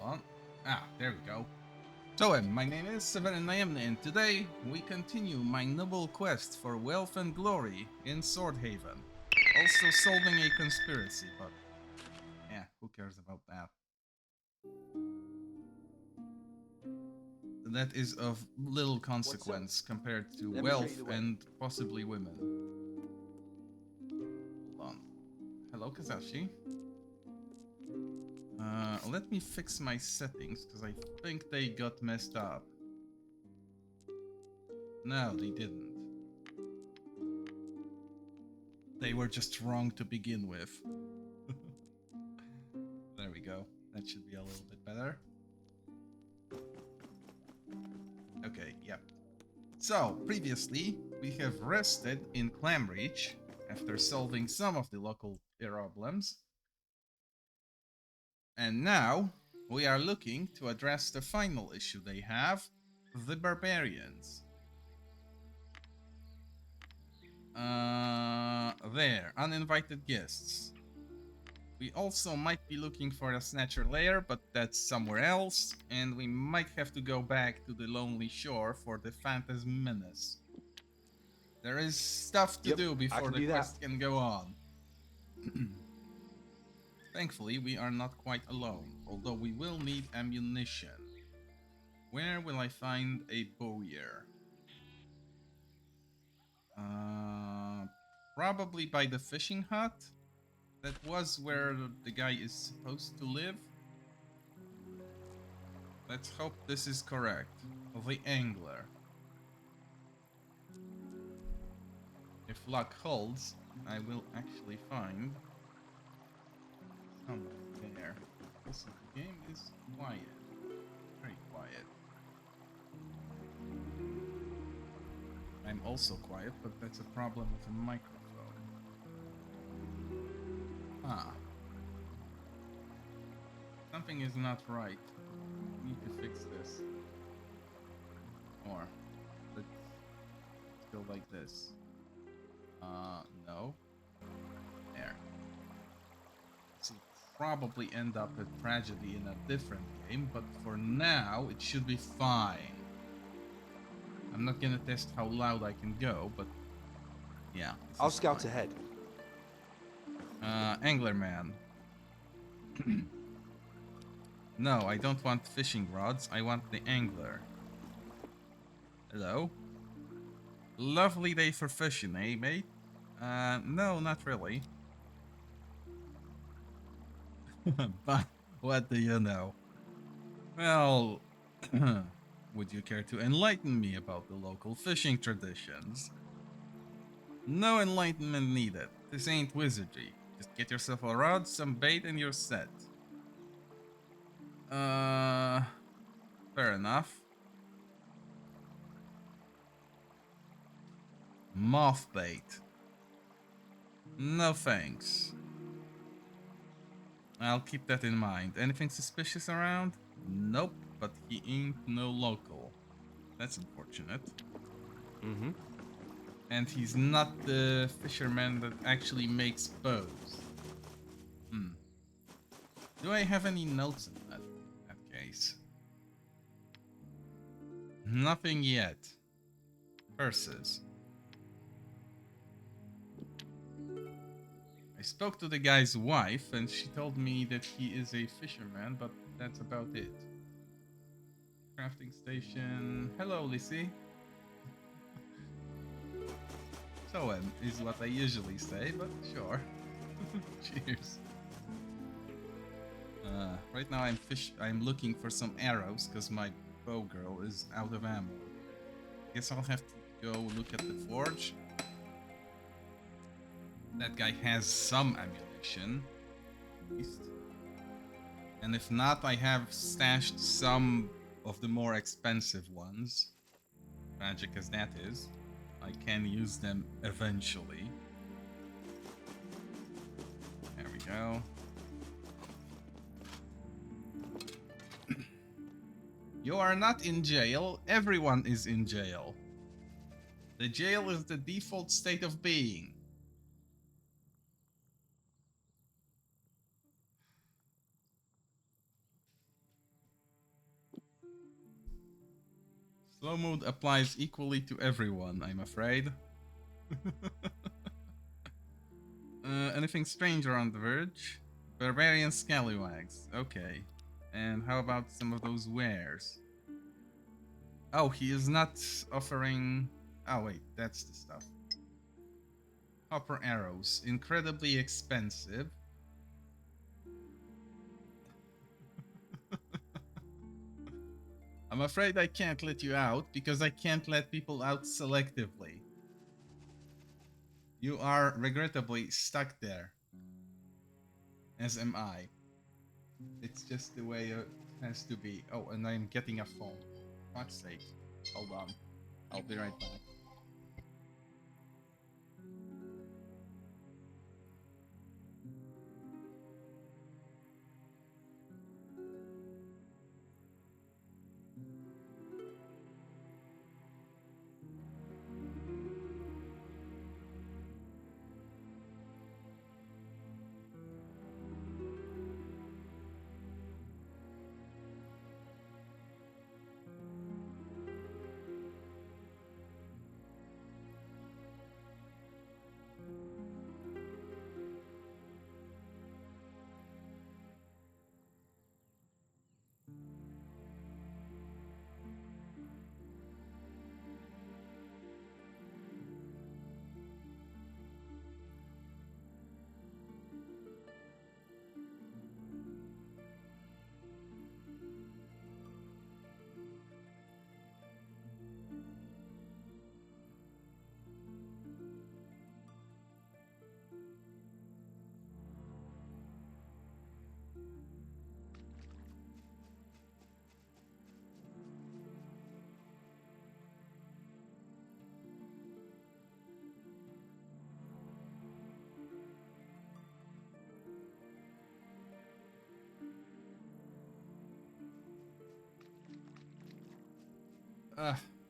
on. There we go. So, my name is Severity, and today we continue my noble quest for wealth and glory in Swordhaven. Also solving a conspiracy, but yeah, who cares about that? That is of little consequence compared to wealth and possibly women. Hold on. Hello, Kazashi. Let me fix my settings, because I think they got messed up. No, they didn't. They were just wrong to begin with. There we go. That should be a little bit better. Okay, yep. So, previously, we have rested in Clamreach after solving some of the local problems. And now, we are looking to address the final issue they have, the barbarians. There, uninvited guests. We also might be looking for a Snatcher lair, but that's somewhere else, and we might have to go back to the Lonely Shore for the Phantasm Menace. There is stuff to do before the quest can go on. Thankfully, we are not quite alone, although we will need ammunition. Where will I find a bowyer? Probably by the fishing hut. That was where the guy is supposed to live. Let's hope this is correct. The angler. If luck holds, I will actually find someone there. Also, the game is quiet. Very quiet. I'm also quiet, but that's a problem with the microphone. Something is not right. I need to fix this. Or, let's go like this. No. There. This will probably end up a tragedy in a different game, but for now, it should be fine. I'm not gonna test how loud I can go, but yeah. I'll scout ahead. Angler man. No, I don't want fishing rods. I want the angler. Hello? Lovely day for fishing, eh, mate? No, not really. But what do you know? Well, would you care to enlighten me about the local fishing traditions? No enlightenment needed. This ain't wizardry. Just get yourself a rod, some bait, and you're set. Fair enough. Moth bait. No thanks. I'll keep that in mind. Anything suspicious around? Nope, but he ain't no local. That's unfortunate. Mm-hmm. And he's not the fisherman that actually makes bows. Do I have any notes in that case? Nothing yet. Curses. I spoke to the guy's wife, and she told me that he is a fisherman, but that's about it. Crafting station. Hello, Lissy. So is what I usually say, but sure. Cheers. Right now I'm looking for some arrows because my bow girl is out of ammo. Guess I'll have to go look at the forge. That guy has some ammunition, at least. And if not, I have stashed some of the more expensive ones. Tragic as that is, I can use them eventually. There we go. You are not in jail. Everyone is in jail. The jail is the default state of being. Slow mode applies equally to everyone, I'm afraid. Anything strange around the verge? Barbarian scallywags. Okay. And how about some of those wares? Oh, he is not offering... Oh, wait, that's the stuff. Copper arrows. Incredibly expensive. I'm afraid I can't let you out because I can't let people out selectively. You are regrettably stuck there. As am I. It's just the way it has to be. Oh, and I'm getting a phone. Fuck's sake. Hold on. I'll be right back.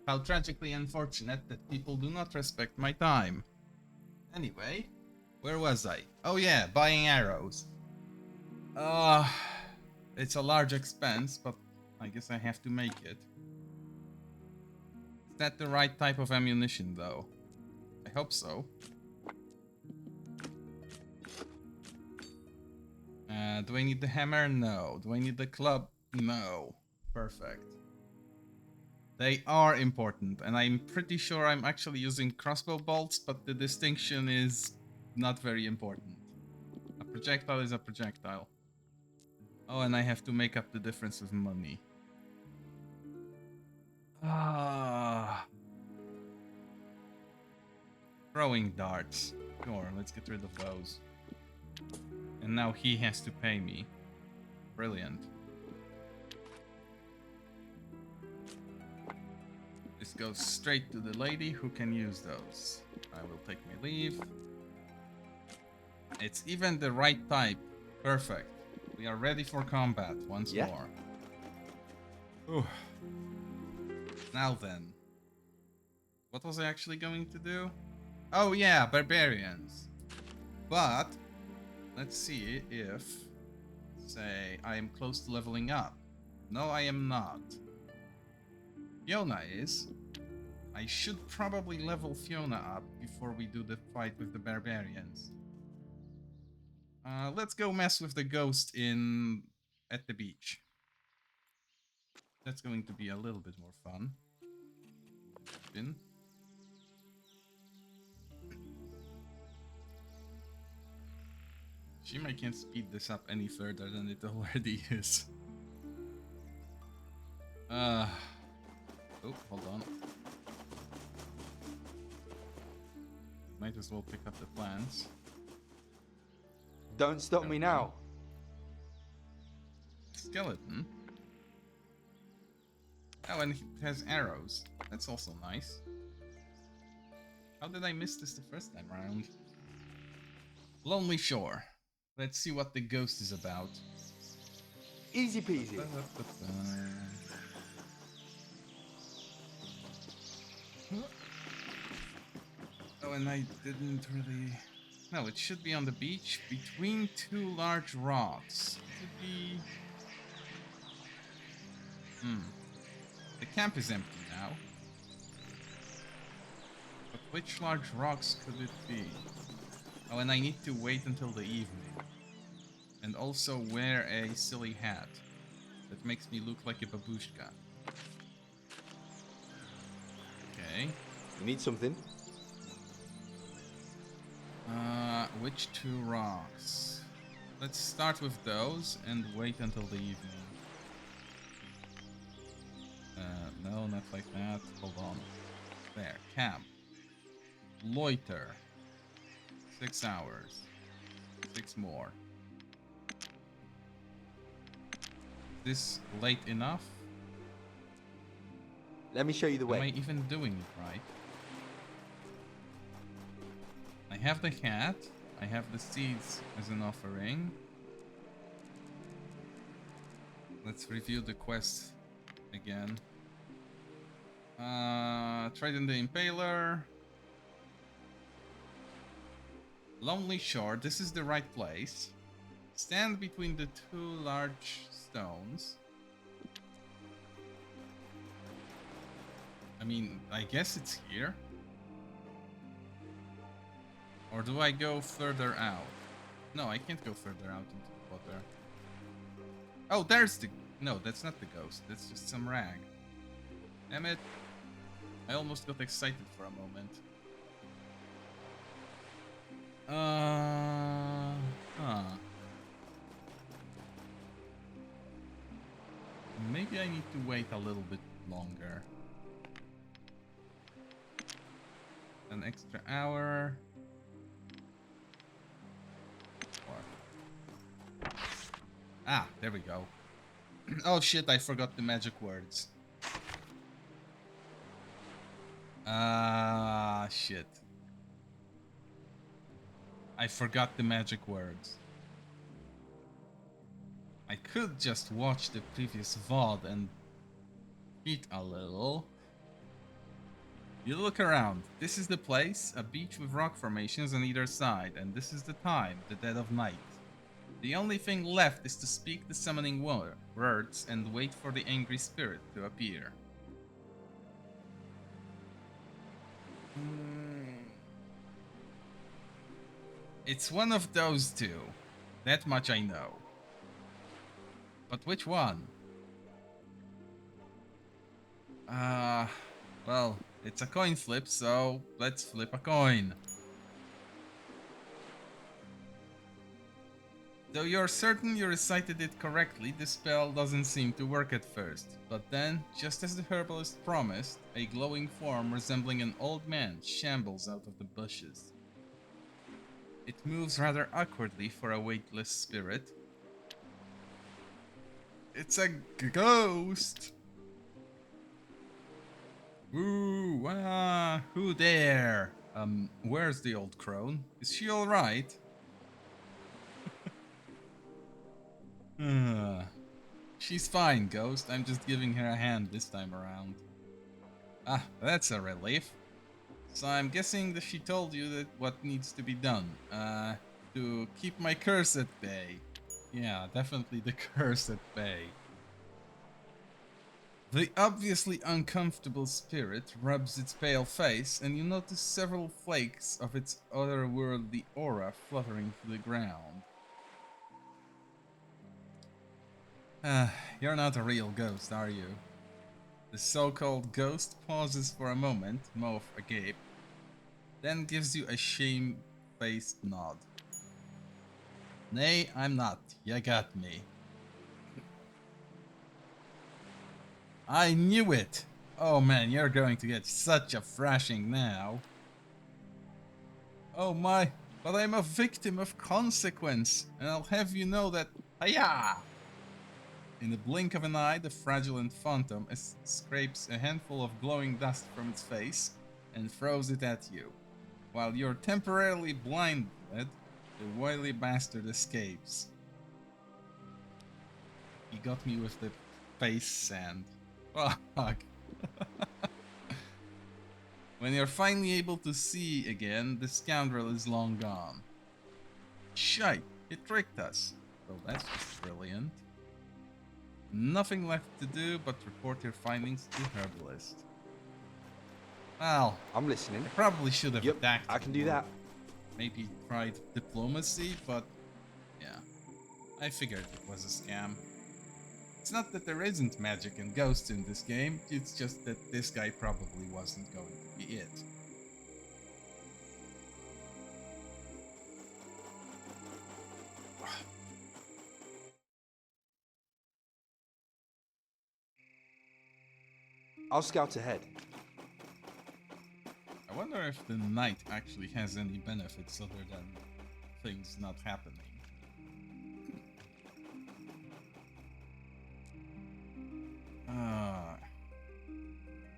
How tragically unfortunate that people do not respect my time. Anyway, where was I? Oh yeah, buying arrows. It's a large expense, but I guess I have to make it. Is that the right type of ammunition, though? I hope so. Do I need the hammer? No. Do I need the club? No. Perfect. They are important, and I'm pretty sure I'm actually using crossbow bolts, but the distinction is not very important. A projectile is a projectile. Oh, and I have to make up the difference with money. Ah. Throwing darts. Sure, let's get rid of those. And now he has to pay me. Brilliant. This goes straight to the lady who can use those. I will take my leave. It's even the right type. Perfect. We are ready for combat once more. Ooh. Now then. What was I actually going to do? Oh yeah, barbarians. But let's see if, say, I am close to leveling up. No, I am not. Fiona is. I should probably level Fiona up before we do the fight with the barbarians. Let's go mess with the ghost at the beach. That's going to be a little bit more fun. In. Shame I can't speed this up any further than it already is. Oh, hold on. Might as well pick up the plans. Don't stop me now. Skeleton? Oh, and it has arrows. That's also nice. How did I miss this the first time around? Lonely Shore. Let's see what the ghost is about. Easy peasy. Oh, and I didn't really... No, it should be on the beach between two large rocks. It should be... The camp is empty now. But which large rocks could it be? Oh, and I need to wait until the evening. And also wear a silly hat that makes me look like a babushka. Okay. You need something? Which two rocks? Let's start with those and wait until the evening. No, not like that. Hold on. There, camp. Loiter. 6 hours. 6 more. This late enough? Let me show you the Am I way. even doing it right? I have the hat. I have the seeds as an offering. Let's review the quest again. Trade in the Impaler. Lonely Shore. This is the right place. Stand between the two large stones. I mean, I guess it's here. Or do I go further out? No, I can't go further out into the water. Oh, there's the... No, that's not the ghost. That's just some rag. Damn it. I almost got excited for a moment. Maybe I need to wait a little bit longer. An extra hour. Ah, there we go. Oh shit, I forgot the magic words. Ah, shit. I forgot the magic words. I could just watch the previous VOD and cheat a little. You look around. This is the place, a beach with rock formations on either side, and this is the time, the dead of night. The only thing left is to speak the summoning words and wait for the angry spirit to appear. It's one of those two. That much I know. But which one? Well, it's a coin flip, so let's flip a coin. Though you're certain you recited it correctly, the spell doesn't seem to work at first. But then, just as the herbalist promised, a glowing form resembling an old man shambles out of the bushes. It moves rather awkwardly for a weightless spirit. It's a ghost! Ooh, who there? Where's the old crone? Is she alright? She's fine, Ghost. I'm just giving her a hand this time around. Ah, that's a relief. So I'm guessing that she told you that what needs to be done. To keep my curse at bay. Yeah, definitely the curse at bay. The obviously uncomfortable spirit rubs its pale face, and you notice several flakes of its otherworldly aura fluttering to the ground. You're not a real ghost, are you? The so-called ghost pauses for a moment, mouth agape, then gives you a shame-faced nod. Nay, I'm not. You got me. I knew it! Oh man, you're going to get such a thrashing now. Oh my, but I'm a victim of consequence, and I'll have you know that... Hiya! In the blink of an eye, the fraudulent phantom scrapes a handful of glowing dust from its face and throws it at you. While you're temporarily blinded, the wily bastard escapes. He got me with the face sand. Fuck. When you're finally able to see again, the scoundrel is long gone. Shite, he tricked us. Well, that's just brilliant. Nothing left to do but report your findings to Herbalist. Well, I'm listening. I probably should have Yep, attacked I her can do or that. maybe tried diplomacy, but yeah, I figured it was a scam. It's not that there isn't magic and ghosts in this game, it's just that this guy probably wasn't going to be it. I'll scout ahead. I wonder if the night actually has any benefits other than things not happening.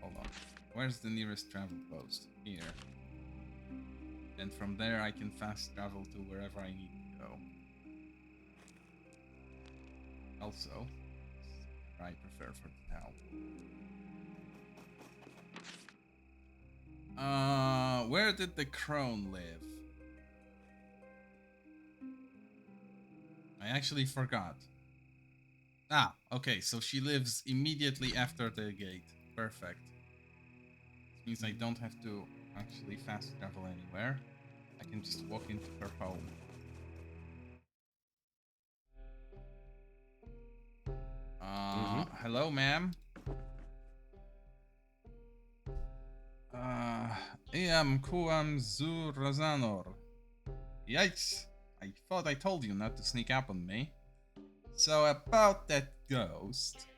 Hold on. Where's the nearest travel post? Here. And from there I can fast travel to wherever I need to go. Also, I prefer for now. Where did the crone live? I actually forgot. Ah, okay, so she lives immediately after the gate. Perfect. This means I don't have to actually fast travel anywhere. I can just walk into her home. Hello, ma'am. Iam kuam zu razanor. Yikes! I thought I told you not to sneak up on me. So about that ghost.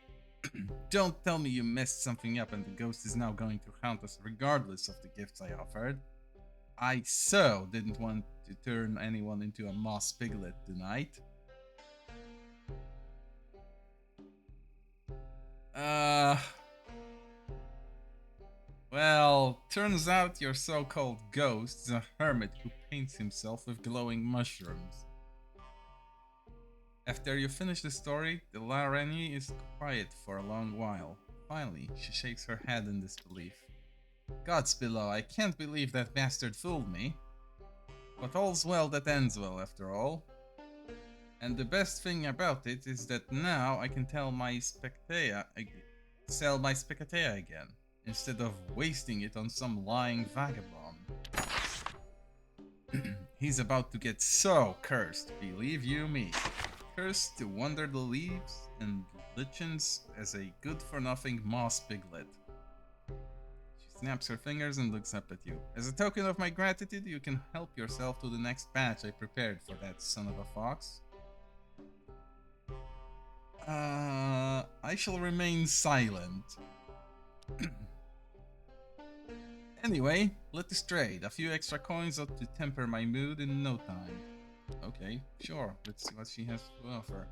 Don't tell me you messed something up and the ghost is now going to haunt us regardless of the gifts I offered. I so didn't want to turn anyone into a moss piglet tonight. Well, turns out your so-called ghost is a hermit who paints himself with glowing mushrooms. After you finish the story, the La Renie is quiet for a long while. Finally, she shakes her head in disbelief. Gods below, I can't believe that bastard fooled me. But all's well that ends well, after all. And the best thing about it is that now I can sell my Spectaea again, instead of wasting it on some lying vagabond. He's about to get so cursed, believe you me. Cursed to wander the leaves and lichens as a good-for-nothing moss piglet. She snaps her fingers and looks up at you. As a token of my gratitude, you can help yourself to the next batch I prepared for that son of a fox. I shall remain silent. Anyway, let us trade. A few extra coins ought to temper my mood in no time. Okay, sure. Let's see what she has to offer.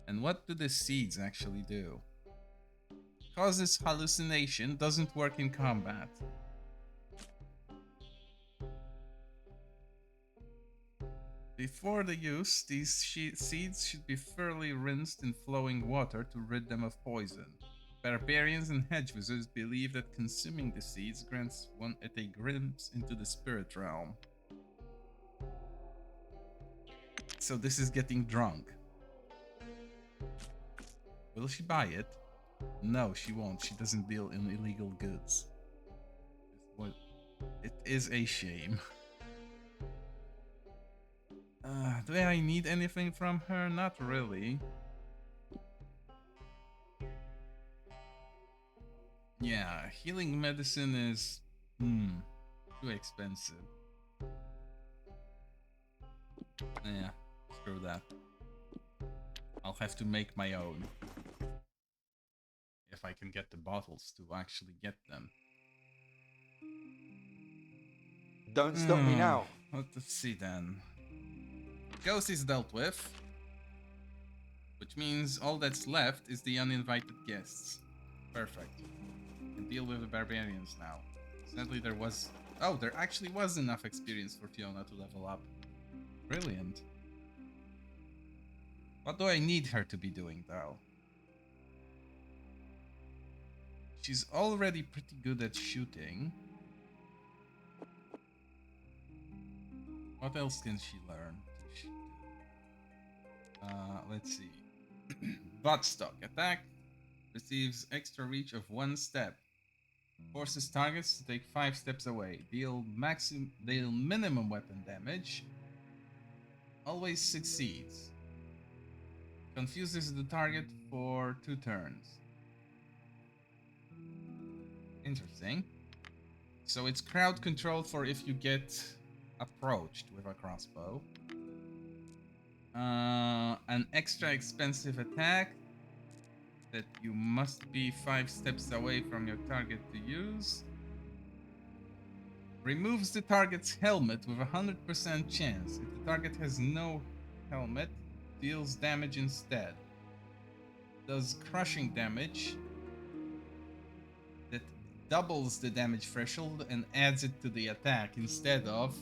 And what do the seeds actually do? Causes hallucination, doesn't work in combat. Before the use, these seeds should be thoroughly rinsed in flowing water to rid them of poison. Barbarians and hedge wizards believe that consuming the seeds grants one a glimpse into the spirit realm. So this is getting drunk. Will she buy it? No, she won't. She doesn't deal in illegal goods. It is a shame. Do I need anything from her? Not really. Yeah, healing medicine is too expensive. Yeah, screw that. I'll have to make my own. If I can get the bottles to actually get them. Don't stop me now. Let's see then. Ghost is dealt with. Which means all that's left is the uninvited guests. Perfect. Can deal with the barbarians now. Sadly there was... Oh, there actually was enough experience for Fiona to level up. Brilliant. What do I need her to be doing though? She's already pretty good at shooting. What else can she learn? Let's see. Buttstock attack receives extra reach of 1 step. Forces targets to take 5 steps away. Deal minimum weapon damage. Always succeeds. Confuses the target for 2 turns. Interesting. So it's crowd control for if you get approached with a crossbow. An extra expensive attack that you must be 5 steps away from your target to use. Removes the target's helmet with a 100% chance. If the target has no helmet, deals damage instead. Does crushing damage that doubles the damage threshold and adds it to the attack instead of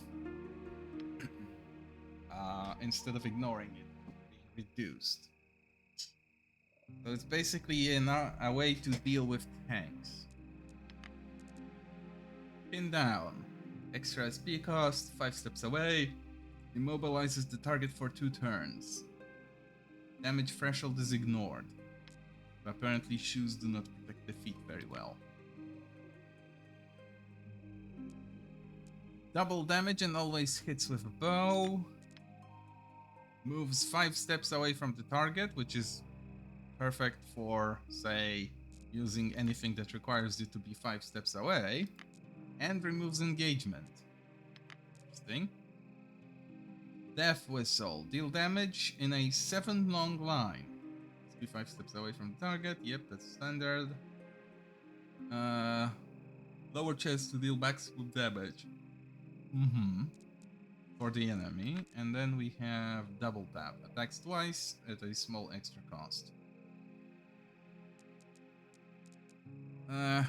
ignoring it, being reduced. So it's basically a way to deal with tanks. Pin down. Extra SP cost, 5 steps away. Immobilizes the target for 2 turns. Damage threshold is ignored. But apparently shoes do not protect the feet very well. Double damage and always hits with a bow. Moves 5 steps away from the target, which is perfect for, say, using anything that requires you to be 5 steps away. And removes engagement. Interesting. Death Whistle. Deal damage in a 7 long line. Let's be 5 steps away from the target. Yep, that's standard. Lower chance to deal maximum damage. For the enemy. And then we have double tap. Attacks twice at a small extra cost.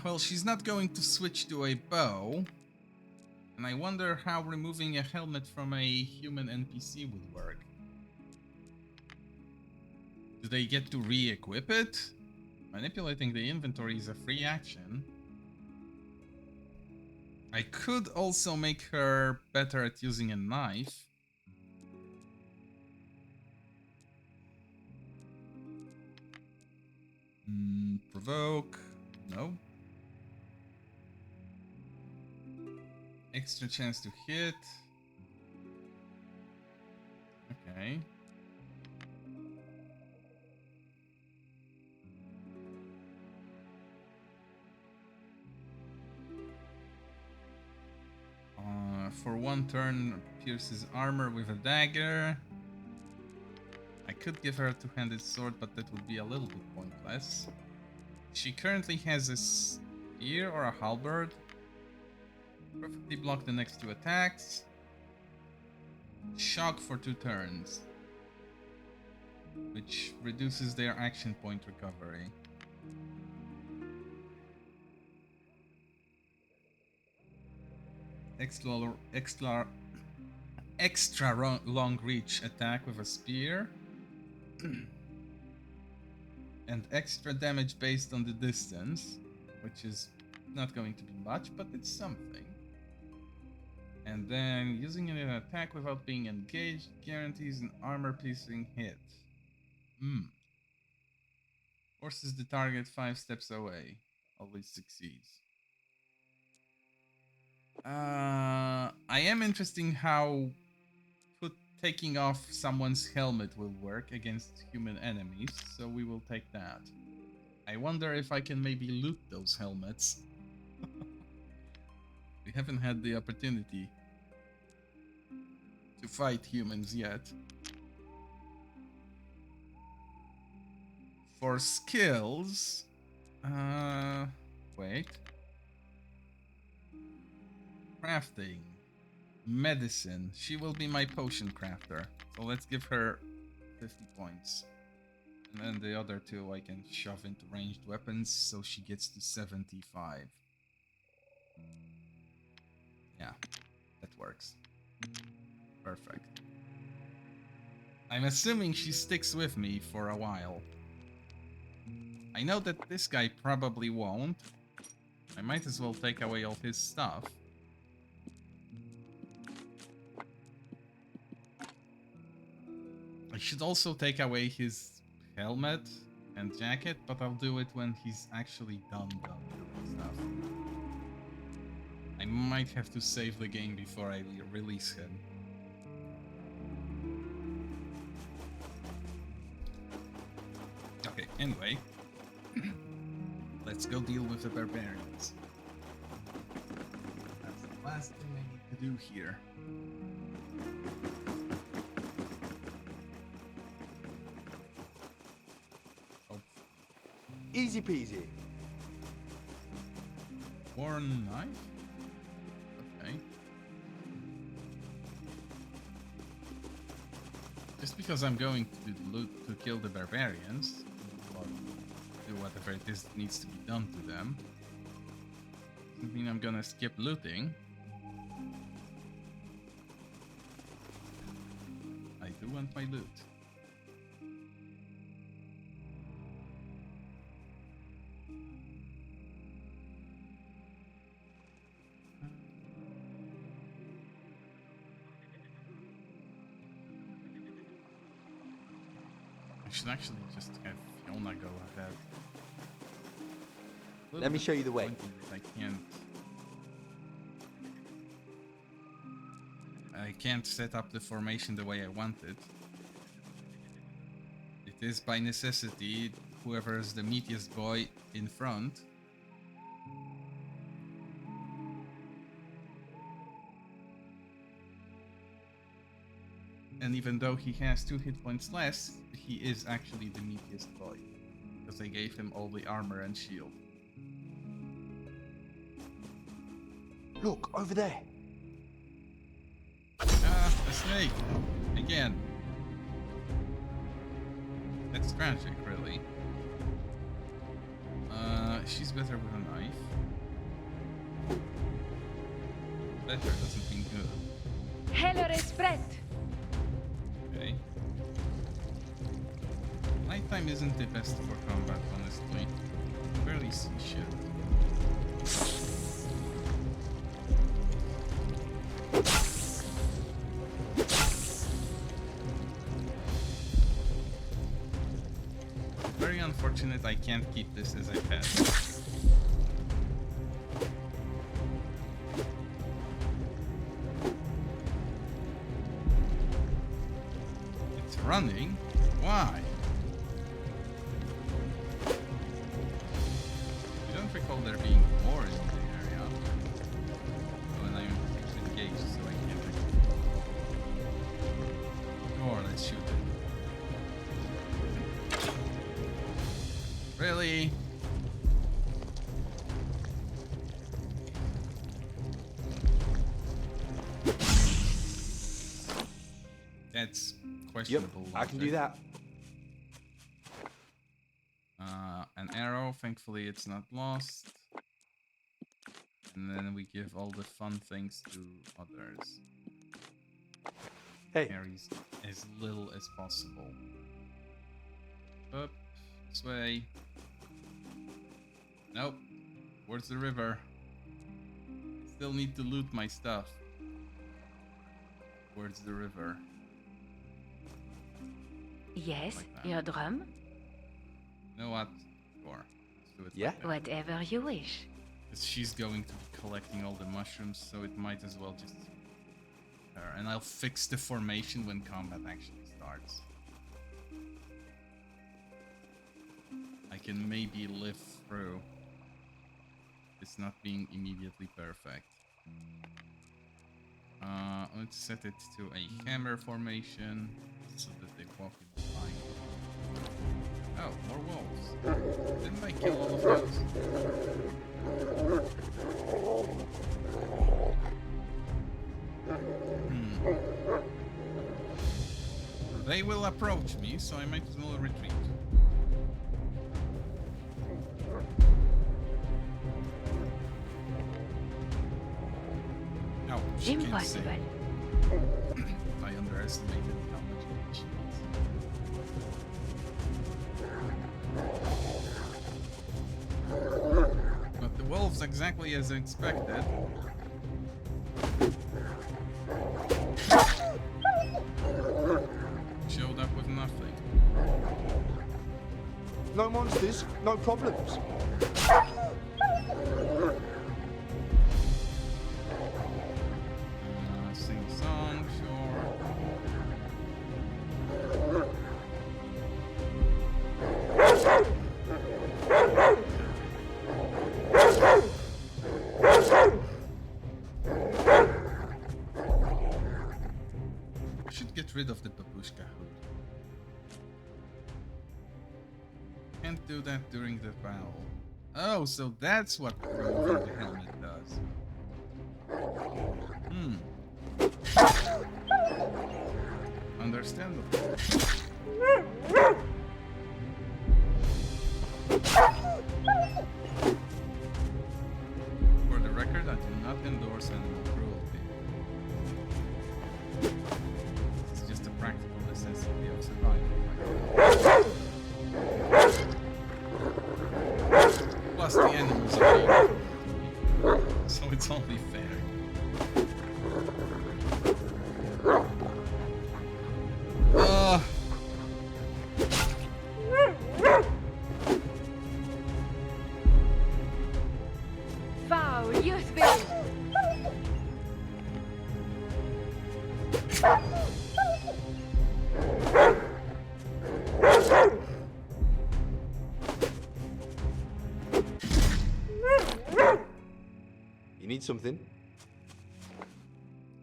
Well, she's not going to switch to a bow. And I wonder how removing a helmet from a human NPC would work. Do they get to re-equip it? Manipulating the inventory is a free action. I could also make her better at using a knife. Provoke. No. Extra chance to hit. Okay. For 1 turn, pierces armor with a dagger. I could give her a 2-handed sword, but that would be a little bit pointless. She currently has a spear or a halberd. Perfectly block the next 2 attacks. Shock for 2 turns, which reduces their action point recovery. Extra long reach attack with a spear. And extra damage based on the distance, which is not going to be much, but it's something. And then using an attack without being engaged guarantees an armor-piercing hit. Forces the target 5 steps away. Always succeeds. I am interested in how taking off someone's helmet will work against human enemies, so we will take that. I wonder if I can maybe loot those helmets. We haven't had the opportunity to fight humans yet. For skills... wait. Crafting. Medicine. She will be my potion crafter. So let's give her 50 points. And then the other 2 I can shove into ranged weapons, so she gets to 75. Yeah, that works. Perfect. I'm assuming she sticks with me for a while. I know that this guy probably won't. I might as well take away all his stuff. I should also take away his helmet and jacket, but I'll do it when he's actually done doing stuff. I might have to save the game before I release him. Okay, anyway. Let's go deal with the barbarians. That's the last thing I need to do here. Oh, Easy peasy. worn knife? Okay. Just because I'm going to loot to kill the barbarians, or do whatever it is that needs to be done to them, doesn't mean I'm gonna skip looting. I do want my loot. I should actually just have Fiona go ahead. Let me show you the way. I can't set up the formation the way I want it. It is by necessity whoever is the meatiest boy in front. And even though he has 2 hit points less, he is actually the meatiest boy. Because I gave him all the armor and shield. Look, over there. Ah, a snake! Again. That's tragic, really. She's better with a knife. Better doesn't mean good. Heller is spread. Okay. Nighttime isn't the best for combat, honestly. You barely see shit. Very unfortunate I can't keep this as a pet. It's running? Why? I don't recall there being more in the area. When I'm engaged, so I can't actually... Or let's shoot it. Really? That's Yep, questionable. I can do that. An arrow, thankfully it's not lost. And then we give all the fun things to others. Hey, Carries as little as possible. Up, this way. Nope. Where's the river? Still need to loot my stuff. Where's the river? Yes, Like that. your drum? You know what? Sure. Let's do it Yeah? like that. Whatever you wish. 'Cause she's going to be collecting all the mushrooms, so it might as well just her. And I'll fix the formation when combat actually starts. I can maybe live through. It's not being immediately perfect. Let's set it to a hammer formation so that they walk in line. Oh, more wolves. Didn't I kill all of those? They will approach me, so I might as well retreat. No, she can't see. Impossible. I underestimated how much she needs. But the wolves, exactly as expected, showed up with nothing. No monsters, no problems. Sing a song, sure. I should get rid of the babushka hood. Can't do that during the battle. Oh, so that's what removing the helmet does. Understandable. For the record, I do not endorse animal cruelty. It's just a practical necessity of survival. Plus, the animals are being cruel to me, so it's only fair. Foul, you spill. You need something?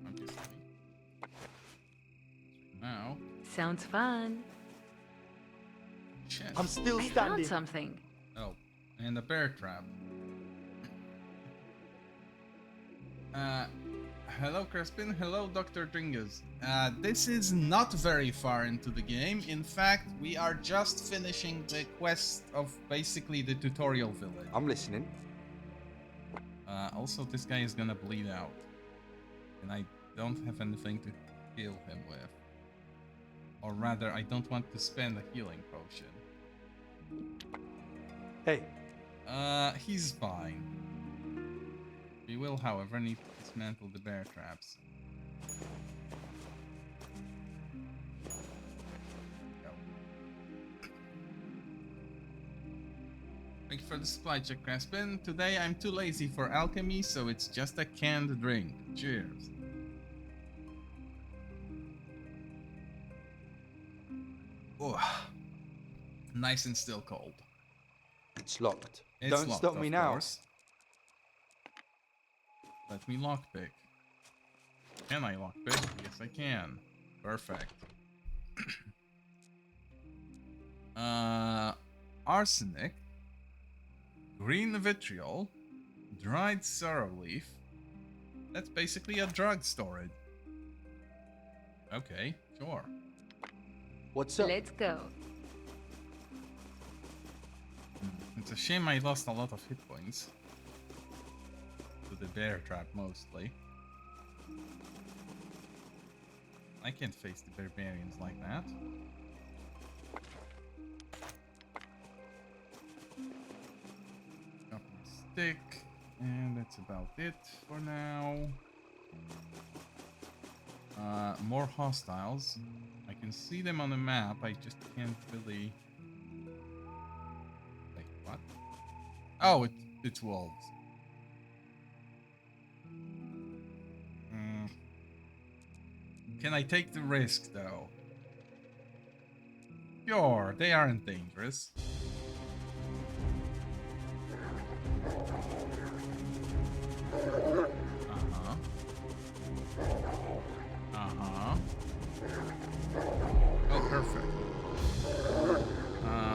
Obviously. Now, Sounds fun. chest. I'm still I found standing. something. Oh, and a bear trap. Hello Crespin, hello Dr. Dringus. This is not very far into the game. In fact, we are just finishing the quest of basically the tutorial village. I'm listening. Also, this guy is gonna bleed out. And I don't have anything to heal him with. Or rather, I don't want to spend a healing potion. Hey, He's fine. We will, however, need to dismantle the bear traps. Go. Thank you for the supply check, Crespin. Today I'm too lazy for alchemy, so it's just a canned drink. Cheers. Oh, nice and still cold. it's locked. It's Don't locked, stop me of now. course. Let me lockpick. Can I lockpick? Yes, I can. Perfect. Arsenic, green vitriol, dried sorrow leaf. That's basically a drug storage. Okay, sure. What's up? Let's go. It's a shame I lost a lot of hit points. To the bear trap, mostly. I can't face the barbarians like that. Chopping stick, and that's about it for now. More hostiles. I can see them on the map, I just can't really... Wait, what? Oh, it's wolves. Can I take the risk, though? Sure, they aren't dangerous. Uh-huh. Uh-huh. Oh, perfect.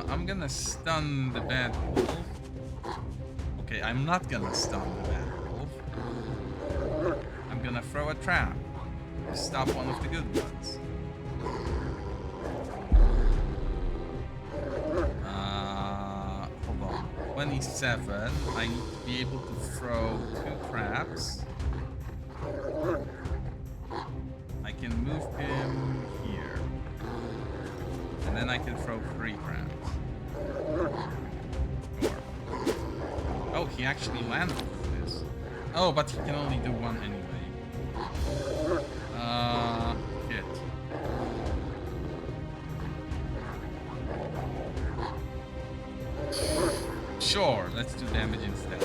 I'm gonna stun the bad wolf. Okay, I'm not gonna stun the bad wolf. I'm gonna throw a trap. Stop one of the good ones. Hold on. 27. I need to be able to throw 2 traps. I can move him here. And then I can throw 3 traps. Sure. Oh, he actually landed with this. Oh, but he can only do 1 anyway. Hit. Sure, let's do damage instead.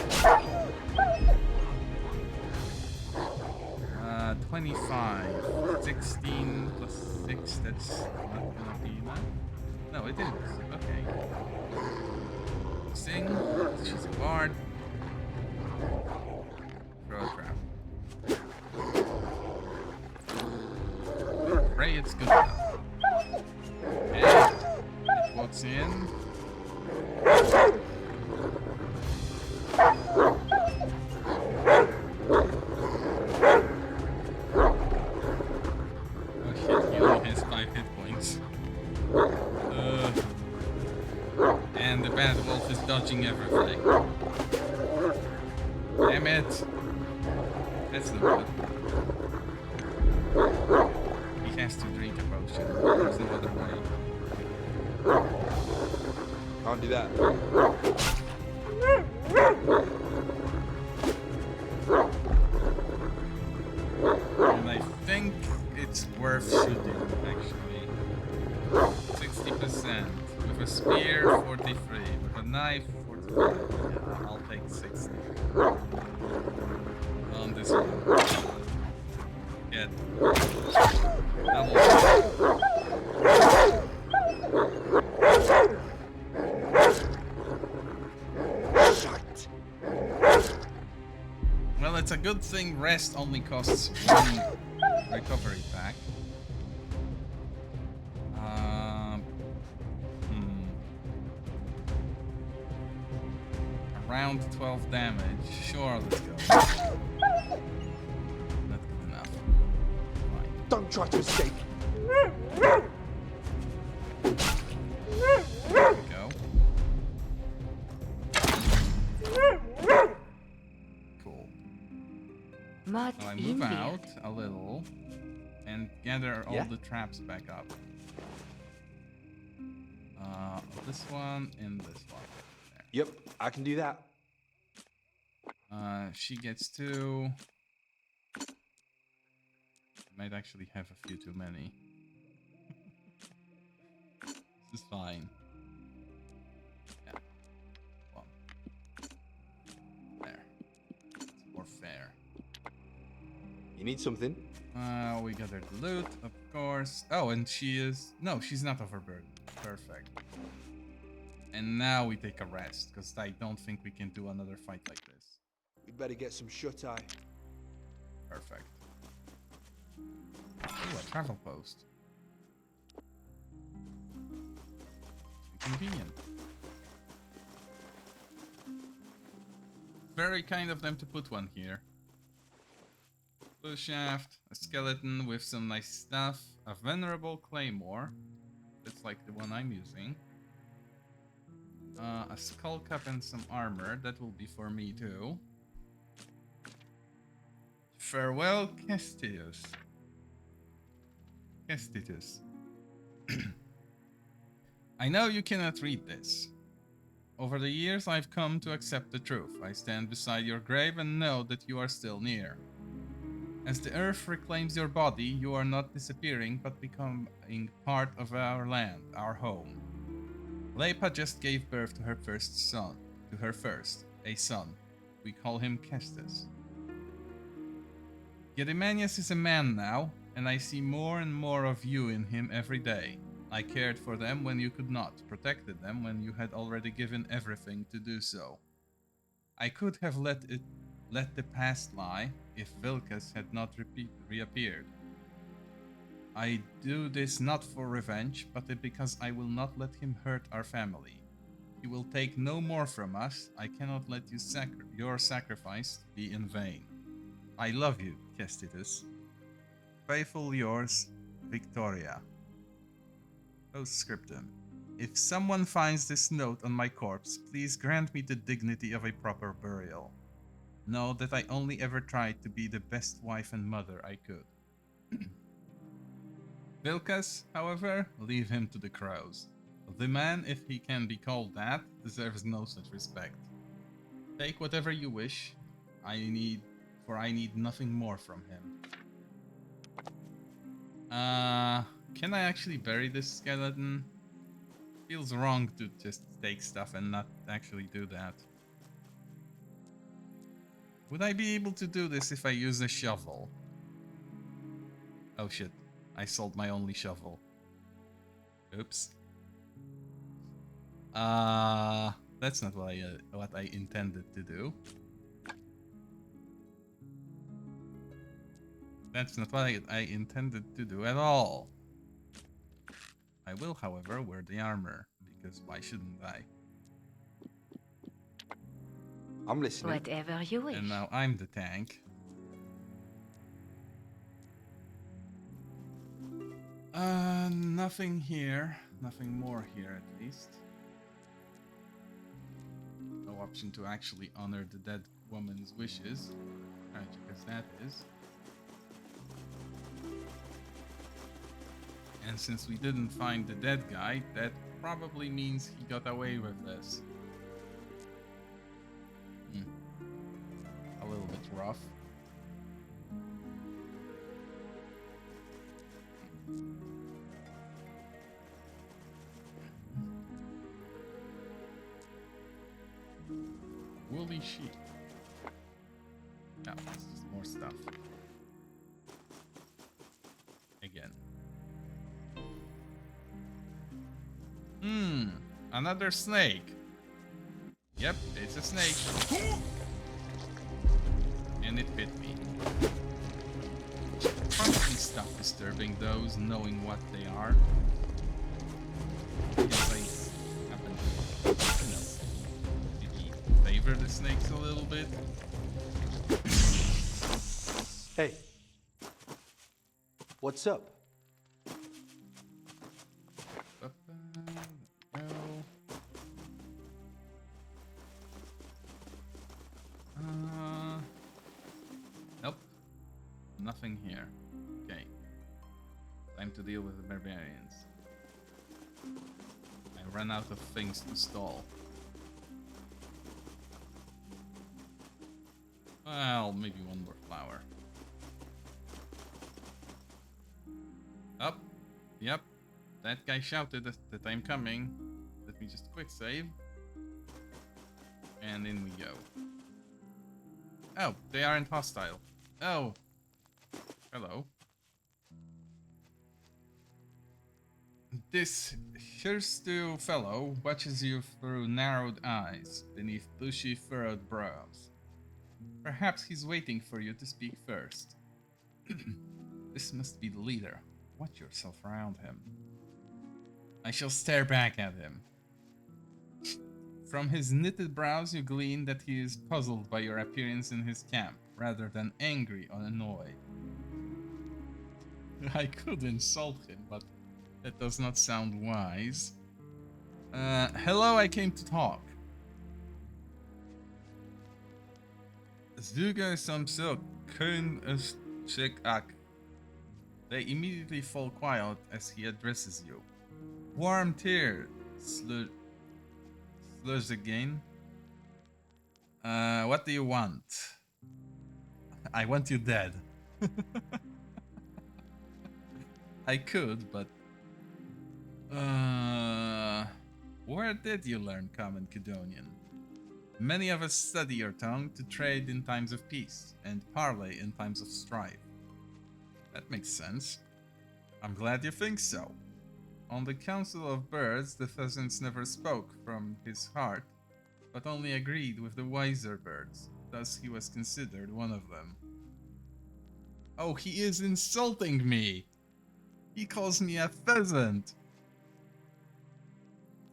25. 16 plus 6, that's not gonna be enough. No, it is. Okay. Sing. She's a bard. Throw a trap. Pray it's good enough. Okay. It walks in. Oh shit, he only has 5 hit points. And the bad wolf is dodging everything. Damn it! That's no good. He has to drink a potion. There's no other way. Can't do that. And I think it's worth shooting, actually. 60%. With a spear, 43. With a knife, 45. Yeah, I'll take 60. On this one. Get double. Shite. Well, it's a good thing rest only costs 1 recovery pack. Around 12 damage. Sure, let's go. Not good enough. Fine. Don't try to escape. There we go. Cool. Much Now I move Indian. out a little and gather all Yeah? the traps back up. This one and this one. There. Yep, I can do that. She gets 2. Might actually have a few too many. This is fine. Yeah. 1. There. It's more fair. You need something? We got her the loot, of course. Oh, and she is... No, she's not overburdened. Perfect. And now we take a rest, because I don't think we can do another fight like this. We better get some shut-eye. Perfect. Ooh, a travel post. Convenient. Very kind of them to put one here. Blue shaft, a skeleton with some nice stuff, a venerable claymore. That's like the one I'm using. A skull cap and some armor. That will be for me too. Farewell, Kestitus. Kestitus. I know you cannot read this. Over the years, I've come to accept the truth. I stand beside your grave and know that you are still near. As the earth reclaims your body, you are not disappearing, but becoming part of our land, our home. Leipa just gave birth to her first son. A son. We call him Kestis. Gedimanius is a man now, and I see more and more of you in him every day. I cared for them when you could not, protected them when you had already given everything to do so. I could have let the past lie if Vilkas had not reappeared. I do this not for revenge, but because I will not let him hurt our family. He will take no more from us. I cannot let your sacrifice be in vain. I love you, Kestitus. Faithful yours, Victoria. Postscriptum. If someone finds this note on my corpse, please grant me the dignity of a proper burial. Know that I only ever tried to be the best wife and mother I could. Vilkas, however, leave him to the crows. The man, if he can be called that, deserves no such respect. Take whatever you wish. I need nothing more from him. Can I actually bury this skeleton? Feels wrong to just take stuff and not actually do that. Would I be able to do this if I use a shovel? Oh shit, I sold my only shovel. Oops. That's not what I intended to do. That's not what I intended to do at all. I will, however, wear the armor, because why shouldn't I? I'm listening. Whatever you wish. And now I'm the tank. Nothing here. Nothing more here, at least. No option to actually honor the dead woman's wishes. Tragic as that is. And since we didn't find the dead guy, that probably means he got away with this. A little bit rough. Woolly sheep. No, it's just more stuff. Again. Another snake. Yep, it's a snake. And it bit me. Probably stop disturbing those, knowing what they are. Because I happen to, maybe favor the snakes a little bit. Hey. What's up? Nope. Nothing here. Okay. Time to deal with the barbarians. I ran out of things to stall. Well, maybe one more flower. Up. Yep. That guy shouted that I'm coming. Let me just quick save. And in we go. Oh, they aren't hostile. Oh. Hello. This hirsute fellow watches you through narrowed eyes, beneath bushy furrowed brows. Perhaps he's waiting for you to speak first. This must be the leader. Watch yourself around him. I shall stare back at him. From his knitted brows you glean that he is puzzled by your appearance in his camp, rather than angry or annoyed. I could insult him, but that does not sound wise. Hello, I came to talk. Zuga samsuk kun ak. They immediately fall quiet as he addresses you. Warm tear, slurs again. What do you want? I want you dead. I could, but... where did you learn common Kudonian? Many of us study your tongue to trade in times of peace, and parley in times of strife. That makes sense. I'm glad you think so. On the Council of Birds, the pheasants never spoke from his heart, but only agreed with the wiser birds. Thus he was considered one of them. Oh, he is insulting me! He calls me a pheasant!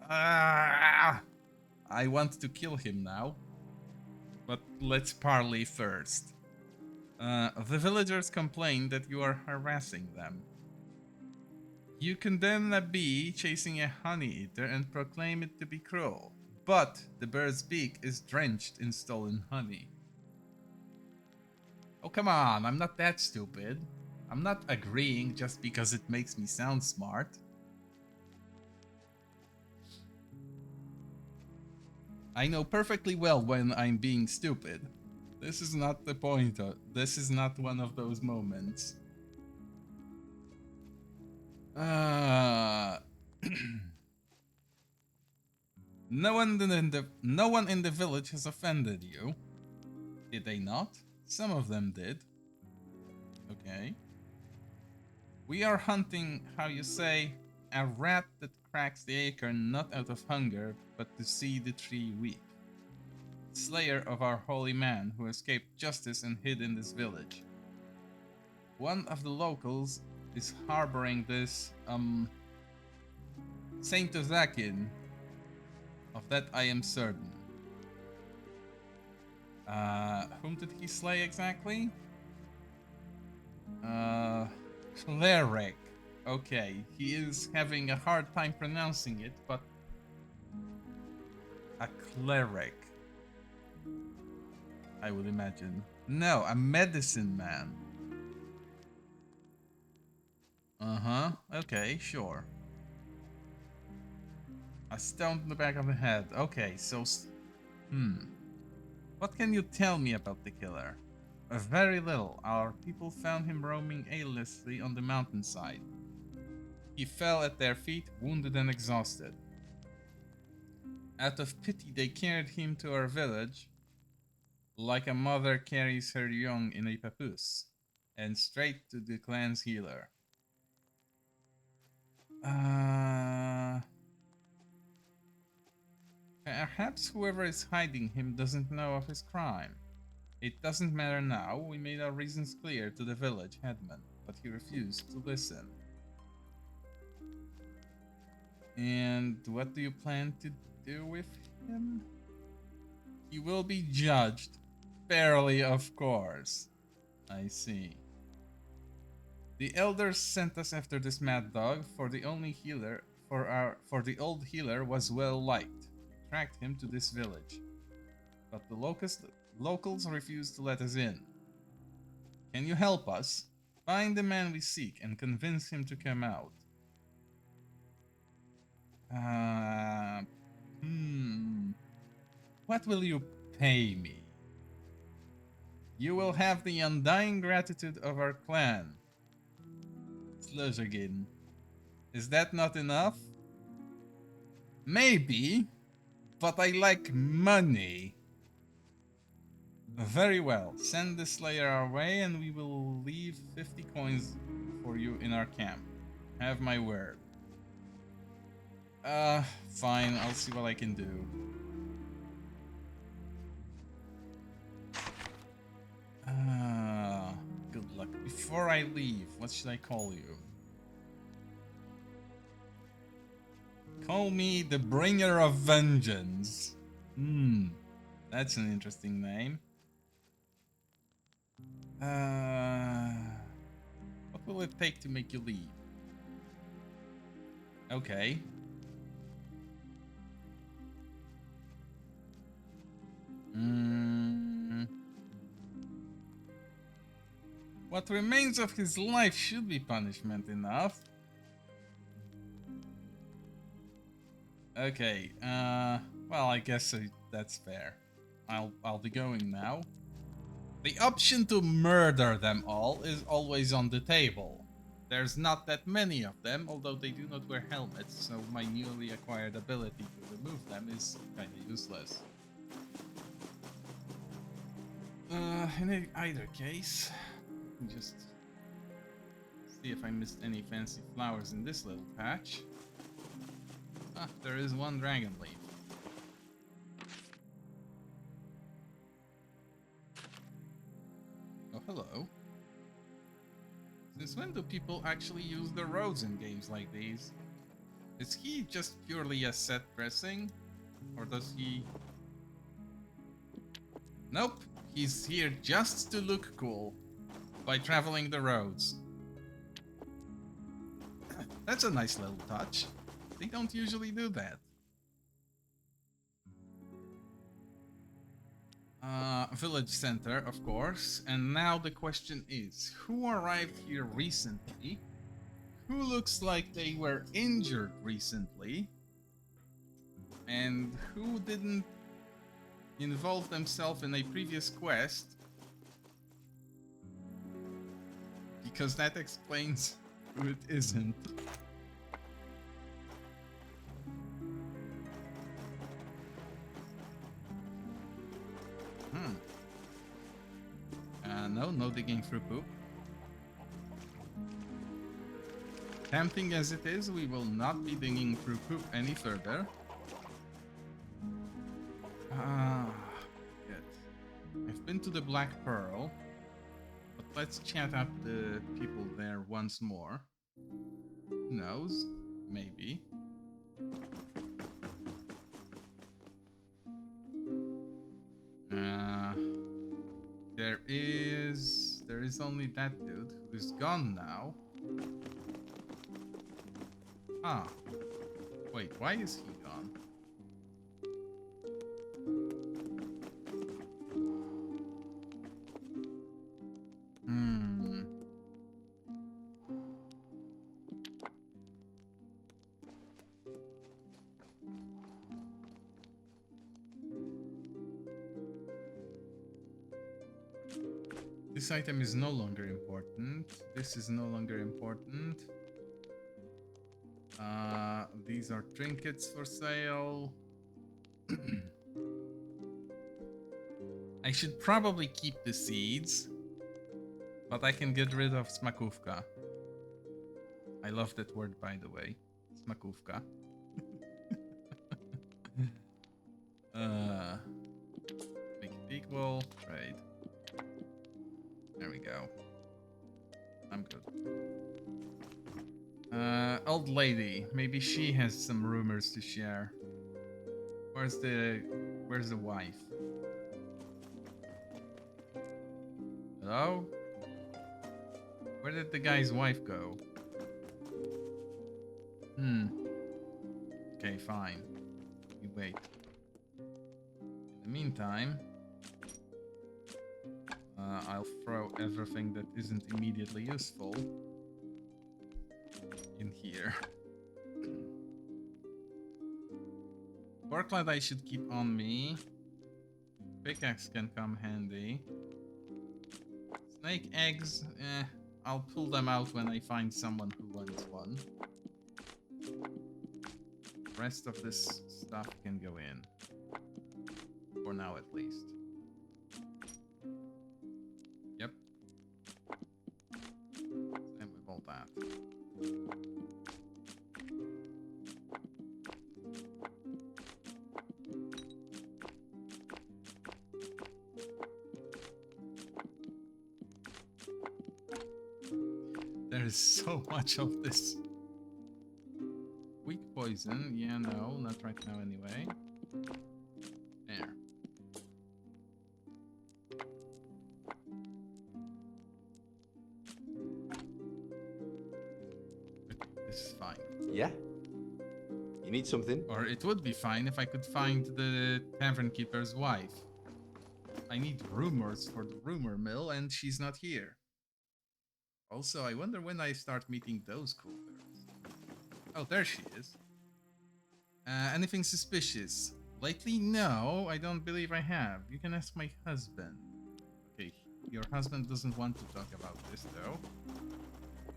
Ah! I want to kill him now. But let's parley first. The villagers complain that you are harassing them. You condemn a bee chasing a honey eater and proclaim it to be cruel. But the bird's beak is drenched in stolen honey. Oh, come on, I'm not that stupid. I'm not agreeing just because it makes me sound smart. I know perfectly well when I'm being stupid. This is not the point. This is not one of those moments. No one in the village has offended you. Did they not? Some of them did. Okay. We are hunting, how you say, a rat that cracks the acorn not out of hunger, but to see the tree weep. Slayer of our holy man who escaped justice and hid in this village. One of the locals is harboring this, Saint Ozakin. Of that I am certain. Whom did he slay exactly? Cleric. Okay, he is having a hard time pronouncing it, but a cleric, I would imagine. No, a medicine man. Uh-huh, okay, sure. A stone in the back of the head. Okay, so... What can you tell me about the killer? Very little. Our people found him roaming aimlessly on the mountainside. He fell at their feet, wounded and exhausted. Out of pity, they carried him to our village, like a mother carries her young in a papoose, and straight to the clan's healer. Perhaps whoever is hiding him doesn't know of his crime. It doesn't matter now, we made our reasons clear to the village headman, but he refused to listen. And what do you plan to do with him? He will be judged. Fairly, of course. I see. The elders sent us after this mad dog, for the only healer for the old healer was well liked. Tracked him to this village. But the locals refused to let us in. Can you help us? Find the man we seek and convince him to come out. What will you pay me? You will have the undying gratitude of our clan. Swordhaven. Is that not enough? Maybe, but I like money. Very well. Send the Slayer our way and we will leave 50 coins for you in our camp. Have my word. Fine. I'll see what I can do. Good luck. Before I leave, what should I call you? Call me the Bringer of Vengeance. That's an interesting name. What will it take to make you leave? Okay. What remains of his life should be punishment enough. Okay, well, I guess that's fair. I'll be going now. The option to murder them all is always on the table. There's not that many of them, although they do not wear helmets, so my newly acquired ability to remove them is kinda useless. In either case, just see if I missed any fancy flowers in this little patch. Ah, there is one dragon leaf. Oh, hello. Since when do people actually use the roads in games like these? Is he just purely a set dressing? Or does he... Nope, he's here just to look cool by traveling the roads. That's a nice little touch. They don't usually do that. Village center, of course. And now the question is, who arrived here recently? Who looks like they were injured recently? And who didn't involve themselves in a previous quest? Because that explains who it isn't. Hmm. No digging through poop. Tempting as it is, we will not be digging through poop any further. Good. I've been to the Black Pearl, but let's chat up the people there once more. Who knows? Maybe. There is only that dude who's gone now. Ah. Wait, why is he gone? Hmm. This item is no longer important. This is no longer important. These are trinkets for sale. I should probably keep the seeds, but I can get rid of smakówka. I love that word, by the way. Smakówka. Make it equal. Trade. There we go. I'm good. Old lady. Maybe she has some rumors to share. Where's the wife? Hello? Where did the guy's wife go? Okay, fine. You wait. In the meantime, I'll throw everything that isn't immediately useful in here. Forklight I should keep on me. Pickaxe can come handy. Snake eggs, I'll pull them out when I find someone who wants one. The rest of this stuff can go in. For now, at least. Yep. Same with all that. There is so much of this. Weak poison, yeah, no, not right now anyway. There. Okay, this is fine. Yeah? You need something? Or it would be fine if I could find the tavern keeper's wife. I need rumors for the rumor mill, and she's not here. Also, I wonder when I start meeting those cool girls. Oh, there she is. Anything suspicious? Lately, no, I don't believe I have. You can ask my husband. Okay, your husband doesn't want to talk about this, though.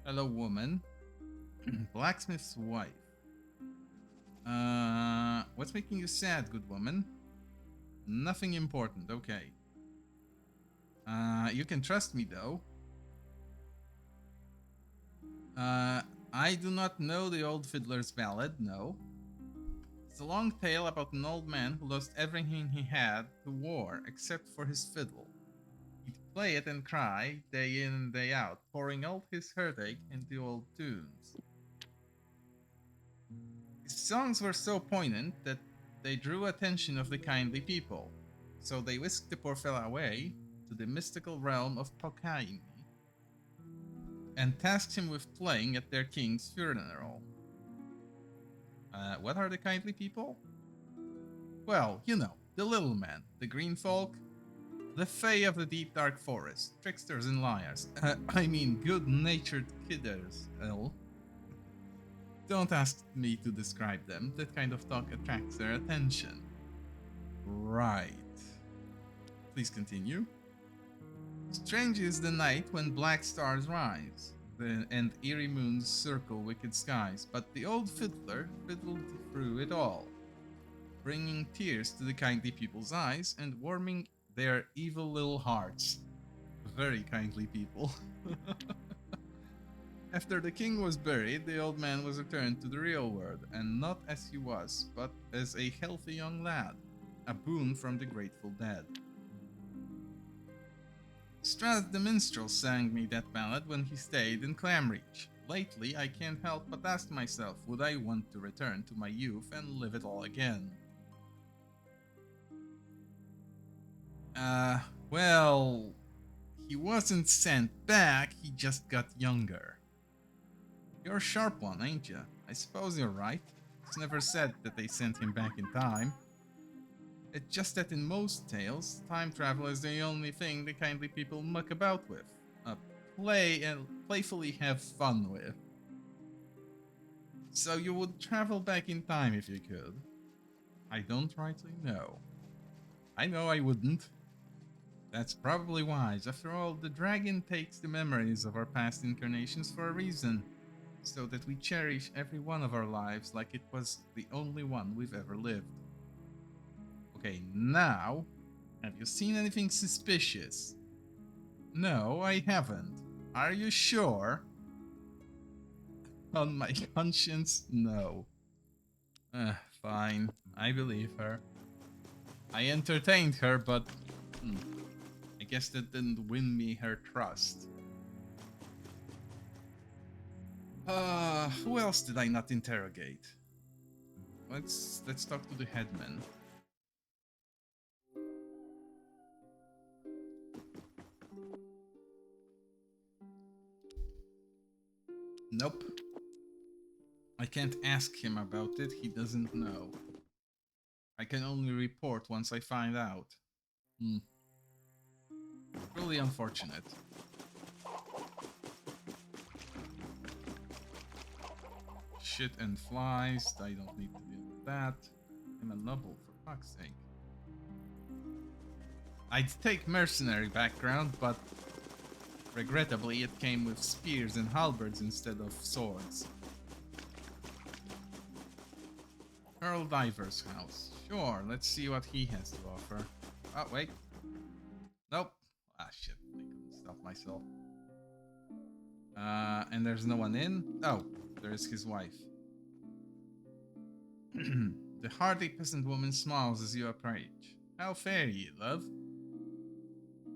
Hello, woman. Blacksmith's wife. What's making you sad, good woman? Nothing important, okay. You can trust me, though. I do not know the old fiddler's ballad, no. It's a long tale about an old man who lost everything he had to war except for his fiddle. He'd play it and cry day in and day out, pouring all his heartache into old tunes. His songs were so poignant that they drew attention of the kindly people, so they whisked the poor fella away to the mystical realm of Pokaini and tasked him with playing at their king's funeral. What are the kindly people? Well, you know, the little men, the green folk, the fae of the deep dark forest, tricksters and liars. I mean, good-natured kidders, Don't ask me to describe them, that kind of talk attracts their attention. Right. Please continue. Strange is the night when black stars rise, and eerie moons circle wicked skies, but the old fiddler fiddled through it all, bringing tears to the kindly people's eyes and warming They are evil little hearts. Very kindly people. After the king was buried, the old man was returned to the real world, and not as he was, but as a healthy young lad, a boon from the grateful dead. Strad the minstrel sang me that ballad when he stayed in Clamreach. Lately, I can't help but ask myself, would I want to return to my youth and live it all again? Well, he wasn't sent back, he just got younger. You're a sharp one, ain't ya? I suppose you're right. It's never said that they sent him back in time. It's just that in most tales, time travel is the only thing the kindly people muck about with. Play and playfully have fun with. So you would travel back in time if you could? I don't rightly know. I know I wouldn't. That's probably wise. After all, the dragon takes the memories of our past incarnations for a reason, so that we cherish every one of our lives like it was the only one we've ever lived. Okay, now, have you seen anything suspicious? No, I haven't. Are you sure? On my conscience, no. Fine. I believe her. I entertained her, but I guess that didn't win me her trust. Who else did I not interrogate? Let's talk to the headman. Nope. I can't ask him about it, he doesn't know. I can only report once I find out. Really unfortunate. Shit and flies, I don't need to deal with that. I'm a noble, for fuck's sake. I'd take mercenary background, but regrettably it came with spears and halberds instead of swords. Earl Diver's house. Sure, let's see what he has to offer. Oh, wait. Nope. Ah, shit. I couldn't stop myself. And there's no one in? Oh, there is his wife. The hardy peasant woman smiles as you approach. How fare ye, love?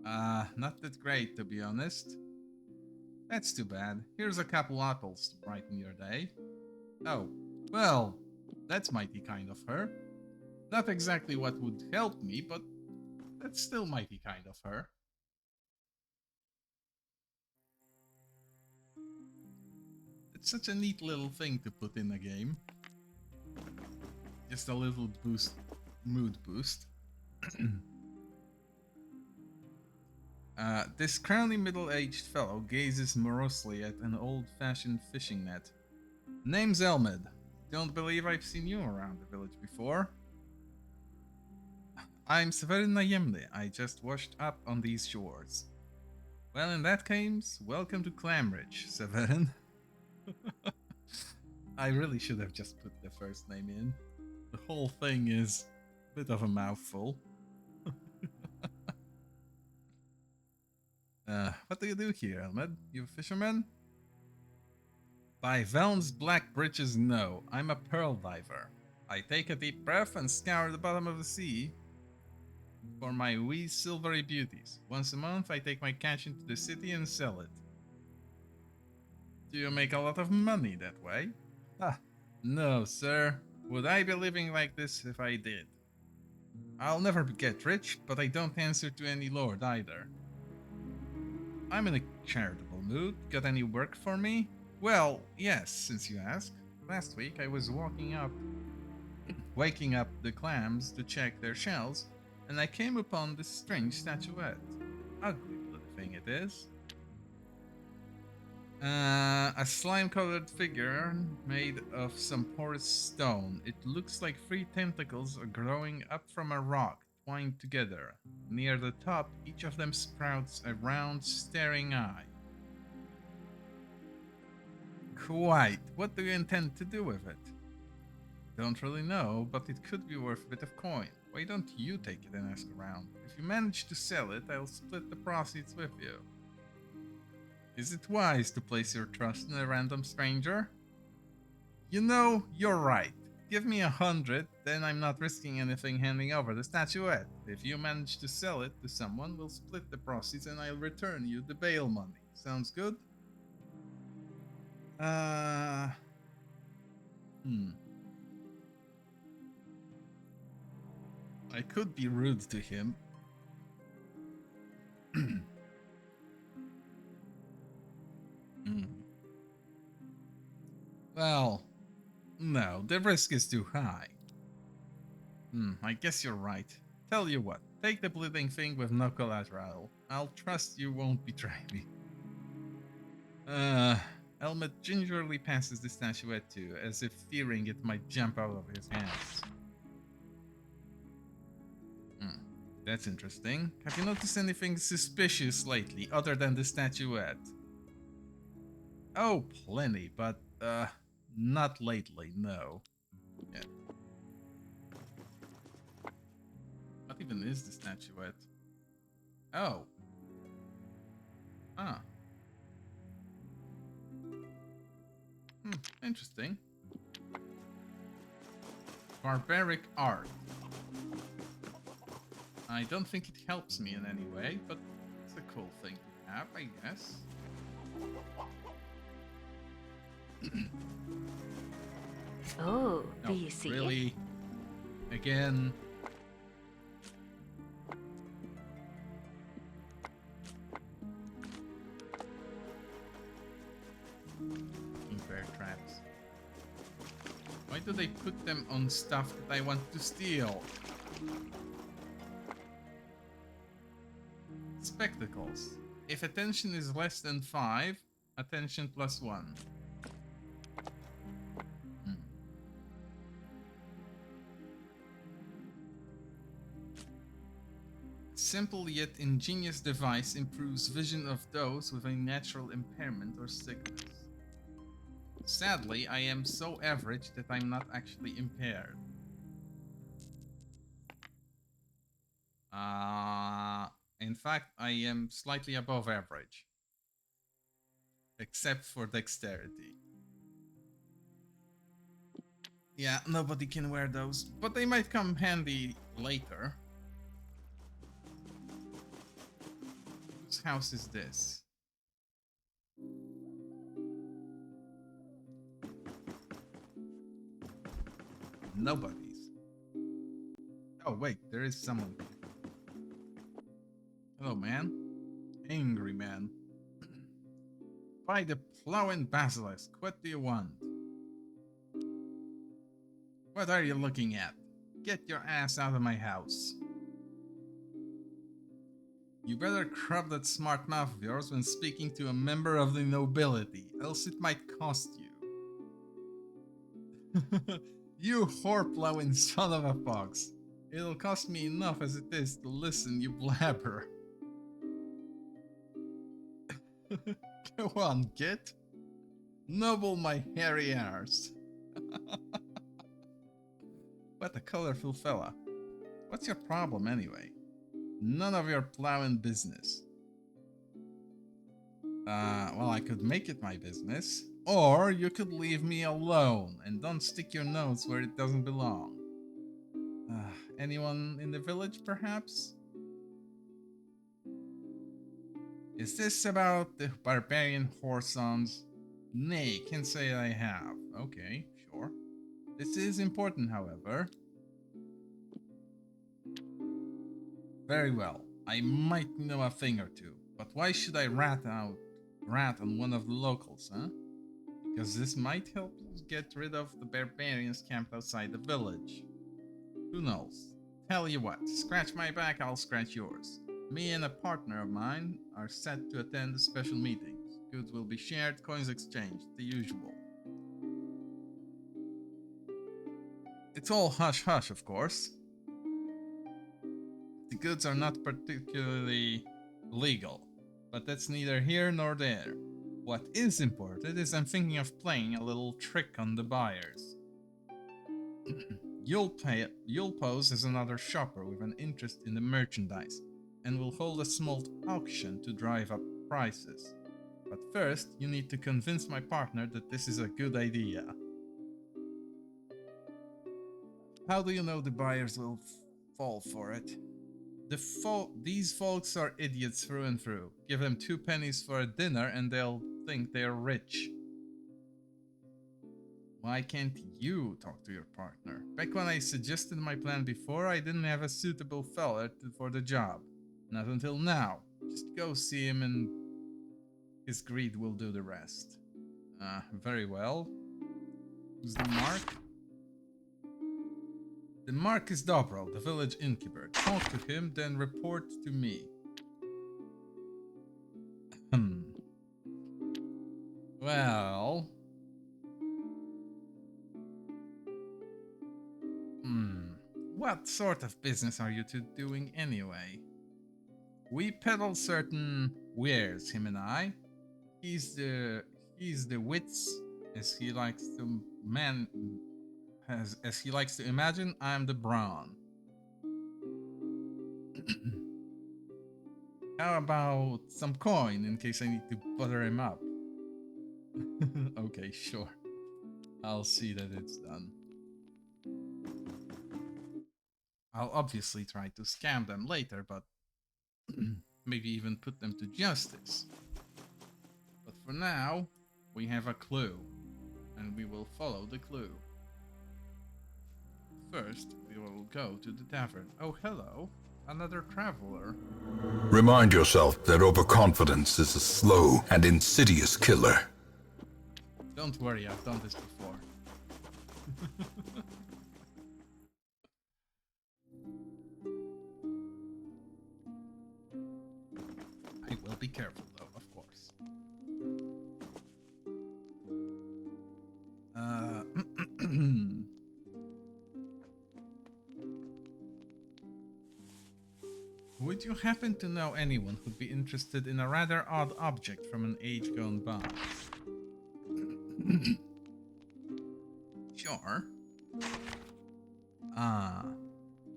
Not that great, to be honest. That's too bad. Here's a couple apples to brighten your day. Oh, well, that's mighty kind of her. Not exactly what would help me, but that's still mighty kind of her. It's such a neat little thing to put in a game. Just a little boost, mood boost. This crowny middle-aged fellow gazes morosely at an old-fashioned fishing net. Name's Elmed. Don't believe I've seen you around the village before. I'm Severin Nayemne. I just washed up on these shores. Well, in that case, welcome to Clamridge, Severin. I really should have just put the first name in. The whole thing is a bit of a mouthful. What do you do here, Elmed? You a fisherman? By Velm's black britches, no. I'm a pearl diver. I take a deep breath and scour the bottom of the sea for my wee silvery beauties. Once a month, I take my catch into the city and sell it. Do you make a lot of money that way? No, sir. Would I be living like this if I did? I'll never get rich, but I don't answer to any lord either. I'm in a charitable mood. Got any work for me? Well, yes, since you ask. Last week I was waking up the clams to check their shells, and I came upon this strange statuette. Ugly little thing it is. A slime-colored figure made of some porous stone. It looks like 3 tentacles are growing up from a rock, twined together. Near the top, each of them sprouts a round, staring eye. Quite. What do you intend to do with it? don't really know, but it could be worth a bit of coin. Why don't you take it and ask around? If you manage to sell it, I'll split the proceeds with you. Is it wise to place your trust in a random stranger? You know, you're right. Give me 100, then I'm not risking anything handing over the statuette. If you manage to sell it to someone, we'll split the proceeds and I'll return you the bail money. Sounds good? I could be rude to him. Well, no, the risk is too high. I guess you're right. Tell you what, take the bleeding thing with no collateral. I'll trust you won't betray me. Elmet gingerly passes the statuette too, as if fearing it might jump out of his hands. That's interesting. Have you noticed anything suspicious lately, other than the statuette? Oh, plenty, but, not lately, no. Yeah. What even is the statuette? Oh. Ah. Interesting. Barbaric art. I don't think it helps me in any way, but it's a cool thing to have, I guess. Oh, do No, you see really? it? Again? Bear traps. Why do they put them on stuff that I want to steal? Spectacles. If attention is less than 5, attention plus 1. Simple yet ingenious device improves vision of those with a natural impairment or sickness. Sadly, I am so average that I'm not actually impaired. In fact, I am slightly above average. Except for dexterity. Yeah, nobody can wear those, but they might come handy later. Whose house is this? Nobody's. Oh wait, there is someone. Hello, man. Angry man. By the plowing basilisk, what do you want? What are you looking at? Get your ass out of my house. You better crop that smart mouth of yours when speaking to a member of the nobility, else it might cost you. You whore-plowing son of a fox. It'll cost me enough as it is to listen, you blabber. Go on, git. Nobble my hairy arse. What a colorful fella. What's your problem anyway? None of your plowing business. Well, I could make it my business. Or you could leave me alone and don't stick your nose where it doesn't belong. Anyone in the village, perhaps? Is this about the barbarian whoresons? Nay, can't say I have. Okay, sure. This is important, however. Very well. I might know a thing or two, but why should I rat on one of the locals, huh? Because this might help us get rid of the barbarians camped outside the village. Who knows? Tell you what, scratch my back, I'll scratch yours. Me and a partner of mine are set to attend the special meetings. Goods will be shared, coins exchanged, the usual. It's all hush-hush, of course. The goods are not particularly legal, but that's neither here nor there. What is important is I'm thinking of playing a little trick on the buyers. You'll pose as another shopper with an interest in the merchandise, and will hold a small auction to drive up prices. But first, you need to convince my partner that this is a good idea. How do you know the buyers will fall for it? These folks are idiots through and through. Give them 2 pennies for a dinner and they'll think they're rich. Why can't you talk to your partner? Back when I suggested my plan before, I didn't have a suitable fella for the job. Not until now. Just go see him and his greed will do the rest. Very well. Who's the mark? The mark is Dobro, the village innkeeper. Talk to him, then report to me. Well... What sort of business are you two doing anyway? We peddle certain wares, him and I. He's the wits, as he likes to as he likes to imagine. I'm the brawn. How about some coin in case I need to butter him up? Okay, sure. I'll see that it's done. I'll obviously try to scam them later, but maybe even put them to justice. But for now, we have a clue, and we will follow the clue. First, we will go to the tavern. Oh, hello, another traveler. Remind yourself that overconfidence is a slow and insidious killer. Don't worry, I've done this before. I will be careful, though, of course. Would you happen to know anyone who'd be interested in a rather odd object from an age gone by? Sure.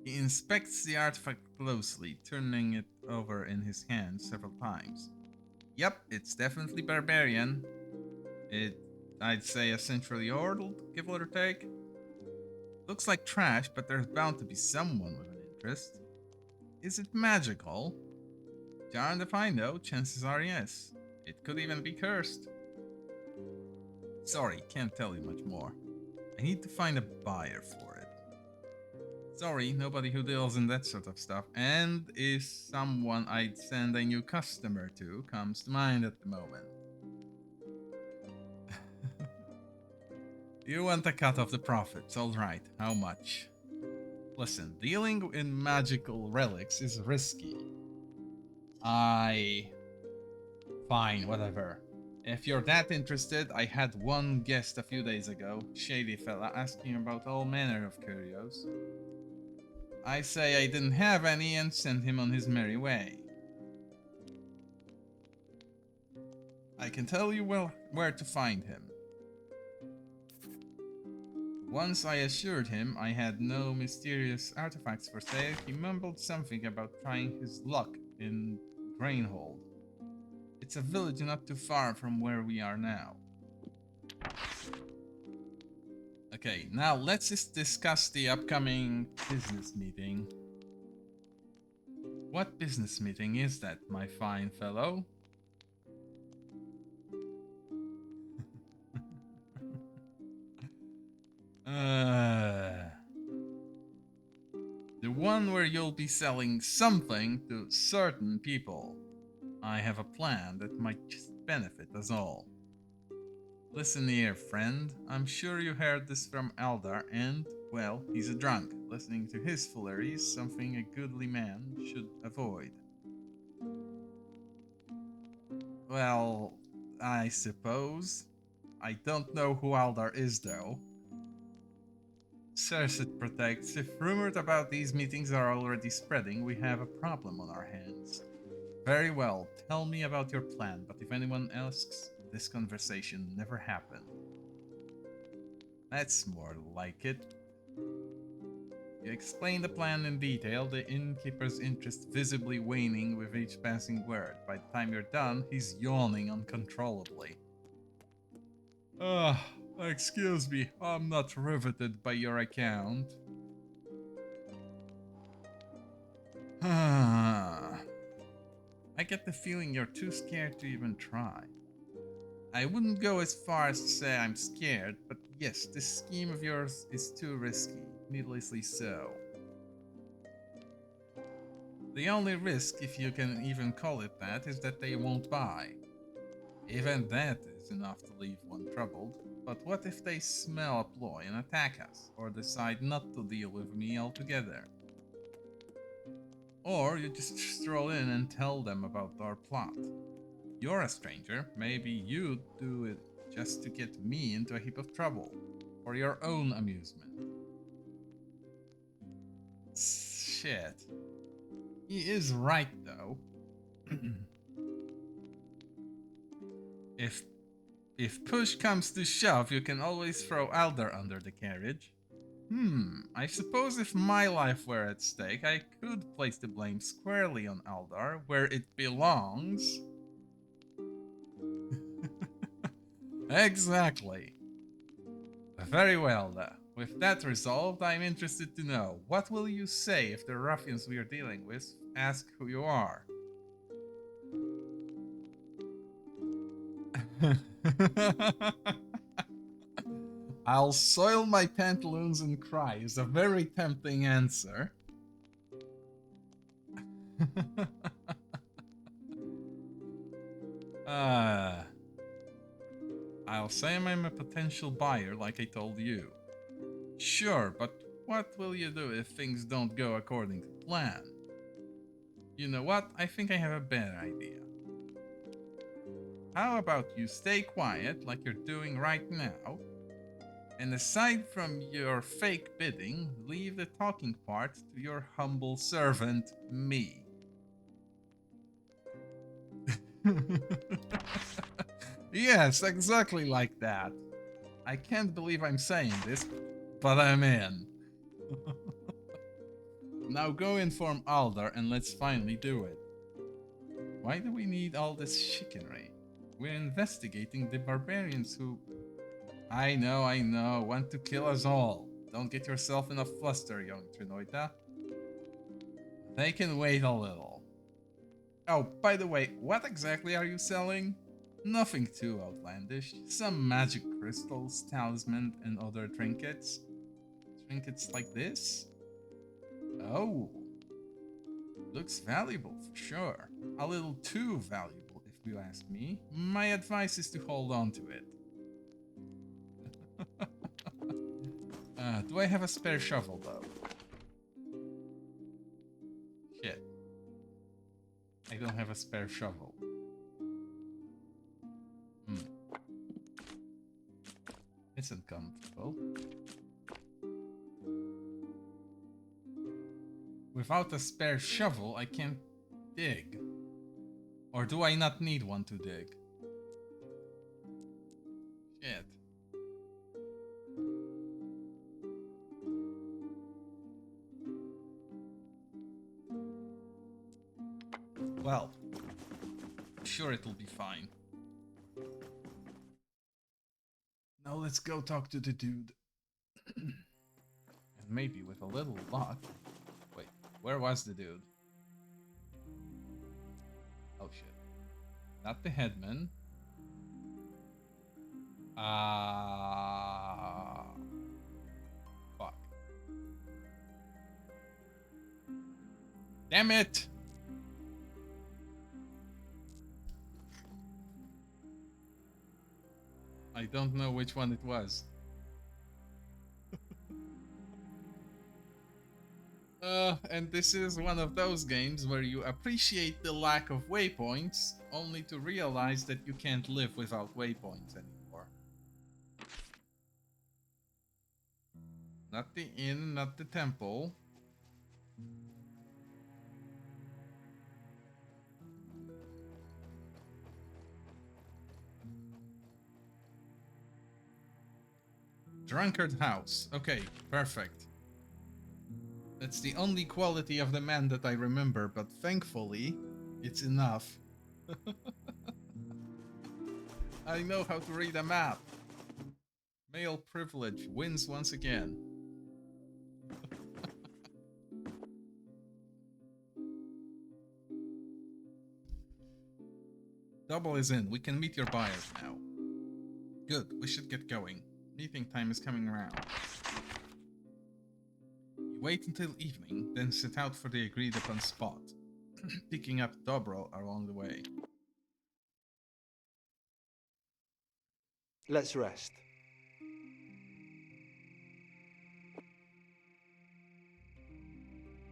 He inspects the artifact closely, turning it over in his hand several times. Yep, it's definitely barbarian. I'd say a century old, give or take. Looks like trash, but there's bound to be someone with an interest. Is it magical? Darned if I know, chances are yes. It could even be cursed. Sorry, can't tell you much more. I need to find a buyer for it. Sorry, nobody who deals in that sort of stuff, and is someone I'd send a new customer to, comes to mind at the moment. You want a cut of the profits, alright, how much? Listen, dealing in magical relics is risky. Fine, whatever. If you're that interested, I had one guest a few days ago, shady fella, asking about all manner of curios. I say I didn't have any and sent him on his merry way. I can tell you where to find him. Once I assured him I had no mysterious artifacts for sale, he mumbled something about trying his luck in Grainhold. It's a village not too far from where we are now. Okay, now let's just discuss the upcoming business meeting. What business meeting is that, my fine fellow? The one where you'll be selling something to certain people. I have a plan that might just benefit us all. Listen here, friend. I'm sure you heard this from Eldar, and, well, he's a drunk. Listening to his foolery is something a goodly man should avoid. Well, I suppose. I don't know who Eldar is, though. Cersei protects. If rumored about these meetings are already spreading, we have a problem on our hands. Very well, tell me about your plan, but if anyone asks, this conversation never happened. That's more like it. You explain the plan in detail, the innkeeper's interest visibly waning with each passing word. By the time you're done, he's yawning uncontrollably. Excuse me, I'm not riveted by your account. I get the feeling you're too scared to even try. I wouldn't go as far as to say I'm scared, but yes, this scheme of yours is too risky, needlessly so. The only risk, if you can even call it that, is that they won't buy. Even that is enough to leave one troubled. But what if they smell a ploy and attack us, or decide not to deal with me altogether? Or you just stroll in and tell them about our plot. You're a stranger, maybe you'd do it just to get me into a heap of trouble, for your own amusement. Shit. He is right, though. If push comes to shove, you can always throw Alder under the carriage. I suppose if my life were at stake, I could place the blame squarely on Aldar, where it belongs. Exactly. Very well, with that resolved, I'm interested to know, what will you say if the ruffians we are dealing with ask who you are? I'll soil my pantaloons and cry is a very tempting answer. I'll say I'm a potential buyer like I told you. Sure, but what will you do if things don't go according to plan? You know what? I think I have a better idea. How about you stay quiet like you're doing right now, and aside from your fake bidding, leave the talking part to your humble servant, me. Yes, exactly like that. I can't believe I'm saying this, but I'm in. Now go inform Aldar and let's finally do it. Why do we need all this chicanery? We're investigating the barbarians who... I know, want to kill us all. Don't get yourself in a fluster, young Trinoita. They can wait a little. Oh, by the way, what exactly are you selling? Nothing too outlandish. Some magic crystals, talisman, and other trinkets. Trinkets like this? Oh. Looks valuable for sure. A little too valuable, if you ask me. My advice is to hold on to it. Do I have a spare shovel, though? Shit. I don't have a spare shovel. It's uncomfortable. Without a spare shovel, I can't dig. Or do I not need one to dig? Shit. Well, sure it'll be fine. Now let's go talk to the dude. And maybe with a little luck... Wait, where was the dude? Oh shit. Not the headman. Fuck. Damn it! I don't know which one it was. And this is one of those games where you appreciate the lack of waypoints, only to realize that you can't live without waypoints anymore. Not the inn, not the temple. Drunkard house. Okay, perfect. That's the only quality of the man that I remember, but thankfully, it's enough. I know how to read a map. Male privilege wins once again. Double is in. We can meet your buyers now. Good, we should get going. Meeting time is coming around. You wait until evening, then set out for the agreed upon spot, picking up Dobro along the way. Let's rest.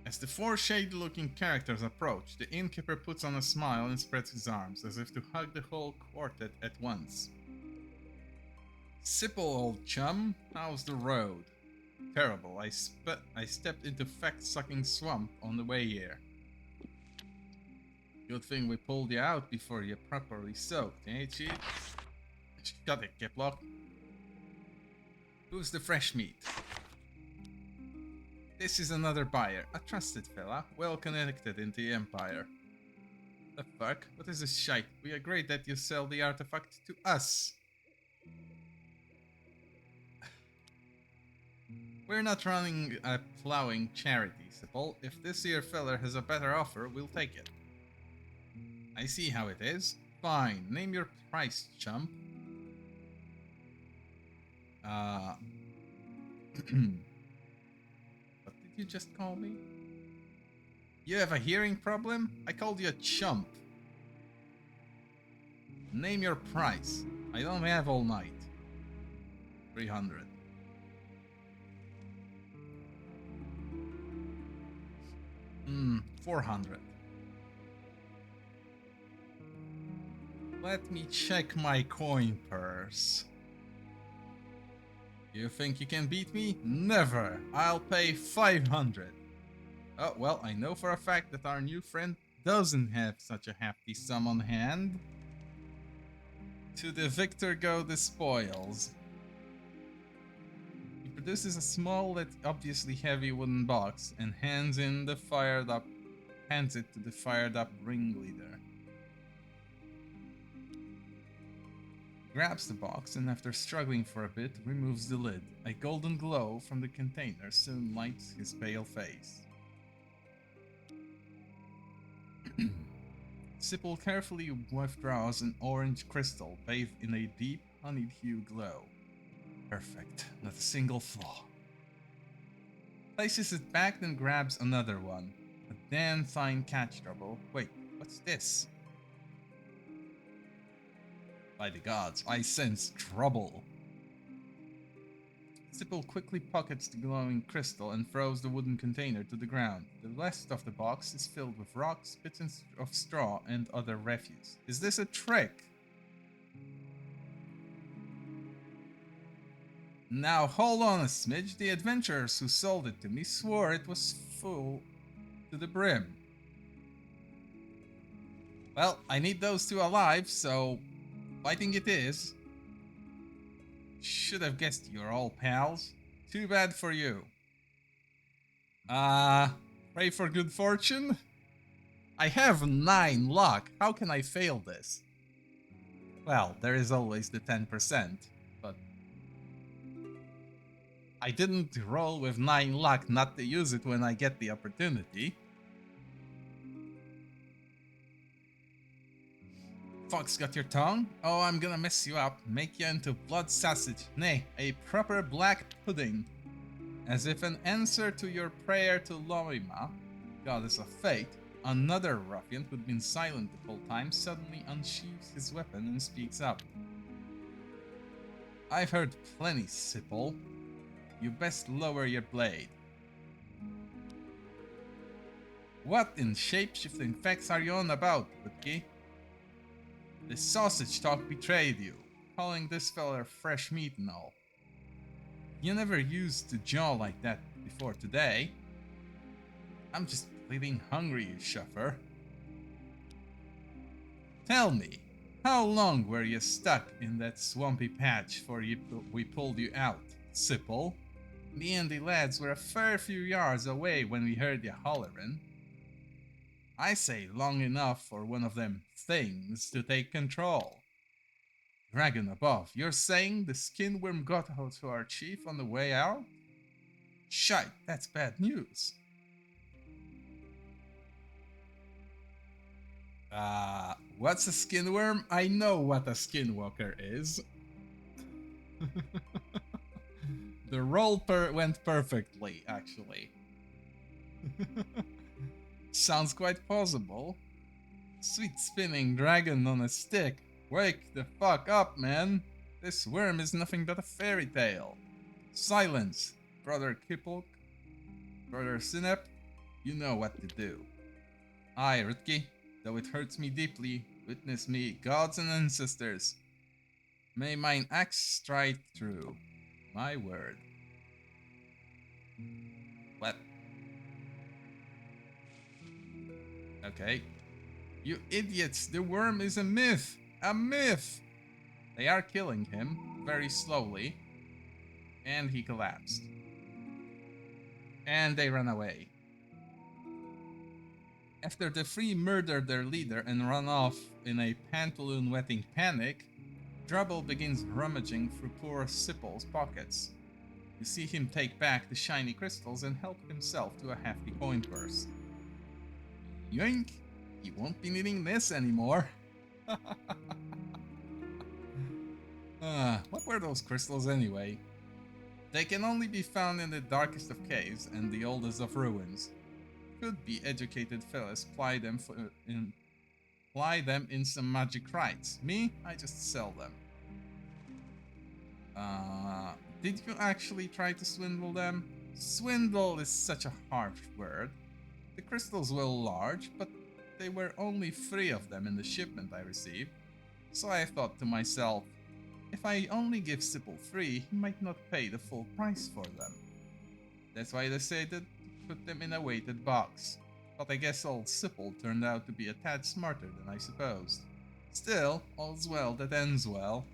As the four shady-looking characters approach, the innkeeper puts on a smile and spreads his arms, as if to hug the whole quartet at once. Sipple, old chum, how's the road? Terrible, I stepped into fact-sucking swamp on the way here. Good thing we pulled you out before you properly soaked, eh, Chief? Got it, Kiplock. Who's the fresh meat? This is another buyer, a trusted fella, well connected in the Empire. The fuck? What is this shite? We agreed that you sell the artifact to us. We're not running a plowing charity, Sipple. If this here feller has a better offer, we'll take it. I see how it is. Fine, name your price, chump. What did you just call me? You have a hearing problem? I called you a chump. Name your price. I don't have all night. 300. Hmm, 400. Let me check my coin purse. You think you can beat me? Never! I'll pay 500. Oh, well, I know for a fact that our new friend doesn't have such a hefty sum on hand. To the victor go the spoils. He produces a small yet obviously heavy wooden box and hands it to the fired up ringleader. Grabs the box and after struggling for a bit, removes the lid. A golden glow from the container soon lights his pale face. Sipple carefully withdraws an orange crystal bathed in a deep, honeyed hue glow. Perfect, not a single flaw. Places it back, then grabs another one. A damn fine catch, Trouble. Wait, what's this? By the gods, I sense trouble. Sipple quickly pockets the glowing crystal and throws the wooden container to the ground. The rest of the box is filled with rocks, bits of straw, and other refuse. Is this a trick? Now hold on a smidge. The adventurers who sold it to me swore it was full to the brim. Well, I need those two alive, so fighting it is. Should have guessed you're all pals. Too bad for you. Pray for good fortune? I have 9 luck. How can I fail this? Well, there is always the 10%, but I didn't roll with 9 luck not to use it when I get the opportunity. Fox got your tongue? Oh, I'm gonna mess you up, make you into blood sausage, nay, a proper black pudding. As if an answer to your prayer to Loima, goddess of fate, another ruffian who'd been silent the whole time suddenly unsheathes his weapon and speaks up. I've heard plenty, Sipple. You best lower your blade. What in shape-shifting facts are you on about, Woodkey? The sausage talk betrayed you, calling this fella fresh meat and all. You never used to jaw like that before today. I'm just bleeding hungry, you shuffer. Tell me, how long were you stuck in that swampy patch before we pulled you out, Sipple? Me and the lads were a fair few yards away when we heard you hollerin'. I say long enough for one of them things to take control. Dragon above, you're saying the skinworm got out to our chief on the way out? Shite, that's bad news. What's a skinworm? I know what a skinwalker is. The roll went perfectly, actually. Sounds quite plausible. Sweet spinning dragon on a stick. Wake the fuck up, man. This worm is nothing but a fairy tale. Silence, Brother Kipulk. Brother Sinep, you know what to do. Aye, Rutki, though it hurts me deeply, witness me, gods and ancestors. May mine axe strike true. My word. What? Okay. You idiots, the worm is a myth! A myth! They are killing him, very slowly. And he collapsed. And they ran away. After the three murdered their leader and run off in a pantaloon-wetting panic, Drubble begins rummaging through poor Sipple's pockets. You see him take back the shiny crystals and help himself to a hefty coin purse. Yoink! He won't be needing this anymore. What were those crystals anyway? They can only be found in the darkest of caves and the oldest of ruins. Could be educated fellas ply them in some magic rites. Me, I just sell them. Did you actually try to swindle them? Swindle is such a harsh word. The crystals were large, but there were only 3 of them in the shipment I received. So I thought to myself, if I only give Sipple 3, he might not pay the full price for them. That's why I decided to put them in a weighted box. But I guess old Sipple turned out to be a tad smarter than I supposed. Still, all's well that ends well.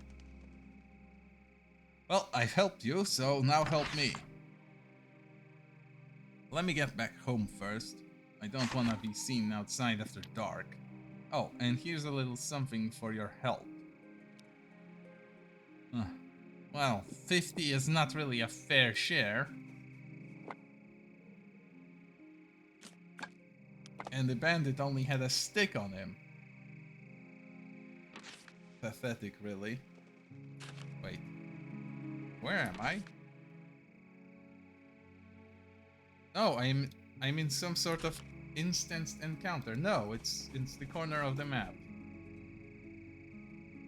Well, I've helped you, so now help me. Let me get back home first. I don't want to be seen outside after dark. Oh, and here's a little something for your help. Well, 50 is not really a fair share. And the bandit only had a stick on him. Pathetic, really. Wait. Where am I? Oh, I'm in some sort of instanced encounter. No, it's the corner of the map.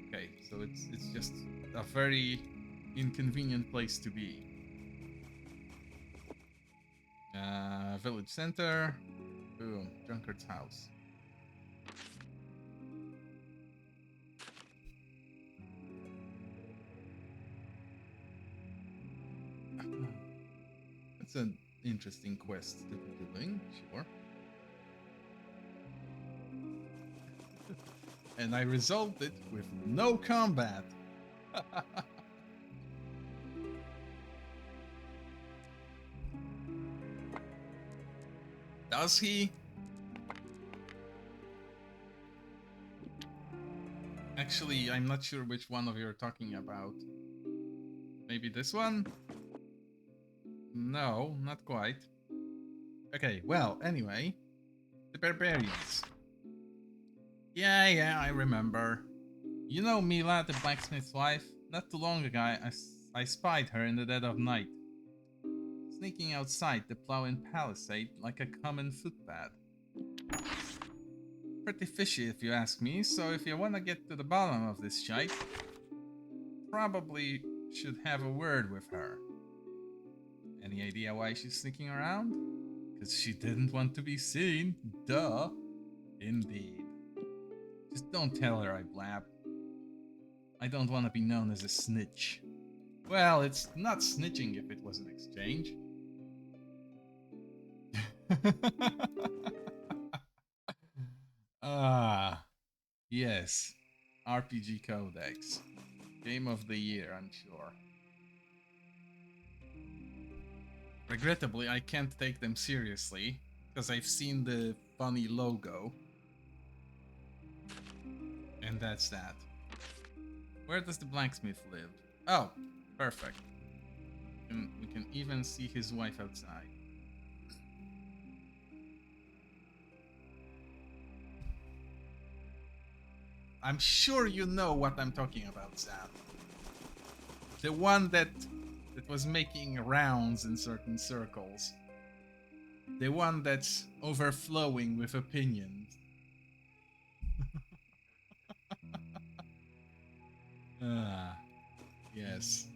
Okay, so it's just a very inconvenient place to be. Village center. Boom, drunkard's house. That's an interesting quest to be doing, sure. And I resolved it with no combat. Does he? Actually, I'm not sure which one of you are talking about. Maybe this one? No, not quite. Okay, well, anyway. The barbarians. Yeah, I remember. You know Mila, the blacksmith's wife? Not too long ago, I spied her in the dead of night, sneaking outside the plow-in palisade like a common footpad. Pretty fishy if you ask me, so if you want to get to the bottom of this shite, probably should have a word with her. Any idea why she's sneaking around? Because she didn't want to be seen. Duh. Indeed. Just don't tell her I blab. I don't want to be known as a snitch. Well, it's not snitching if it was an exchange. Yes. RPG Codex. Game of the year, I'm sure. Regrettably, I can't take them seriously because I've seen the funny logo. And that's that. Where does the blacksmith live? Oh, perfect. And we can even see his wife outside. I'm sure you know what I'm talking about, Sam. The one that was making rounds in certain circles. The one that's overflowing with opinions. Ah, yes.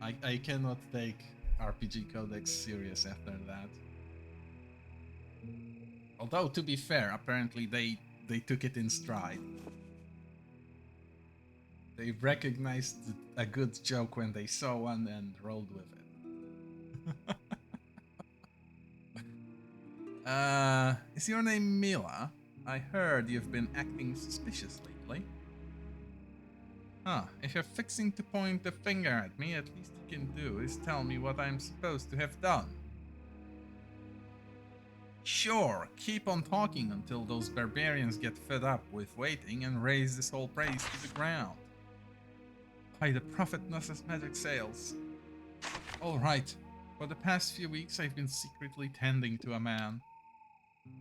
I cannot take RPG Codex serious after that. Although, to be fair, apparently they took it in stride. They recognized a good joke when they saw one and rolled with it. Is your name Mila? I heard you've been acting suspicious lately. Huh, if you're fixing to point the finger at me, at least you can do is tell me what I'm supposed to have done. Sure, keep on talking until those barbarians get fed up with waiting and raise this whole place to the ground. By the prophet Nessus magic sails. Alright, for the past few weeks I've been secretly tending to a man.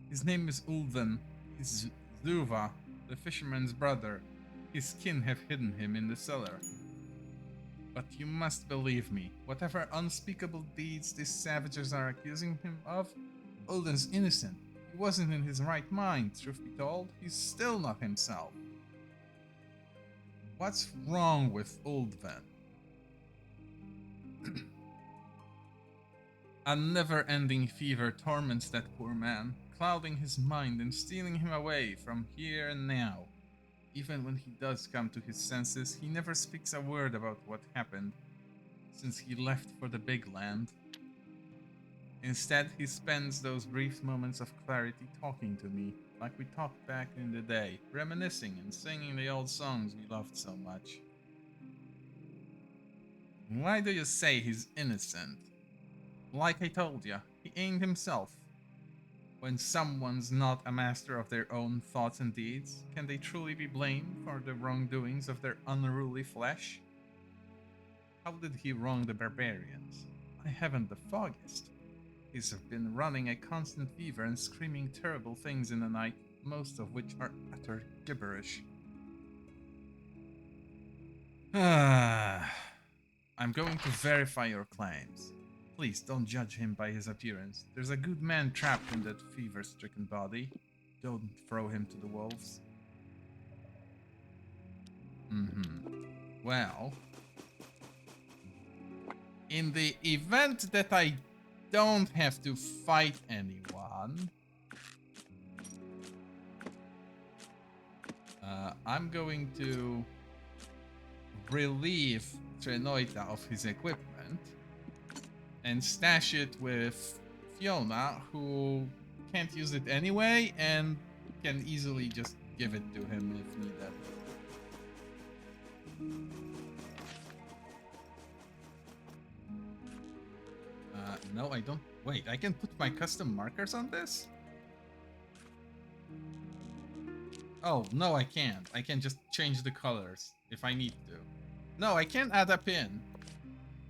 His name is Ulven. He's Zuva, the fisherman's brother. His kin have hidden him in the cellar. But you must believe me, whatever unspeakable deeds these savages are accusing him of, Ulven's innocent. He wasn't in his right mind, truth be told. He's still not himself. What's wrong with Ulven? A never-ending fever torments that poor man, clouding his mind and stealing him away from here and now. Even when he does come to his senses, he never speaks a word about what happened since he left for the big land. Instead, he spends those brief moments of clarity talking to me, like we talked back in the day, reminiscing and singing the old songs we loved so much. Why do you say he's innocent? Like I told ya, he ain't himself. When someone's not a master of their own thoughts and deeds, can they truly be blamed for the wrongdoings of their unruly flesh? How did he wrong the barbarians? I haven't the foggiest. He's been running a constant fever and screaming terrible things in the night, most of which are utter gibberish. I'm going to verify your claims. Please don't judge him by his appearance. There's a good man trapped in that fever-stricken body. Don't throw him to the wolves. Well, in the event that I don't have to fight anyone, I'm going to relieve Trenoita of his equipment and stash it with Fiona, who can't use it anyway and can easily just give it to him if needed. No, I don't. Wait, I can put my custom markers on this? Oh, no, I can't. I can just change the colors if I need to. No, I can't add a pin.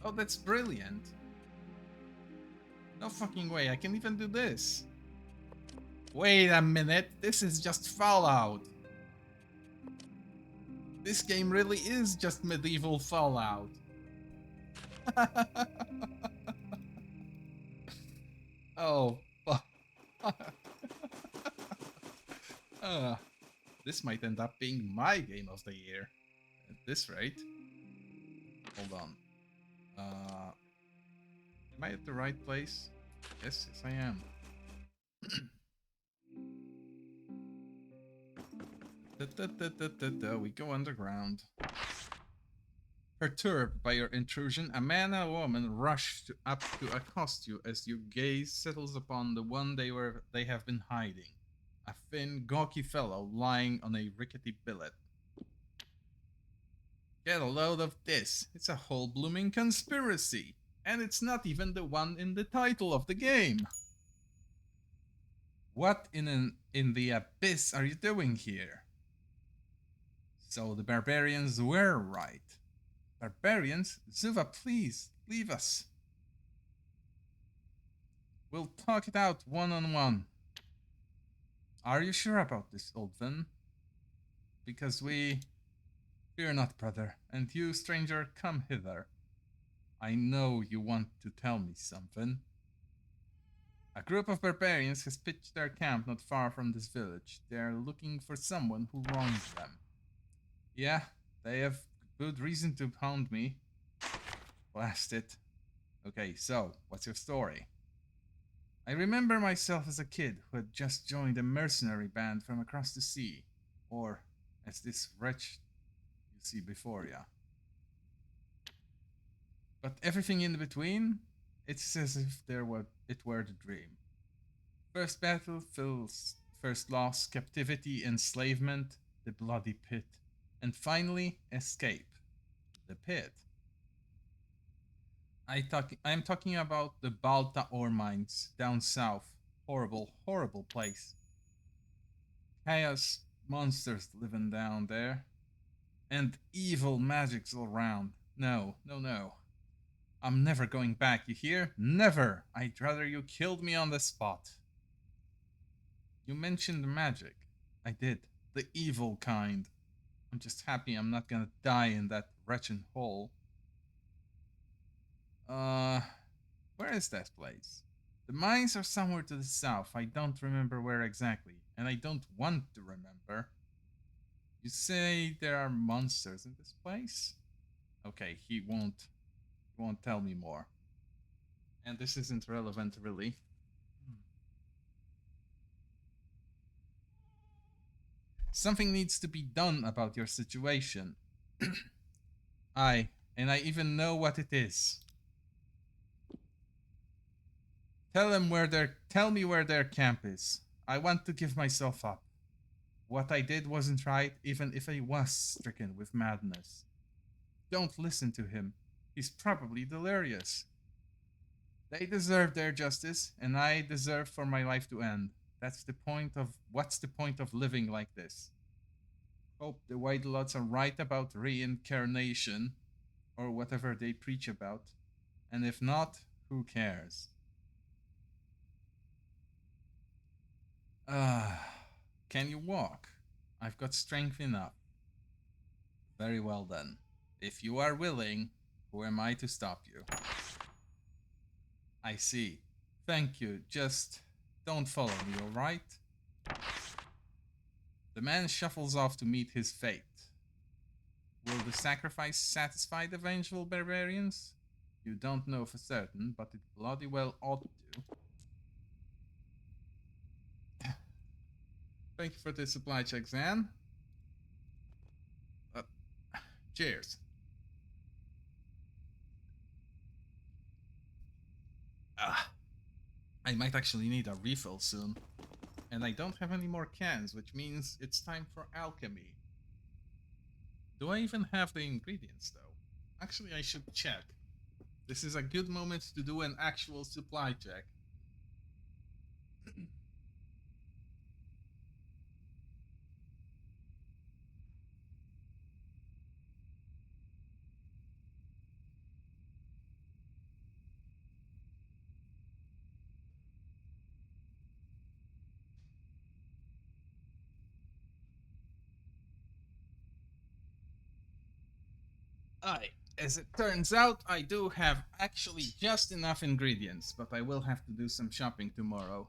Oh, that's brilliant. No fucking way, I can even do this. Wait a minute, this is just Fallout. This game really is just medieval Fallout. Oh, fuck. This might end up being my game of the year. At this rate. Hold on. Am I at the right place? Yes, I am. We go underground. Perturbed by your intrusion, a man and a woman rush up to accost you as your gaze settles upon the one they have been hiding. A thin, gawky fellow lying on a rickety billet. Get a load of this. It's a whole blooming conspiracy. And it's not even the one in the title of the game. What in the abyss are you doing here? So the barbarians were right. Barbarians? Zuva, please, leave us. We'll talk it out one-on-one. Are you sure about this, Oldvin? Because fear not, brother, and you, stranger, come hither. I know you want to tell me something. A group of barbarians has pitched their camp not far from this village. They are looking for someone who wronged them. Yeah, they have good reason to hound me. Blast it. Okay, so, what's your story? I remember myself as a kid who had just joined a mercenary band from across the sea. Or, as this wretch you see before ya. But everything in between, it's as if it were the dream. First battle, first loss, captivity, enslavement, the bloody pit, and finally escape, the pit. I'm talking about the Balta ore mines down south. Horrible, horrible place. Chaos monsters living down there, and evil magics all around. No, no, no. I'm never going back, you hear? Never! I'd rather you killed me on the spot. You mentioned magic. I did. The evil kind. I'm just happy I'm not gonna die in that wretched hole. Where is that place? The mines are somewhere to the south. I don't remember where exactly, and I don't want to remember. You say there are monsters in this place? Okay, he won't tell me more. And this isn't relevant, really. Something needs to be done about your situation. And I even know what it is. Tell me where their camp is. I want to give myself up. What I did wasn't right, even if I was stricken with madness. Don't listen to him. He's probably delirious. They deserve their justice, and I deserve for my life to end. What's the point of living like this? Hope the White Lots are right about reincarnation, or whatever they preach about. And if not, who cares? Can you walk? I've got strength enough. Very well then. If you are willing, who am I to stop you? I see. Thank you. Just don't follow me, alright? The man shuffles off to meet his fate. Will the sacrifice satisfy the vengeful barbarians? You don't know for certain, but it bloody well ought to. Thank you for the supply check, Zan. Cheers. I might actually need a refill soon. And I don't have any more cans, which means it's time for alchemy. Do I even have the ingredients, though? Actually, I should check. This is a good moment to do an actual supply check. As it turns out, I do have actually just enough ingredients, but I will have to do some shopping tomorrow.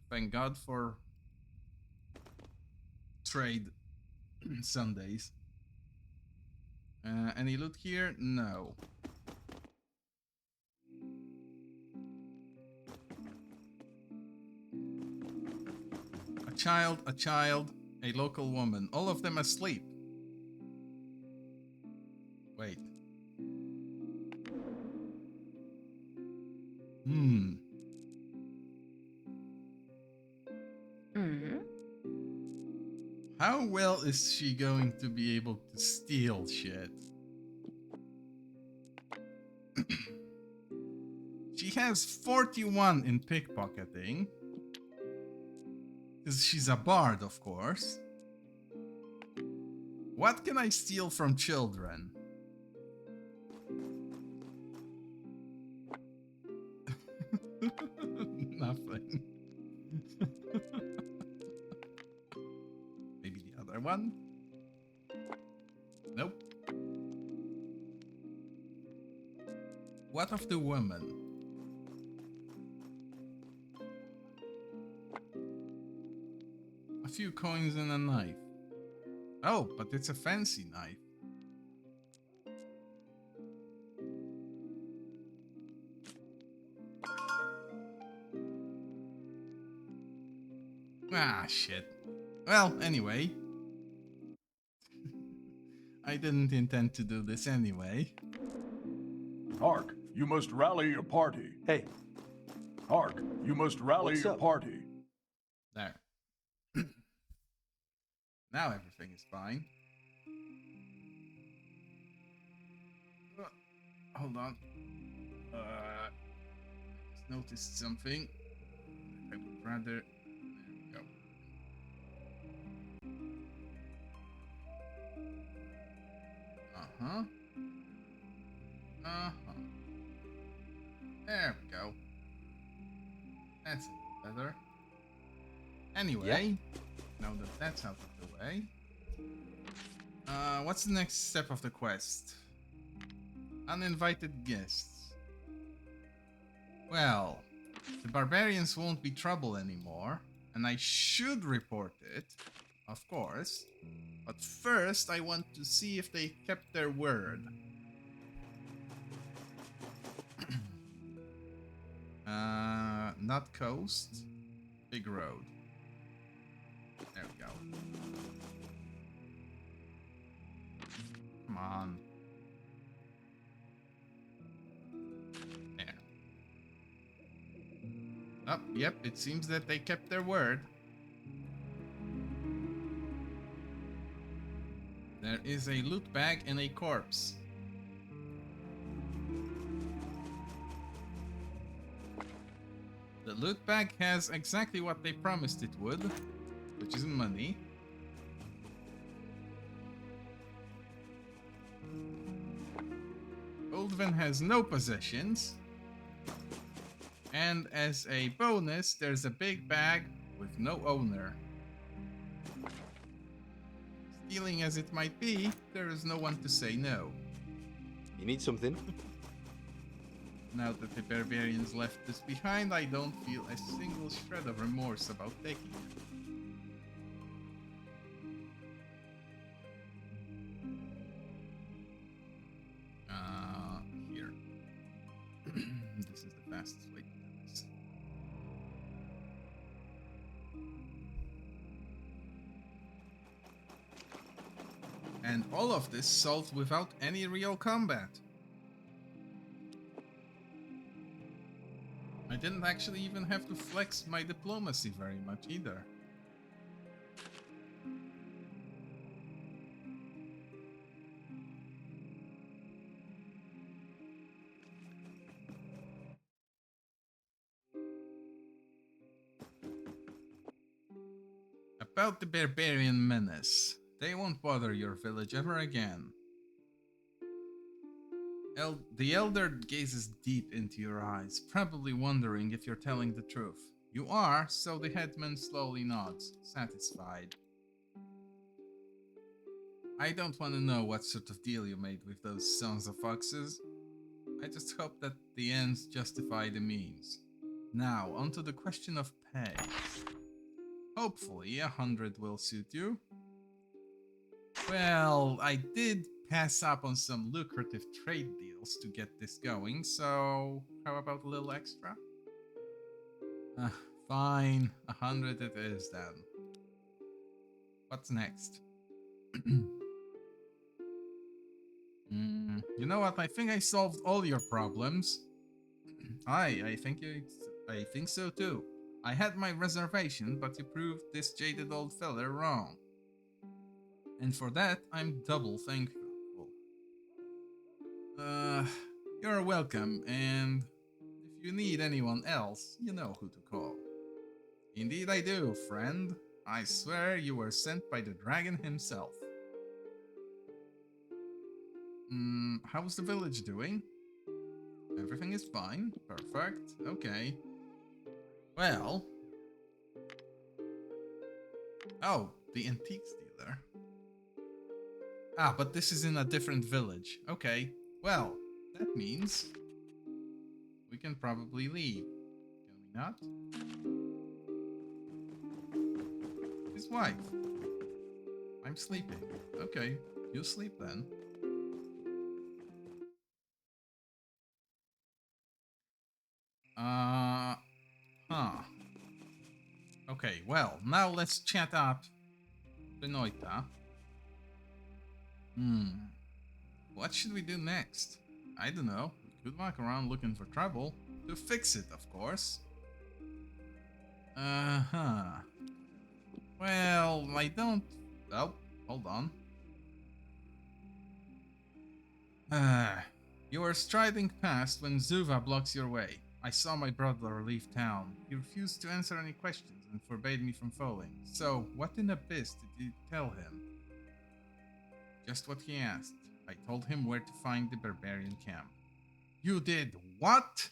Thank God for trade Sundays. Any loot here? No. A child, a local woman, all of them asleep. Wait. How well is she going to be able to steal shit? She has 41 in pickpocketing. Because she's a bard, of course. What can I steal from children? Nothing. Maybe the other one? Nope. What of the woman? A few coins and a knife. Oh, but it's a fancy knife. Ah, shit. Well, anyway. I didn't intend to do this anyway. Hark, you must rally your party. Hey, Hark, you must rally What's your up? party. There. Now everything is fine. Hold on. Just noticed something. I would rather. There we go. Uh-huh. Uh-huh. There we go. That's a little better. Anyway, now that that's out of the way, what's the next step of the quest? Uninvited guests. Well, the barbarians won't be trouble anymore, and I should report it, of course. But first, I want to see if they kept their word. Not coast, big road. There we go. Come on. There. Oh, yep, it seems that they kept their word. There is a loot bag and a corpse. The loot bag has exactly what they promised it would, which is money. Oldven has no possessions. And as a bonus, there's a big bag with no owner. Stealing as it might be, there is no one to say no. you need something? Now that the barbarians left this behind, I don't feel a single shred of remorse about taking it. Here. This is the fastest way to do this. And all of this solved without any real combat. I didn't actually even have to flex my diplomacy very much either. About the barbarian menace. They won't bother your village ever again. The elder gazes deep into your eyes, probably wondering if you're telling the truth. You are, so the headman slowly nods, satisfied. I don't want to know what sort of deal you made with those sons of foxes. I just hope that the ends justify the means. Now, onto the question of pay. Hopefully, 100 will suit you. Well, I did pass up on some lucrative trade deals to get this going, so how about a little extra? Fine, 100 it is then. What's next? You know what? I think I solved all your problems. I think so too. I had my reservation, but you proved this jaded old feller wrong. And for that, I'm double thankful. You're welcome, and if you need anyone else, you know who to call. Indeed I do, friend. I swear you were sent by the dragon himself. How's the village doing? Everything is fine. Perfect. Okay. Well. Oh, the antiques dealer. Ah, but this is in a different village. Okay. Well, that means we can probably leave. Can we not? His wife. I'm sleeping. Okay, you sleep then. Huh. Okay, well, now let's chat up Benoita. What should we do next? I don't know. We could walk around looking for trouble. To fix it, of course. Uh-huh. Well, I don't... Oh, hold on. You are striding past when Zuva blocks your way. I saw my brother leave town. He refused to answer any questions and forbade me from following. So, what in the abyss did you tell him? Just what he asked. I told him where to find the barbarian camp. You did what?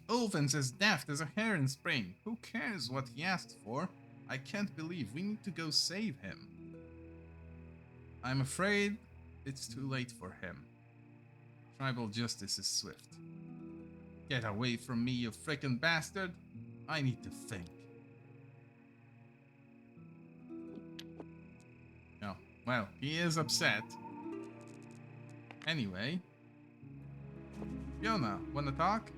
Ulven's as daft as a hare in spring. Who cares what he asked for? I can't believe we need to go save him. I'm afraid it's too late for him. Tribal justice is swift. Get away from me, you frickin' bastard. I need to think. Oh, well, he is upset. Anyway. Fiona, wanna talk?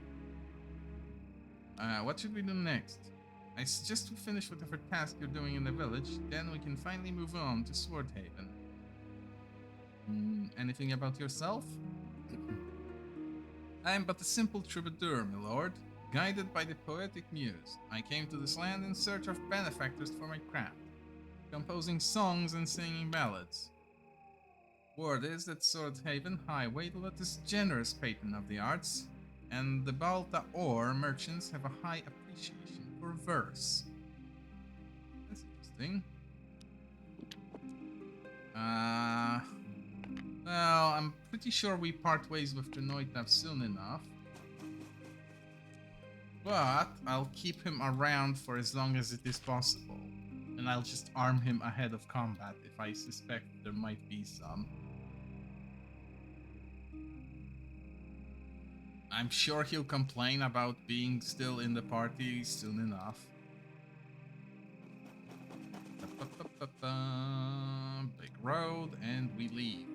What should we do next? I suggest we finish whatever task you're doing in the village, then we can finally move on to Swordhaven. Anything about yourself? I am but a simple troubadour, my lord. Guided by the poetic muse, I came to this land in search of benefactors for my craft, composing songs and singing ballads. Word is that Swordhaven High Waitlet is generous patron of the arts, and the Balta ore merchants have a high appreciation for verse. That's interesting. Well, I'm pretty sure we part ways with Benoita soon enough. But I'll keep him around for as long as it is possible. And I'll just arm him ahead of combat if I suspect there might be some. I'm sure he'll complain about being still in the party soon enough. Big road, and we leave.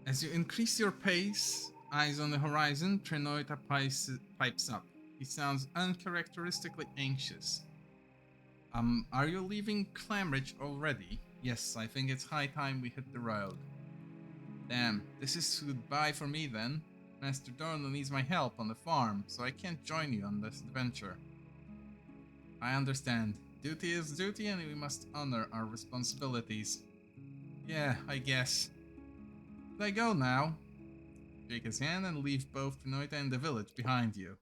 As you increase your pace, eyes on the horizon, Trenoita pipes up. He sounds uncharacteristically anxious. Are you leaving Clamridge already? Yes, I think it's high time we hit the road. Damn, this is goodbye for me then. Master Dorno needs my help on the farm, so I can't join you on this adventure. I understand. Duty is duty and we must honor our responsibilities. Yeah, I guess. Should I go now? Shake his hand and leave both Trenoita and the village behind you.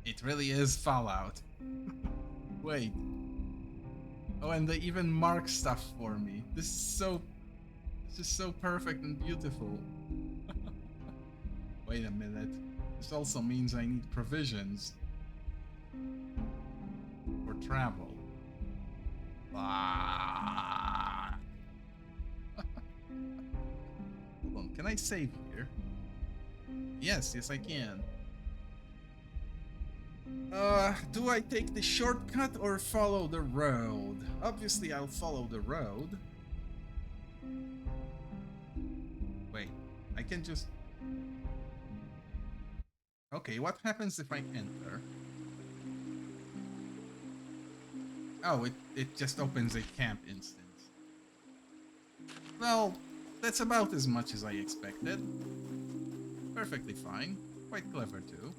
It really is Fallout. Wait. Oh, and they even mark stuff for me. This is so perfect and beautiful. Wait a minute. This also means I need provisions for travel. Ah. Hold on, can I save here? Yes, I can. Do I take the shortcut or follow the road? Obviously, I'll follow the road. Wait, I can just... Okay, what happens if I enter? Oh, it just opens a camp instance. Well, that's about as much as I expected. Perfectly fine. Quite clever, too.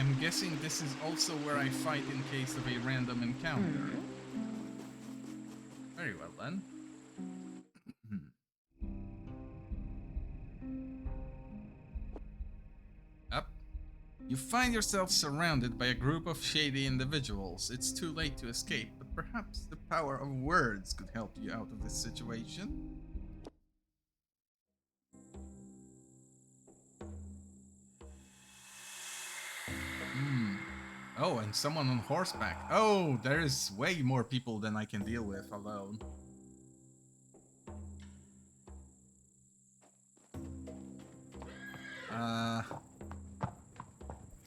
I'm guessing this is also where I fight in case of a random encounter. Very well then. Up. You find yourself surrounded by a group of shady individuals. It's too late to escape, but perhaps the power of words could help you out of this situation. Oh, and someone on horseback. Oh, there's way more people than I can deal with alone.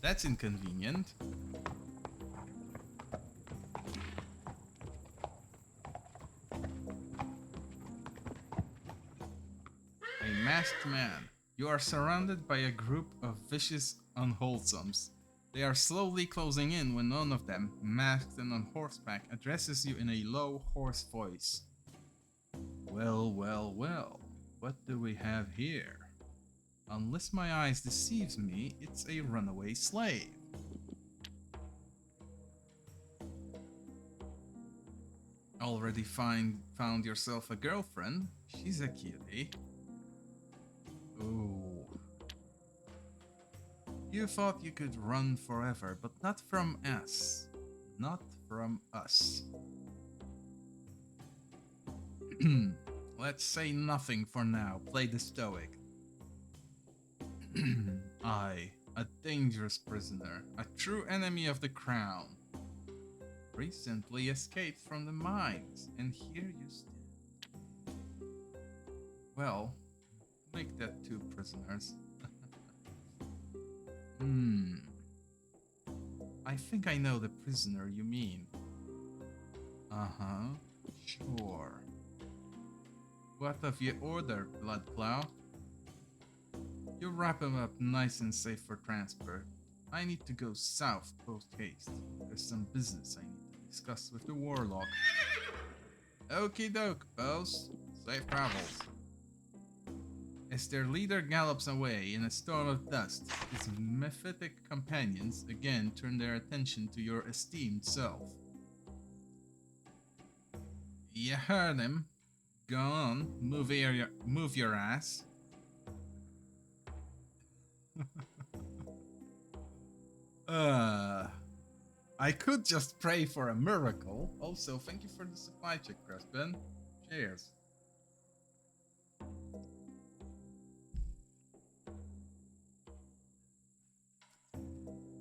That's inconvenient. A masked man. You are surrounded by a group of vicious unwholesomes. They are slowly closing in when one of them, masked and on horseback, addresses you in a low, hoarse voice. Well, well, well. What do we have here? Unless my eyes deceives me, it's a runaway slave. Already found yourself a girlfriend? She's a cutie. Ooh. You thought you could run forever, but not from us. Not from us. Let's say nothing for now. Play the stoic. I, a dangerous prisoner, a true enemy of the crown, recently escaped from the mines, and here you stand. Well, make that 2 prisoners. I think I know the prisoner you mean. Uh-huh, sure. What of your order, Bloodplow? You wrap him up nice and safe for transport. I need to go south post-haste. There's some business I need to discuss with the warlock. Okie doke, boss. Safe travels. As their leader gallops away in a storm of dust, his mephitic companions again turn their attention to your esteemed self. You heard him. Go on, move your ass. I could just pray for a miracle. Also, thank you for the supply check, Crispin. Cheers.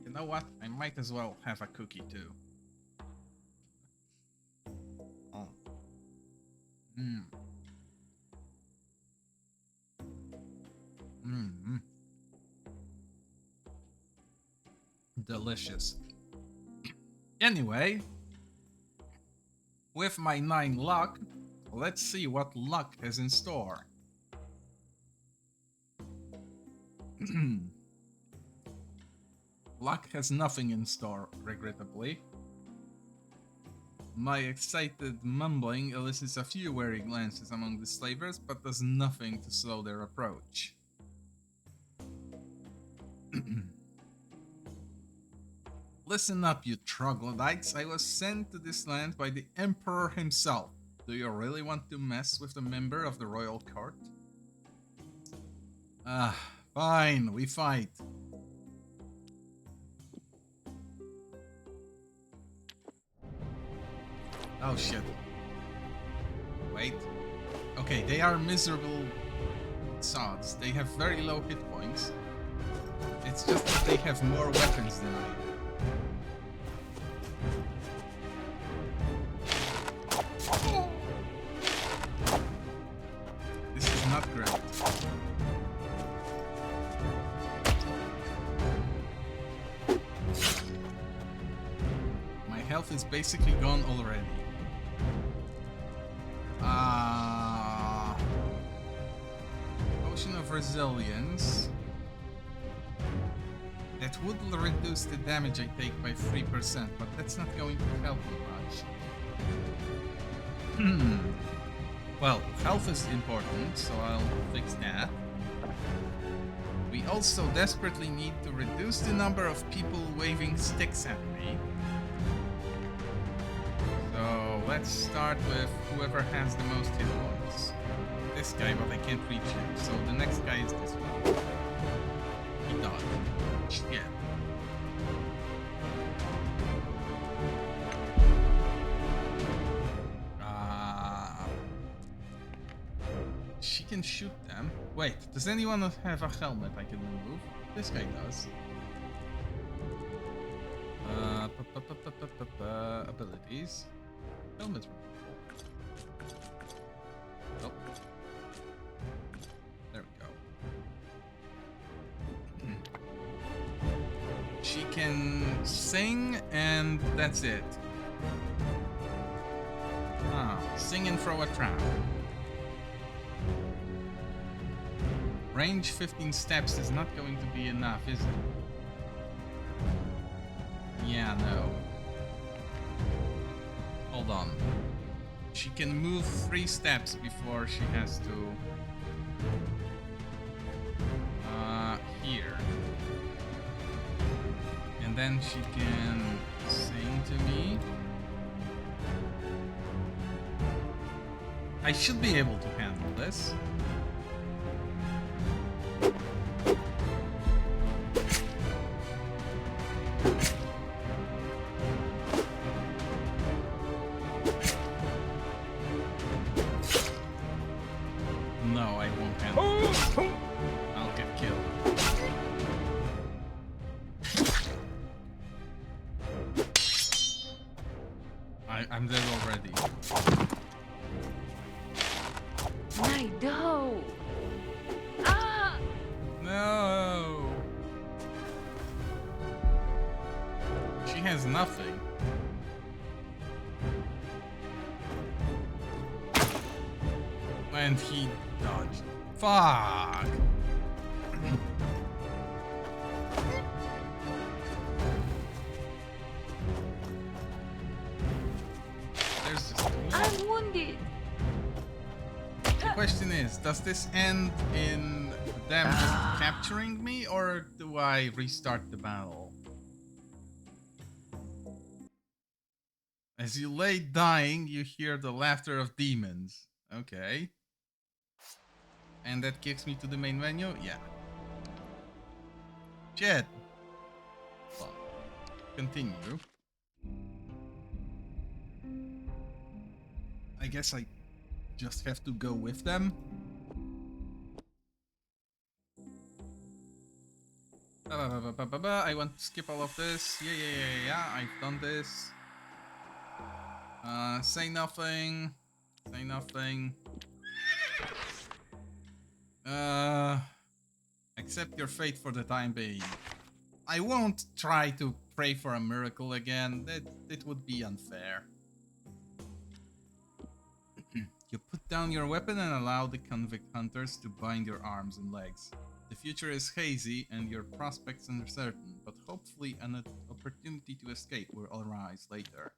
You know what? I might as well have a cookie too. Oh. Delicious. Anyway, with my 9 luck, let's see what luck has in store. Luck has nothing in store, regrettably. My excited mumbling elicits a few wary glances among the slavers, but does nothing to slow their approach. Listen up, you troglodytes. I was sent to this land by the Emperor himself. Do you really want to mess with a member of the royal court? Fine, we fight. Oh shit. Wait. Okay, they are miserable sods. They have very low hit points. It's just that they have more weapons than I do. This is not great. My health is basically gone already. Potion of Resilience. That would reduce the damage I take by 3%, but that's not going to help me much. Well, health is important, so I'll fix that. We We also desperately need to reduce the number of people waving sticks at me. So let's start with whoever has the most hit points. This guy, but I can't reach him. So the next guy is this one. He dodged. Shit. She can shoot them. Wait, does anyone have a helmet I can remove? This guy does. Abilities. Helmet removal. Oh. There we go. She can sing, and that's it. Sing and throw a trap. Range 15 steps is not going to be enough, is it? Yeah, no. Hold on. She can move 3 steps before she has to... here. And then she can sing to me. I should be able to handle this. No, I won't handle this. I'll get killed. I'm dead already. No. Ah! No. She has nothing. And he dodged. Fuck. There's just I'm wounded. The question is, does this end in them just capturing me, or do I restart the battle? As you lay dying, you hear the laughter of demons. Okay. And that kicks me to the main menu? Yeah. Shit. Well, continue. I guess I just have to go with them. I want to skip all of this. Yeah. I've done this. Say nothing. Say nothing. Accept your fate for the time being. I won't try to pray for a miracle again. It would be unfair. You put down your weapon and allow the convict hunters to bind your arms and legs. The future is hazy and your prospects uncertain, but hopefully an opportunity to escape will arise later.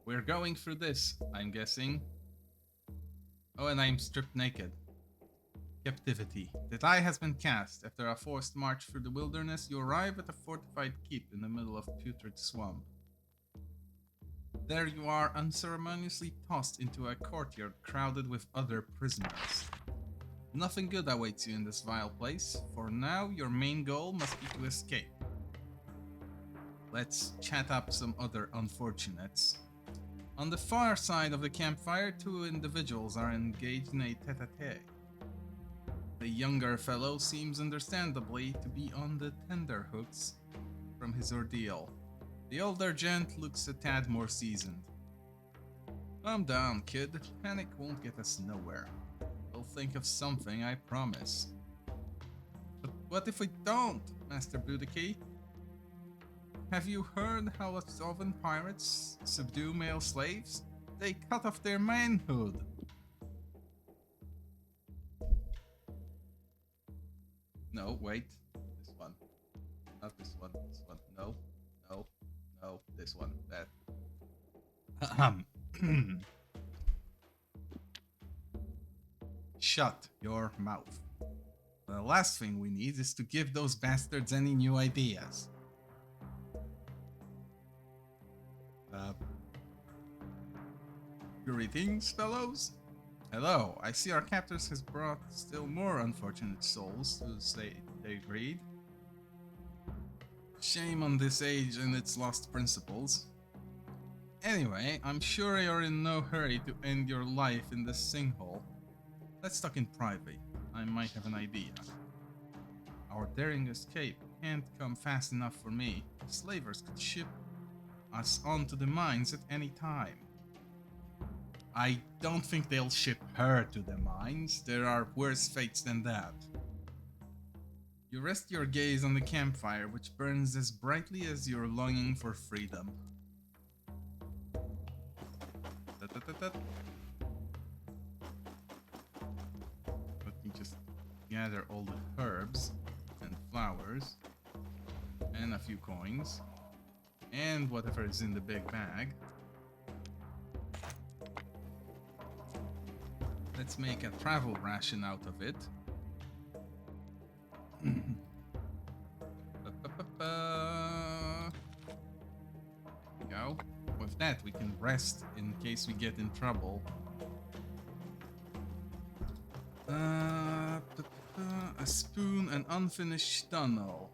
We're going through this, I'm guessing. Oh, and I'm stripped naked. Captivity. The die has been cast. After a forced march through the wilderness, you arrive at a fortified keep in the middle of putrid swamp. There you are, unceremoniously tossed into a courtyard crowded with other prisoners. Nothing good awaits you in this vile place. For now, your main goal must be to escape. Let's chat up some other unfortunates. On the far side of the campfire, 2 individuals are engaged in a tete-a-tete. The younger fellow seems understandably to be on the tenterhooks from his ordeal. The older gent looks a tad more seasoned. Calm down, kid. Panic won't get us nowhere. We'll think of something, I promise. But what if we don't, Master Boudicca? Have you heard how Sylvan pirates subdue male slaves? They cut off their manhood. No, wait. This one. Not this one. This one. No. No. No. This one. That. Shut your mouth. The last thing we need is to give those bastards any new ideas. Greetings, fellows. Hello, I see our captors has brought still more unfortunate souls to say they agreed. Shame on this age and its lost principles. Anyway, I'm sure you're in no hurry to end your life in this sinkhole. Let's talk in private. I might have an idea. Our daring escape can't come fast enough for me. Slavers could ship us onto the mines at any time. I don't think they'll ship her to the mines. There are worse fates than that. You rest your gaze on the campfire, which burns as brightly as your longing for freedom. Let me just gather all the herbs and flowers and a few coins and whatever is in the big bag. Let's make a travel ration out of it. Go. With that, we can rest in case we get in trouble. A spoon and unfinished tunnel.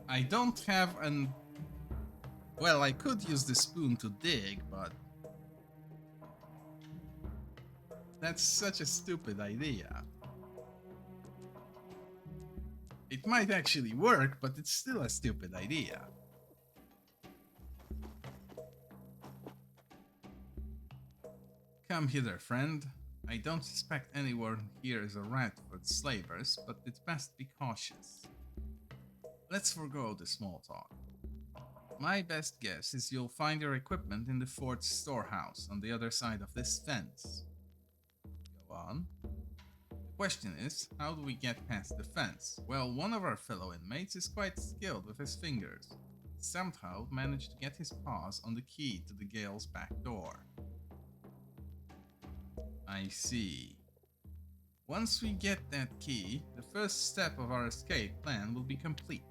I don't have an... Well, I could use the spoon to dig, but... That's such a stupid idea. It might actually work, but it's still a stupid idea. Come hither, friend. I don't suspect anyone here is a rat for the slavers, but it's best be cautious. Let's forgo the small talk. My best guess is you'll find your equipment in the fort's storehouse on the other side of this fence. Go on. The question is, how do we get past the fence? Well, one of our fellow inmates is quite skilled with his fingers. He somehow managed to get his paws on the key to the Gale's back door. I see. Once we get that key, the first step of our escape plan will be complete.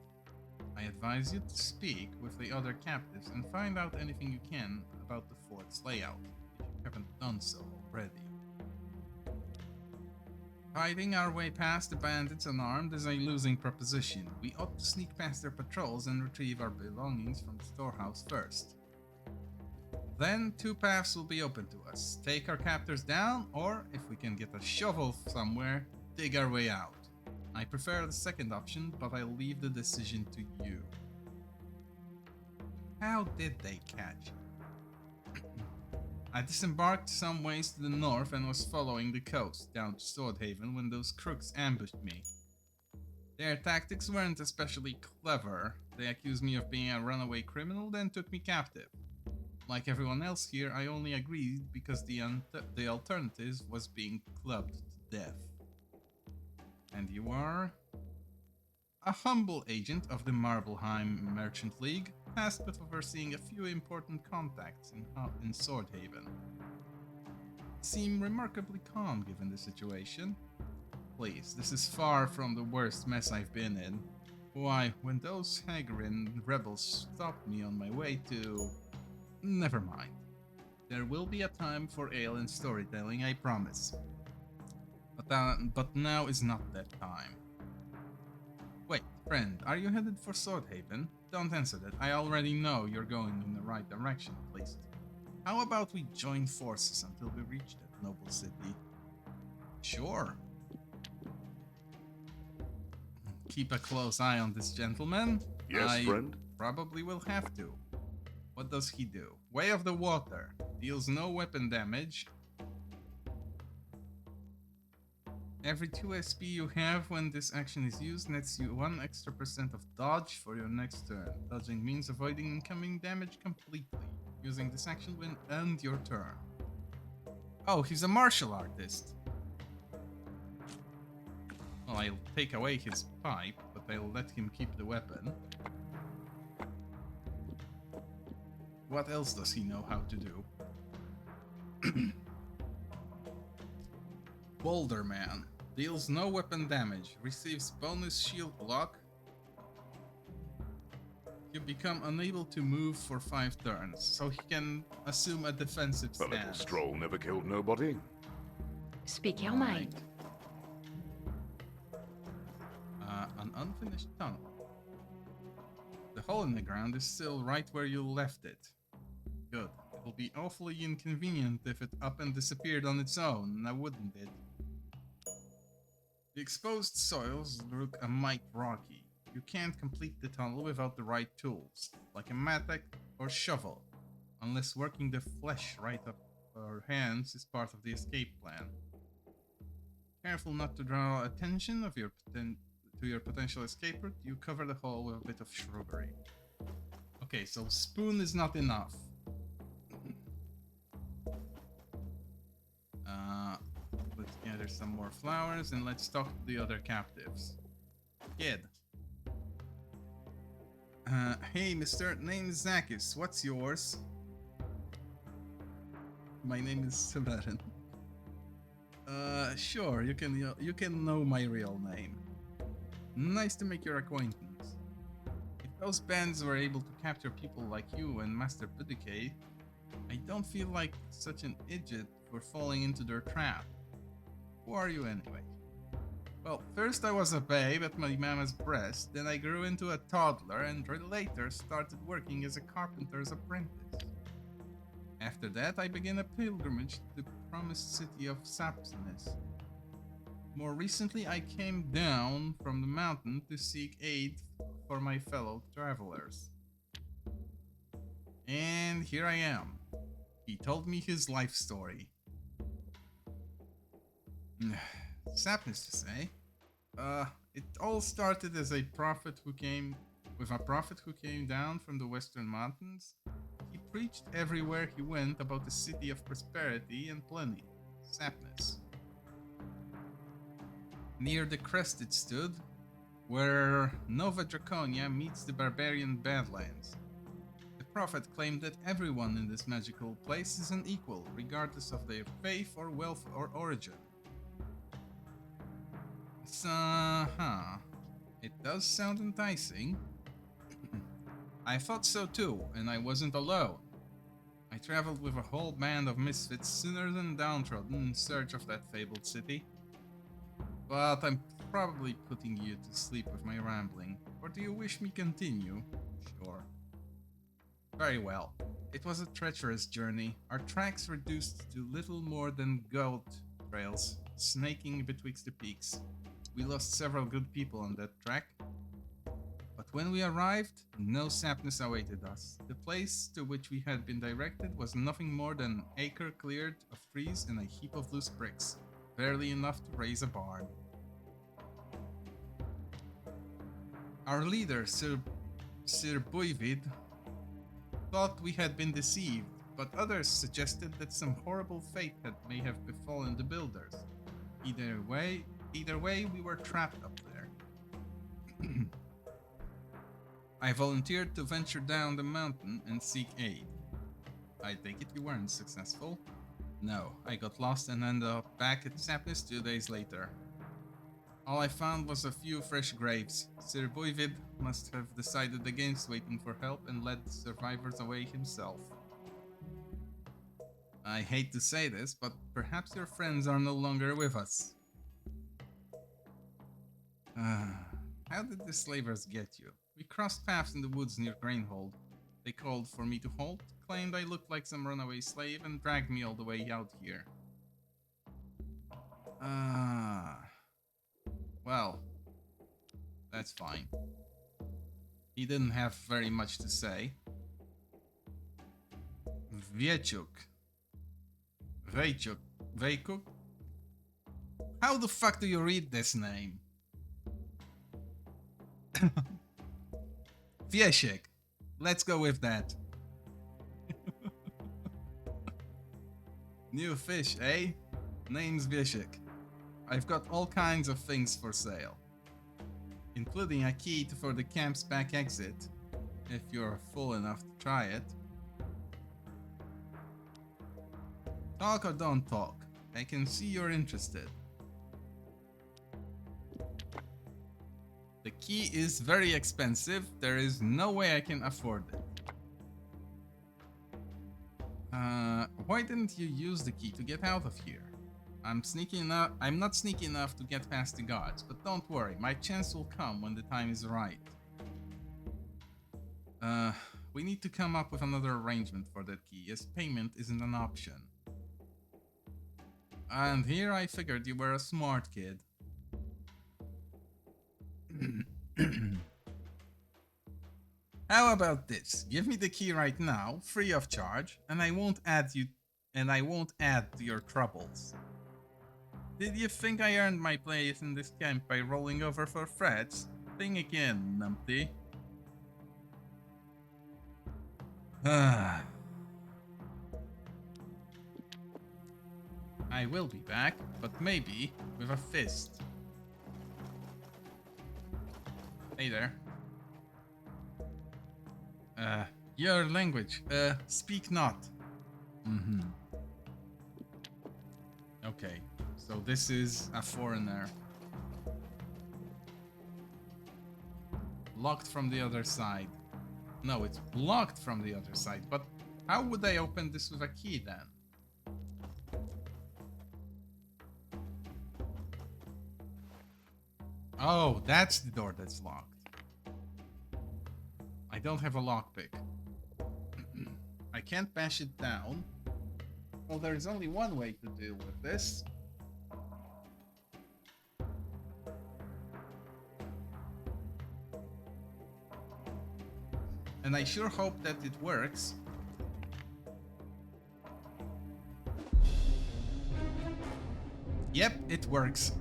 I advise you to speak with the other captives and find out anything you can about the fort's layout, if you haven't done so already. Fighting our way past the bandits unarmed is a losing proposition. We ought to sneak past their patrols and retrieve our belongings from the storehouse first. Then, two paths will be open to us. Take our captors down, or, if we can get a shovel somewhere, dig our way out. I prefer the second option, but I'll leave the decision to you. How did they catch you? I disembarked some ways to the north and was following the coast down to Swordhaven when those crooks ambushed me. Their tactics weren't especially clever. They accused me of being a runaway criminal, then took me captive. Like everyone else here, I only agreed because the alternative was being clubbed to death. And you are? A humble agent of the Marbleheim Merchant League, tasked with overseeing a few important contacts in Swordhaven. Seem remarkably calm given the situation. Please, this is far from the worst mess I've been in. Why, when those Hagarin rebels stopped me on my way to... Never mind. There will be a time for ale and storytelling, I promise. But now is not that time. Wait, friend, are you headed for Swordhaven? Don't answer that. I already know you're going in the right direction, at least. How about we join forces until we reach that noble city? Sure. Keep a close eye on this gentleman. Yes, friend? Probably will have to. What does he do? Way of the Water. Deals no weapon damage. Every 2 SP you have when this action is used nets you 1 extra % of dodge for your next turn. Dodging means avoiding incoming damage completely. Using this action will end your turn. Oh, he's a martial artist. Well, I'll take away his pipe, but I'll let him keep the weapon. What else does he know how to do? Boulder Man. Deals no weapon damage. Receives bonus shield block. You become unable to move for 5 turns, so he can assume a defensive A stance. little stroll never killed nobody. Speak your Right. mind. An unfinished tunnel. The hole in the ground is still right where you left it. Good. It will be awfully inconvenient if it up and disappeared on its own, now wouldn't it? The exposed soils look a mite rocky. You can't complete the tunnel without the right tools, like a mattock or shovel, unless working the flesh right up our hands is part of the escape plan. Careful not to draw attention of your to your potential escape route, you cover the hole with a bit of shrubbery. Okay, so spoon is not enough. Let's gather some more flowers and let's talk to the other captives. Kid. Hey, mister, name is Zakis. What's yours? My name is Severin. Sure, you can know my real name. Nice to make your acquaintance. If those bands were able to capture people like you and Master Budicate, I don't feel like such an idiot for falling into their trap. Who are you anyway? Well, first I was a babe at my mama's breast, then I grew into a toddler and later started working as a carpenter's apprentice. After that, I began a pilgrimage to the promised city of Sapsiness. More recently, I came down from the mountain to seek aid for my fellow travelers. And here I am. He told me his life story. Sapness to say. It all started as a prophet who came down from the western mountains. He preached everywhere he went about the city of prosperity and plenty, Sapness. Near the crest it stood, where Nova Draconia meets the barbarian Badlands. The prophet claimed that everyone in this magical place is an equal, regardless of their faith or wealth or origin. It does sound enticing. I thought so too, and I wasn't alone. I traveled with a whole band of misfits, sinners and downtrodden, in search of that fabled city. But I'm probably putting you to sleep with my rambling. Or do you wish me continue? Sure. Very well. It was a treacherous journey, our tracks reduced to little more than goat trails, snaking betwixt the peaks. We lost several good people on that track. But when we arrived, no sapness awaited us. The place to which we had been directed was nothing more than an acre cleared of trees and a heap of loose bricks, barely enough to raise a barn. Our leader, Sir Boyvid, thought we had been deceived, but others suggested that some horrible fate may have befallen the builders. Either way, we were trapped up there. I volunteered to venture down the mountain and seek aid. I take it you weren't successful? No, I got lost and ended up back at Sapness 2 days later. All I found was a few fresh graves. Sir Boyvid must have decided against waiting for help and led the survivors away himself. I hate to say this, but perhaps your friends are no longer with us. How did the slavers get you? We crossed paths in the woods near Grainhold. They called for me to halt, claimed I looked like some runaway slave, and dragged me all the way out here. Well, that's fine. He didn't have very much to say. Vejkuk. How the fuck do you read this name? Vieshik. Let's go with that. New fish, eh? Name's Vieshik. I've got all kinds of things for sale, including a key for the camp's back exit, if you're fool enough to try it. Talk or don't talk. I can see you're interested. The key is very expensive. There is no way I can afford it. Why didn't you use the key to get out of here? I'm not sneaky enough to get past the guards, but don't worry, my chance will come when the time is right. We need to come up with another arrangement for that key, as payment isn't an option. And here I figured you were a smart kid. How about this? Give me the key right now, free of charge, and I won't add to your troubles. Did you think I earned my place in this camp by rolling over for threats? Think again, numpty. I will be back, but maybe with a fist. Hey there. Your language. Speak not. Okay, so this is a foreigner. Locked from the other side. No, it's blocked from the other side, but how would I open this with a key then? Oh, that's the door that's locked. I don't have a lockpick. I can't bash it down. Well, there's only one way to deal with this. And I sure hope that it works. Yep, it works.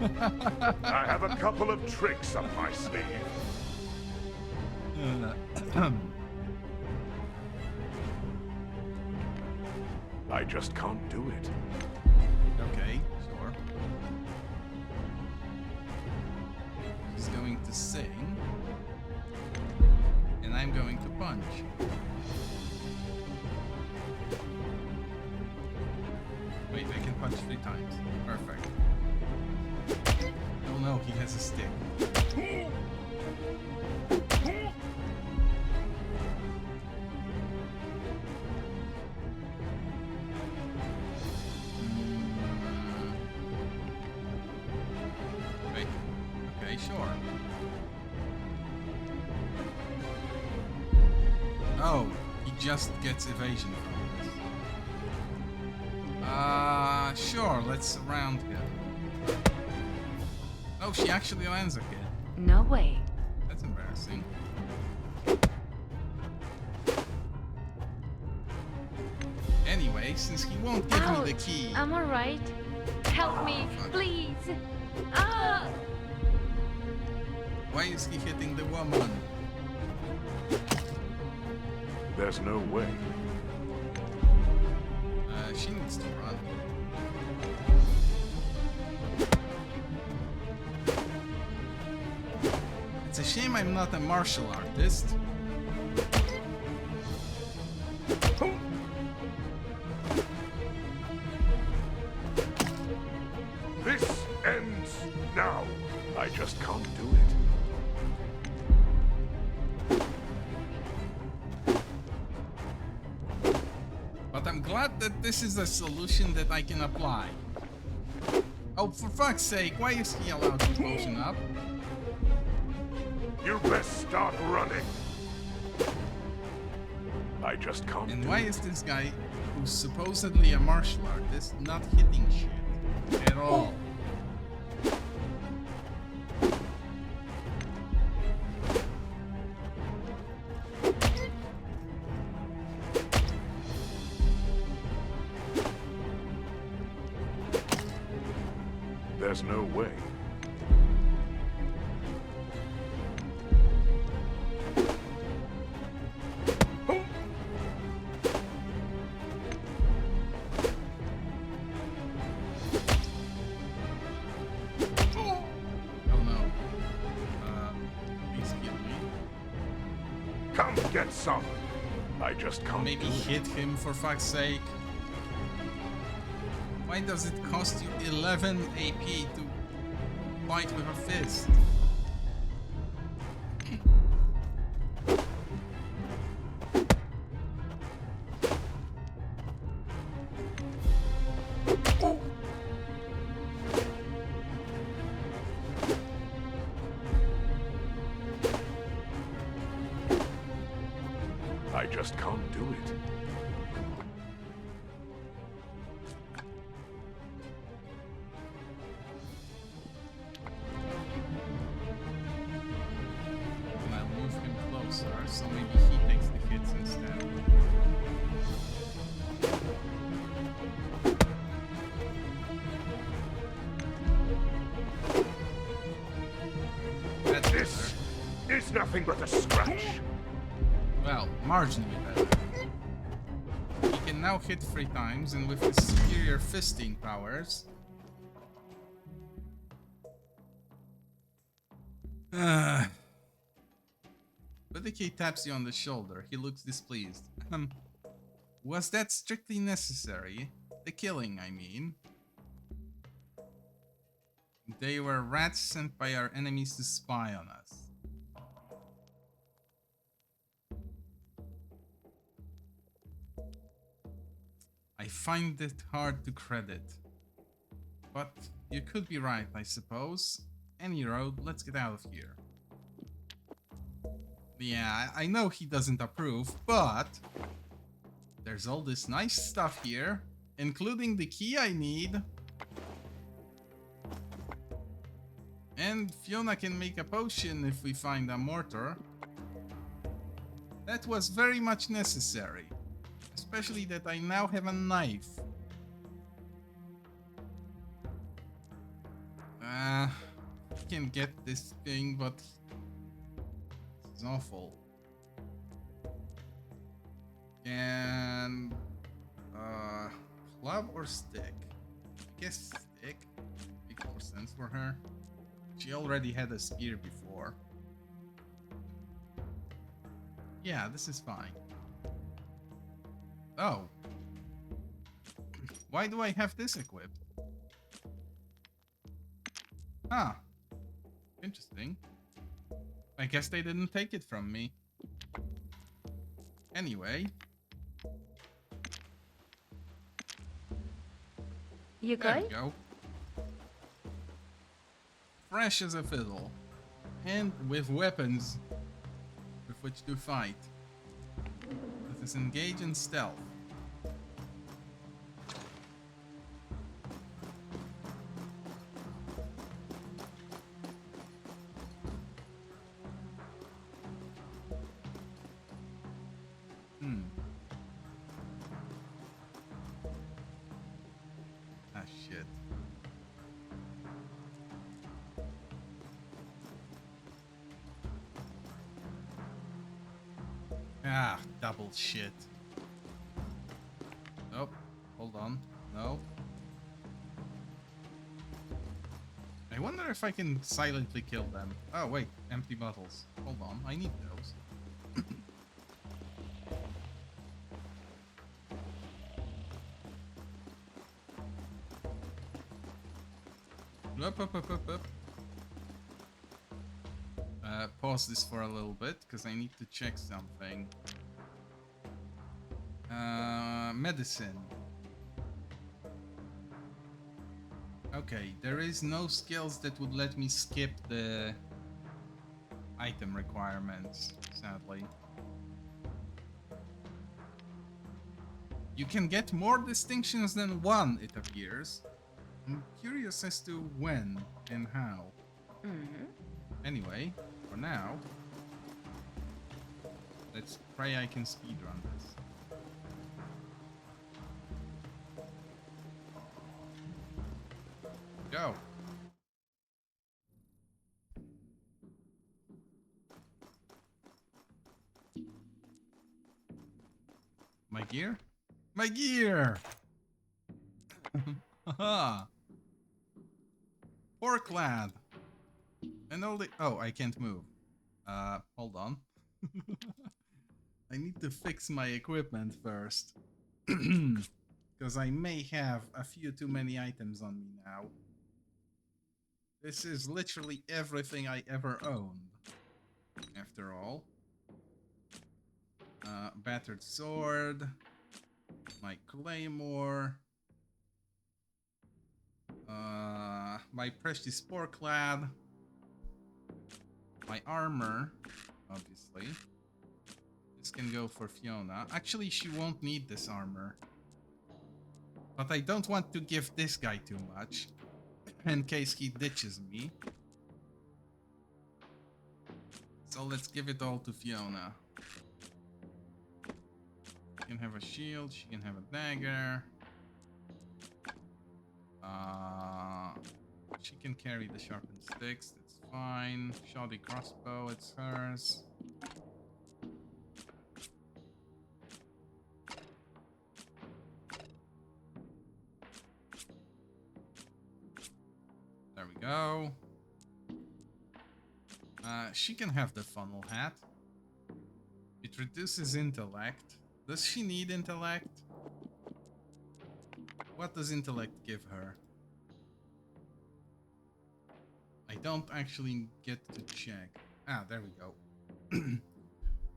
I have a couple of tricks up my sleeve. I just can't do it. Okay, sure. He's going to sing. And I'm going to punch. Wait, I can punch 3 times. Perfect. Oh no, he has a stick. Okay, sure. Oh, he just gets evasion from this. Sure, let's surround him. Oh, she actually lands a hit. No way. That's embarrassing. Anyway, since he won't give me the key... I'm alright. Help me, fuck. please. Ah! Why is he hitting the woman? There's no way. She needs to run. It's a shame I'm not a martial artist. This ends now. I just can't do it. But I'm glad that this is a solution that I can apply. Oh, for fuck's sake, why is he allowed to potion up? You best start running. I just can't And do why it. is this guy, who's supposedly a martial artist, not hitting shit at all? There's no way. Oh no. Please kill me. Come get some. I just can't Maybe do it. hit him for fuck's sake. Why does it cost you 11 AP to... Fight with a fist. I just can't do it. And I'll move him closer, so maybe he takes the hits instead. That's This better. is nothing but a scratch. Well, marginally better. He can now hit 3 times, and with his superior fisting powers... Buddy taps you on the shoulder. He looks displeased. Was that strictly necessary? The killing, I mean. They were rats sent by our enemies to spy on us. I find it hard to credit. But you could be right, I suppose. Any road, let's get out of here. Yeah, I know he doesn't approve, but there's all this nice stuff here, including the key I need. And Fiona can make a potion if we find a mortar. That was very much necessary. Especially that I now have a knife. I can get this thing, but this is awful. And club or stick? I guess stick. Makes more sense for her. She already had a spear before. Yeah, this is fine. Oh. Why do I have this equipped? Huh. Interesting. I guess they didn't take it from me. Anyway. You There we good? go. Fresh as a fiddle. And with weapons with which to fight. Let us engage in stealth. Ah, shit. Ah, double shit. Nope. Hold on. No. I wonder if I can silently kill them. Oh, wait. Empty bottles. Hold on. I need those. Up. Pause this for a little bit, because I need to check something. Medicine. Okay, there is no skills that would let me skip the item requirements, sadly. You can get more distinctions than one, it appears. I'm curious as to when and how. Anyway, for now, let's pray I can speedrun this. Go. My gear? My gear! Haha! Pork lad! And all the... Oh, I can't move. Hold on. I need to fix my equipment first. Because I may have a few too many items on me now. This is literally everything I ever owned. After all. Battered sword. My claymore. My precious spore clad. My armor, obviously. This can go for Fiona. Actually, she won't need this armor. But I don't want to give this guy too much. In case he ditches me. So let's give it all to Fiona. She can have a shield, she can have a dagger. She can carry the sharpened sticks, that's fine. Shoddy crossbow, it's hers. There we go. She can have the funnel hat. It reduces intellect. Does she need intellect? What does intellect give her? I don't actually get to check. Ah, there we go.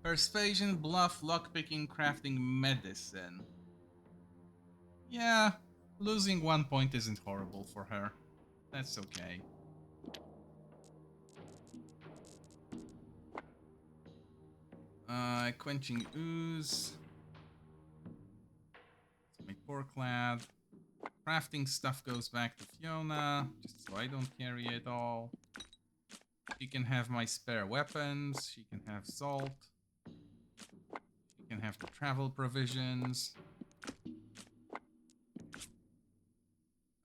Persuasion, bluff, lockpicking, crafting, medicine. Yeah, losing 1 point isn't horrible for her. That's okay. Quenching ooze. My poor clad. Crafting stuff goes back to Fiona, just so I don't carry it all. She can have my spare weapons. She can have salt. She can have the travel provisions.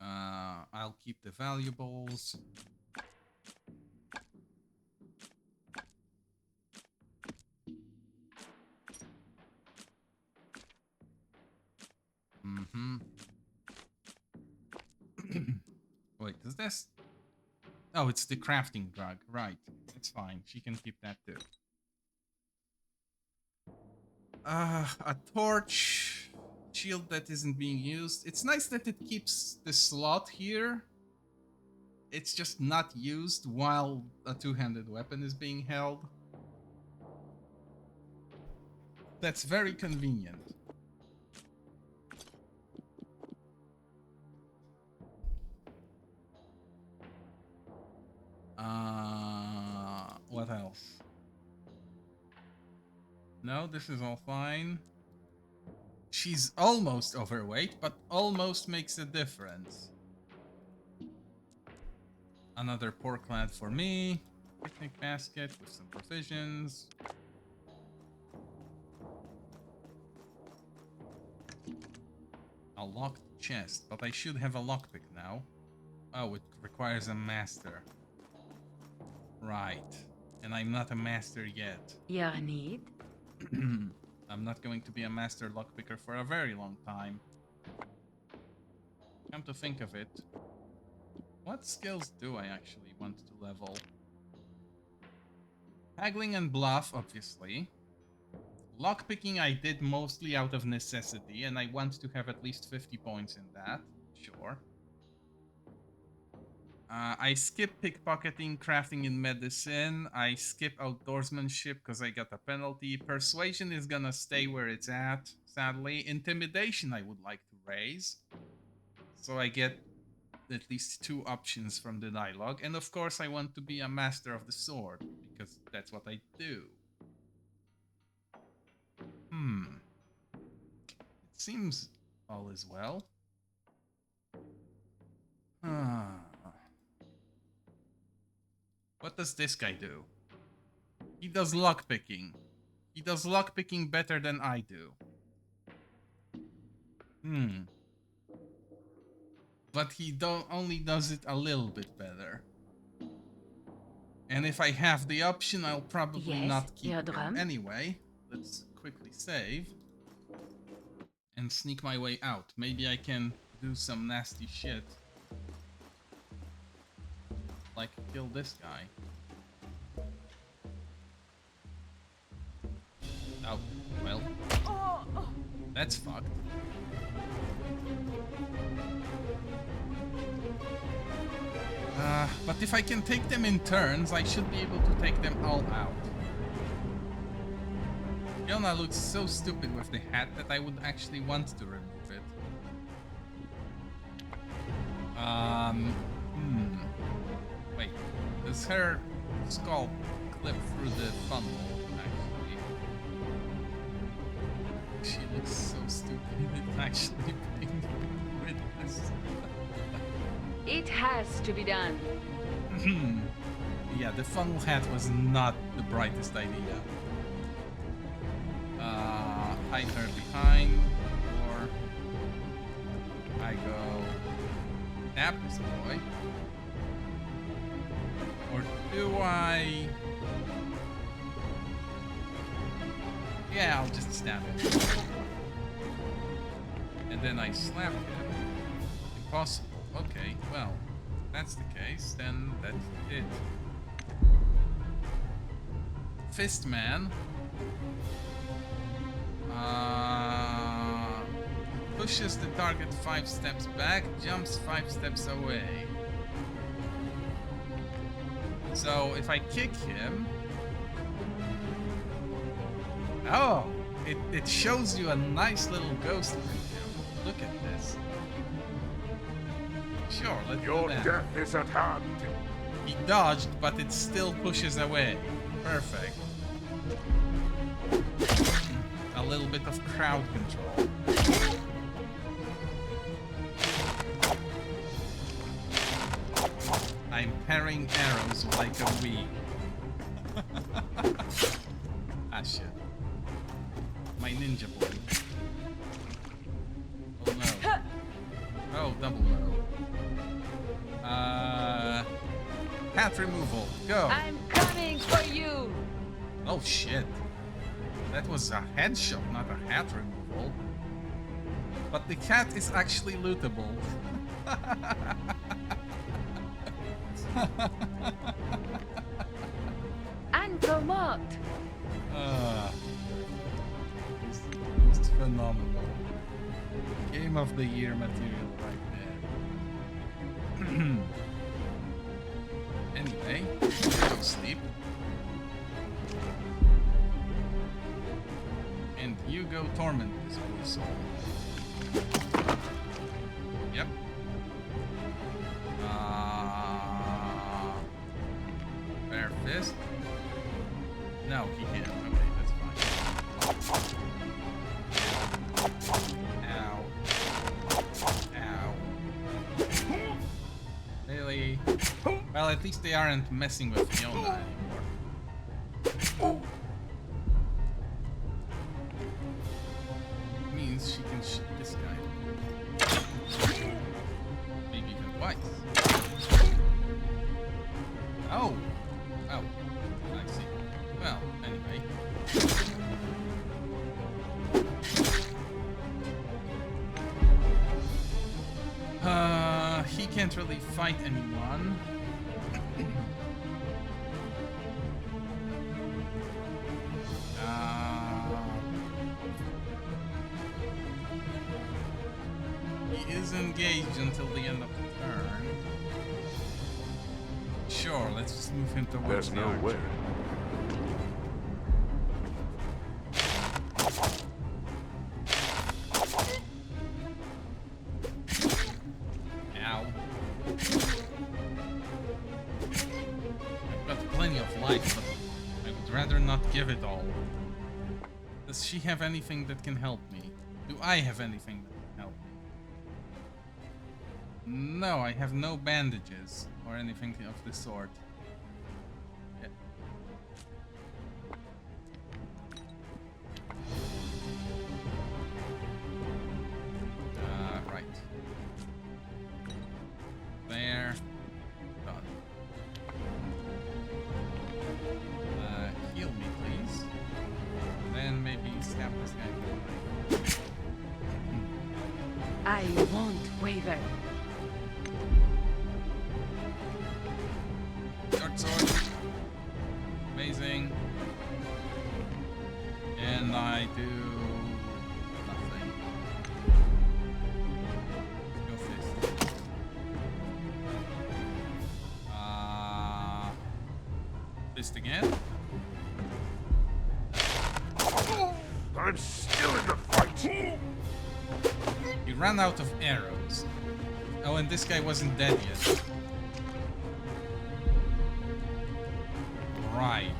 I'll keep the valuables. Wait, does this... Oh, it's the crafting drug. Right. It's fine. She can keep that too. A torch. Shield that isn't being used. It's nice that it keeps the slot here. It's just not used while a two-handed weapon is being held. That's very convenient. What else? No, this is all fine. She's almost overweight, but almost makes a difference. Another pork lad for me. Picnic basket with some provisions. A locked chest, but I should have a lockpick now. Oh, it requires a master. Right. And I'm not a master yet. Your need? I'm not going to be a master lockpicker for a very long time. Come to think of it, what skills do I actually want to level? Haggling and bluff, obviously. Lockpicking I did mostly out of necessity, and I want to have at least 50 points in that. Sure. I skip pickpocketing, crafting, and medicine. I skip outdoorsmanship because I got a penalty. Persuasion is gonna stay where it's at, sadly. Intimidation I would like to raise. So I get at least 2 options from the dialogue. And of course I want to be a master of the sword, because that's what I do. It seems all is well. What does this guy do? He does lockpicking. He does lockpicking better than I do. But he only does it a little bit better. And if I have the option, I'll probably not keep him anyway. Let's quickly save. And sneak my way out. Maybe I can do some nasty shit. Like kill this guy. Oh, well. That's fucked. But if I can take them in turns, I should be able to take them all out. Fiona looks so stupid with the hat that I would actually want to remove it. Wait, does her skull clip through the funnel, actually? She looks so stupid, it's actually being witnessed. It has to be done. Yeah, the funnel hat was not the brightest idea. Hide her behind, or I go nap this boy, or do I? Yeah, I'll just stab him, and then I slap him. Impossible. Okay, well, if that's the case, then that's it. Fistman. Pushes the target 5 steps back, jumps 5 steps away. So if I kick him... Oh! It shows you a nice little ghost window. Look at this. Sure, let's do Your that. death is at hand. He dodged, but it still pushes away. Perfect. A little bit of crowd control. I'm parrying arrows like a weed. Ah, shit. My ninja boy. Oh no. Oh, double no. Hat removal. Go. I'm coming for you. Oh shit. That was a headshot, not a hat removal. But the cat is actually lootable. And promote. It's phenomenal. Game of the year material right there. Anyway, go sleep. And you go torment this blue soul. Yep. Bare fist. No, he can't. Okay, that's fine. Ow. Ow. Really? Well, at least they aren't messing with Fiona anymore. Means she can shoot this guy. Maybe even twice. Oh! Oh. I see. Well, anyway. He can't really fight anyone. He is engaged until the end of the turn. Sure, let's just move him towards There's the no archer. way. Ow. I've got plenty of life, but I would rather not give it all. Does she have anything that can help me? Do I have anything that can help me? No, I have no bandages or anything of the sort. Yeah. Right. There. Done. Heal me, please. Then maybe stab this guy. I won't waver. Short sword. Amazing. And I do nothing. I'm still in the fight. He ran out of arrows. Oh, and this guy wasn't dead yet. Right.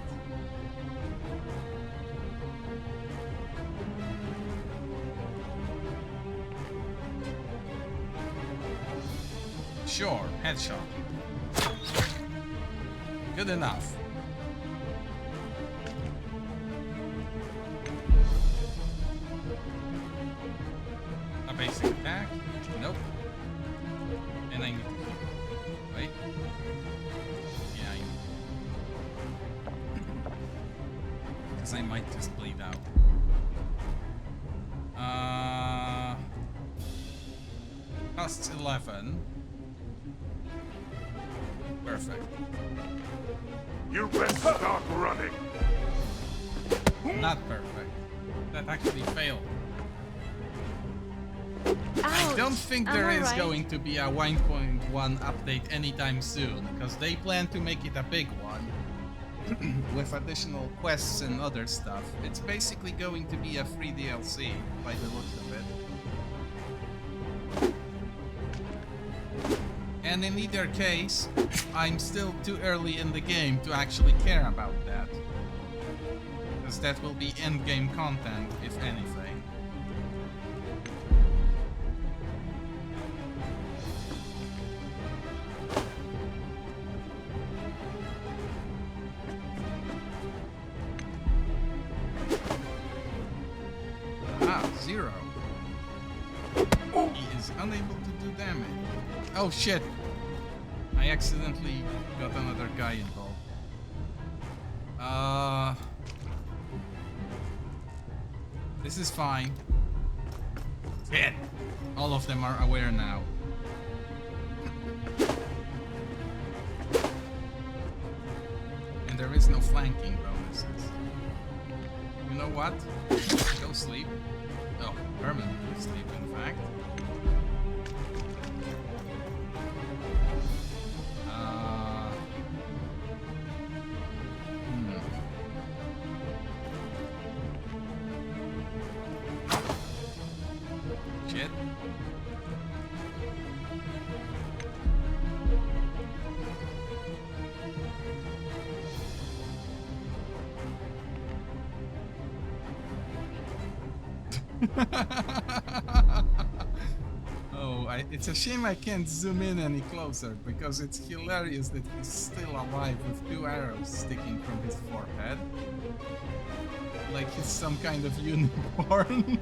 Sure, headshot. Good enough. A basic attack? Nope. And I need to keep. Wait. Yeah, I need. Because I might just bleed out. Costs 11. Perfect. You best stop running. Not perfect. That actually failed. I Ouch. don't think Am there I is right? going to be a 1.1 update anytime soon, because they plan to make it a big one with additional quests and other stuff. It's basically going to be a free DLC by the looks of it. And in either case, I'm still too early in the game to actually care about that. Because that will be end-game content, if anything. Ah, 0. He is unable to do damage. Oh shit! I accidentally got another guy involved. This is fine. Shit! All of them are aware now. And there is no flanking bonuses. You know what? Go sleep. Oh, permanently sleep, in fact. Shit. Oh, it's a shame I can't zoom in any closer, because it's hilarious that he's still alive with 2 arrows sticking from his forehead. Like he's some kind of unicorn.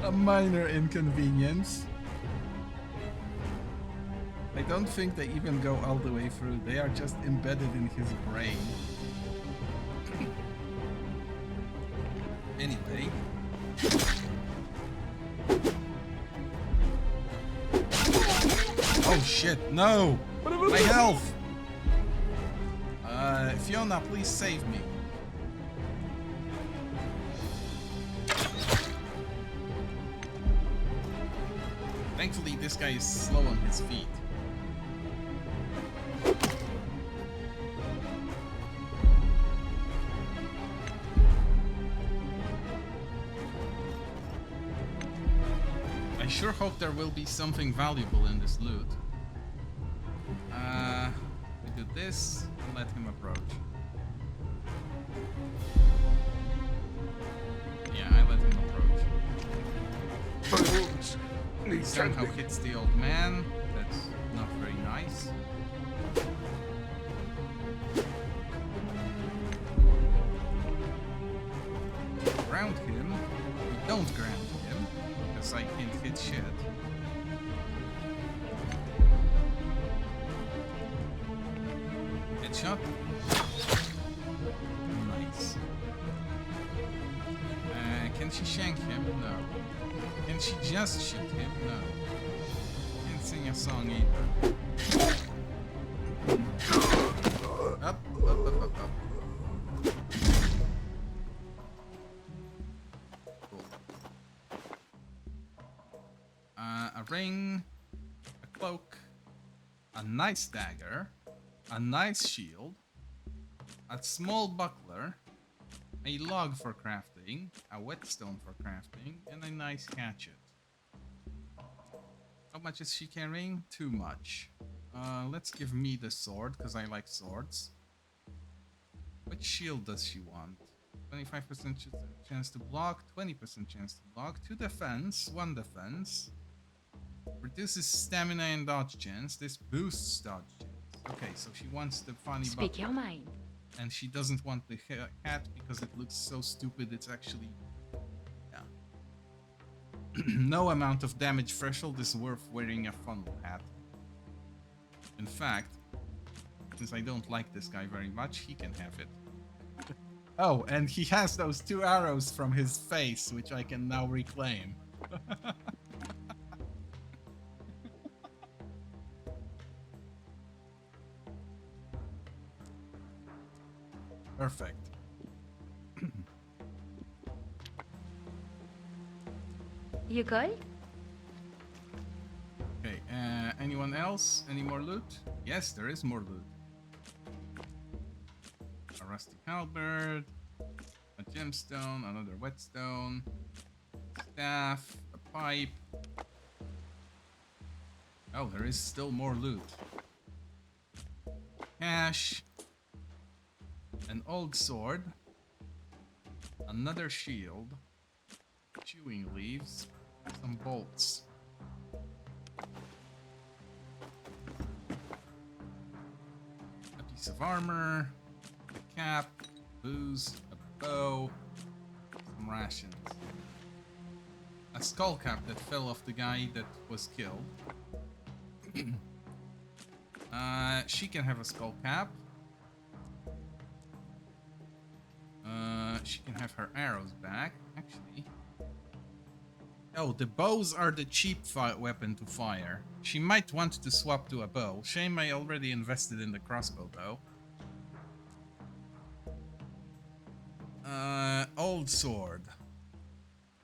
A minor inconvenience. I don't think they even go all the way through. They are just embedded in his brain. Anyway. Oh shit, no! My health! Fiona, please save me. Thankfully, this guy is slow on his feet. I sure hope there will be something valuable in this loot. We do this and let him approach. Yeah, I let him approach. My wounds need Somehow tending. hits the old man. That's not very nice. Ground him. We don't ground him, because I can't hit shit. Headshot. Nice. Can she shank him? No. Can she just shoot him? No. Can't sing a song either. Up, up, up, up, up. Cool. A ring, a cloak, a nice dagger, a nice shield, a small buckler, a log for crafting, a whetstone for crafting, and a nice hatchet. How much is she carrying? Too much. Let's give me the sword, because I like swords. What shield does she want? 25% chance to block, 20% chance to block, 2 defense, 1 defense. Reduces stamina and dodge chance. This boosts dodge chance. Okay, so she wants the funny Speak buckler. your mind. And she doesn't want the hat because it looks so stupid. It's actually... yeah. No amount of damage threshold is worth wearing a funnel hat. In fact, since I don't like this guy very much, he can have it. Oh, and he has those 2 arrows from his face, which I can now reclaim. Perfect. You good? Okay, anyone else? Any more loot? Yes, there is more loot. A rusty halberd, a gemstone, another whetstone, staff, a pipe. Oh, there is still more loot. Cash, an old sword, another shield, chewing leaves, some bolts. A piece of armor, a cap, booze, a bow, some rations. A skull cap that fell off the guy that was killed. She can have a skull cap. She can have her arrows back, actually. Oh, the bows are the cheap weapon to fire. She might want to swap to a bow. Shame I already invested in the crossbow, though. Old sword.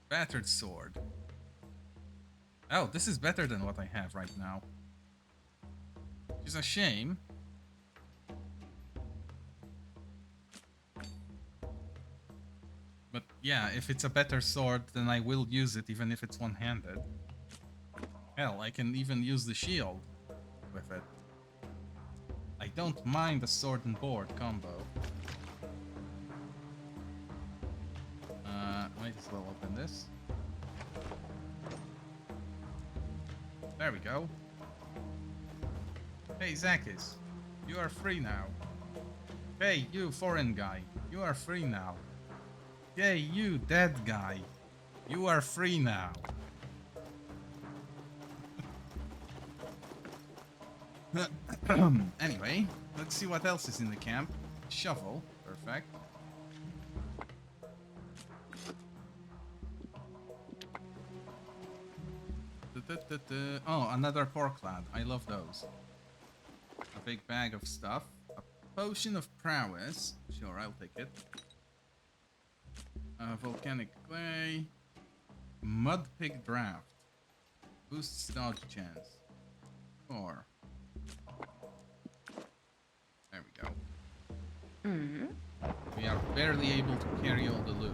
Battered sword. Oh, this is better than what I have right now. Which is a shame. But yeah, if it's a better sword, then I will use it even if it's one-handed. Hell, I can even use the shield with it. I don't mind the sword and board combo. Might as well open this. There we go. Hey, Zakis. You are free now. Hey, you foreign guy. You are free now. Hey, you dead guy. You are free now. Anyway, let's see what else is in the camp. Shovel. Perfect. Oh, another pork lad. I love those. A big bag of stuff. A potion of prowess. Sure, I'll take it. Volcanic clay. Mud pig draft. Boosts dodge chance. 4. There we go. We are barely able to carry all the loot.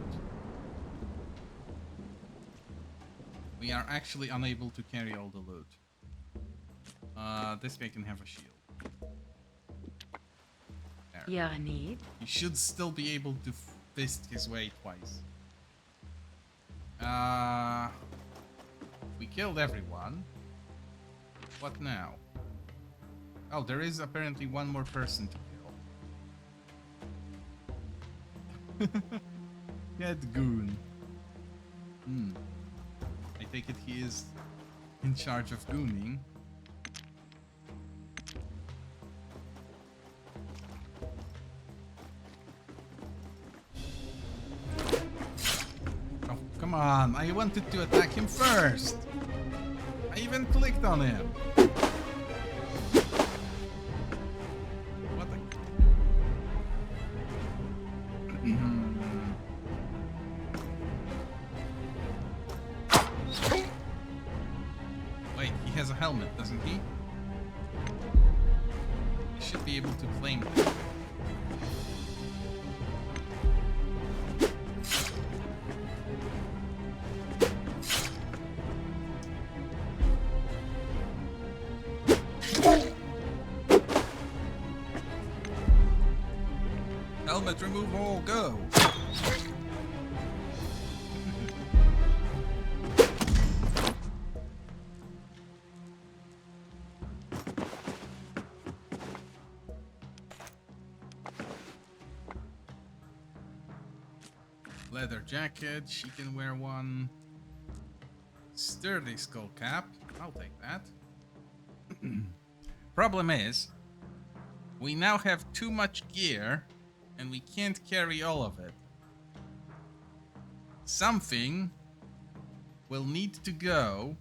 We are actually unable to carry all the loot. This guy can have a shield. There. You need? He should still be able to fist his way twice. We killed everyone. What now? Oh, there is apparently one more person to kill. Head goon. I take it he is in charge of gooning. Oh, come on. I wanted to attack him first. I even clicked on him. What the... Wait, he has a helmet, doesn't he? should be able to claim them. Helmet removal, go! Leather jacket, she can wear one. Sturdy skull cap, I'll take that. Problem is, we now have too much gear and we can't carry all of it. Something will need to go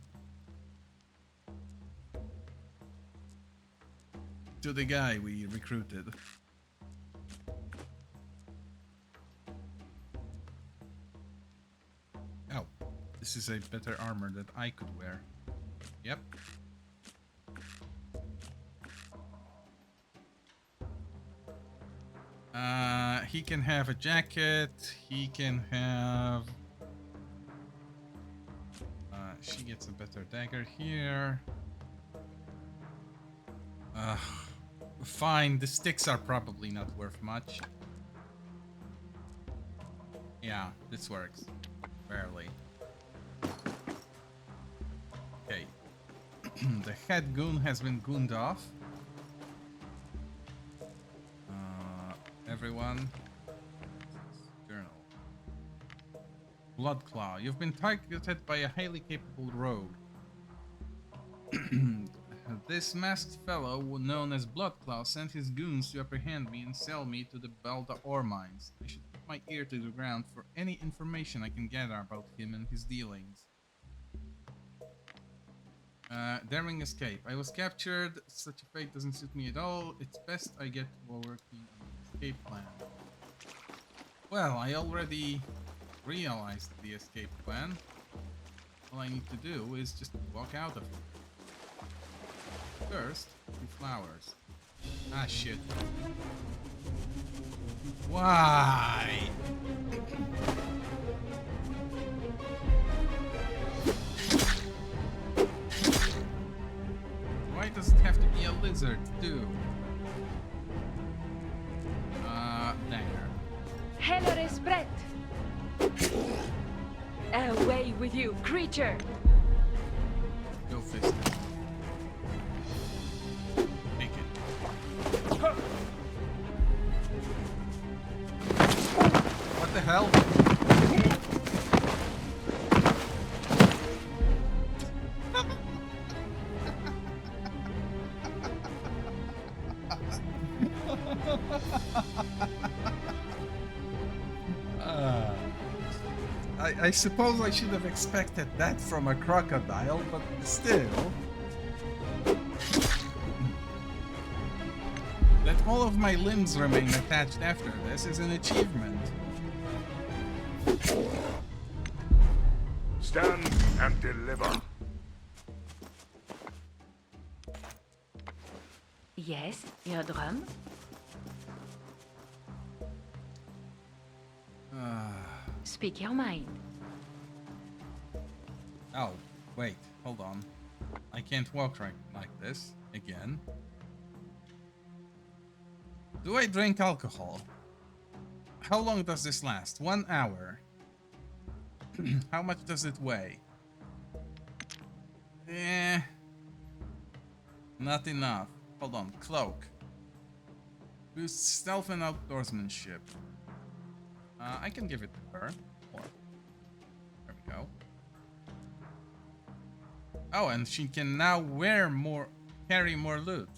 to the guy we recruited. Oh, this is a better armor that I could wear. Yep. He can have a jacket. He can have... she gets a better dagger here. Fine, the sticks are probably not worth much. Yeah, this works. Barely. Okay. The head goon has been gooned off. Everyone. Journal. Bloodclaw. You've been targeted by a highly capable rogue. This masked fellow, known as Bloodclaw, sent his goons to apprehend me and sell me to the Belda ore mines. I should put my ear to the ground for any information I can gather about him and his dealings. Daring escape. I was captured. Such a fate doesn't suit me at all. It's best I get to working on the escape plan. Well, I already realized the escape plan. All I need to do is just walk out of it. First, 2 flowers. Ah, shit. Why? Why does it have to be a lizard, too? Dagger. Hello, Respret! Away with you, creature! Go fist it. Take it. What the hell? I suppose I should have expected that from a crocodile, but still. That all of my limbs remain attached after this is an achievement. Stand and deliver. Yes, your drum? Speak your mind. Oh, wait, hold on. I can't walk right like this again. Do I drink alcohol? How long does this last? 1 hour. How much does it weigh? Not enough. Hold on, cloak. Boosts stealth and outdoorsmanship. I can give it to her. There we go. Oh, and she can now carry more loot.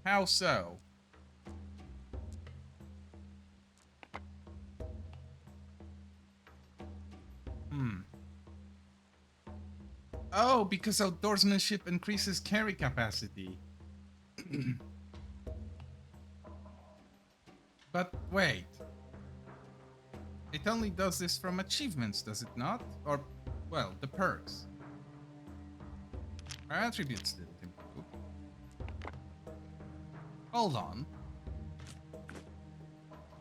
How so? Oh, because outdoorsmanship increases carry capacity. But wait. It only does this from achievements, does it not? Or, well, the perks. Our attributes didn't improve. Hold on.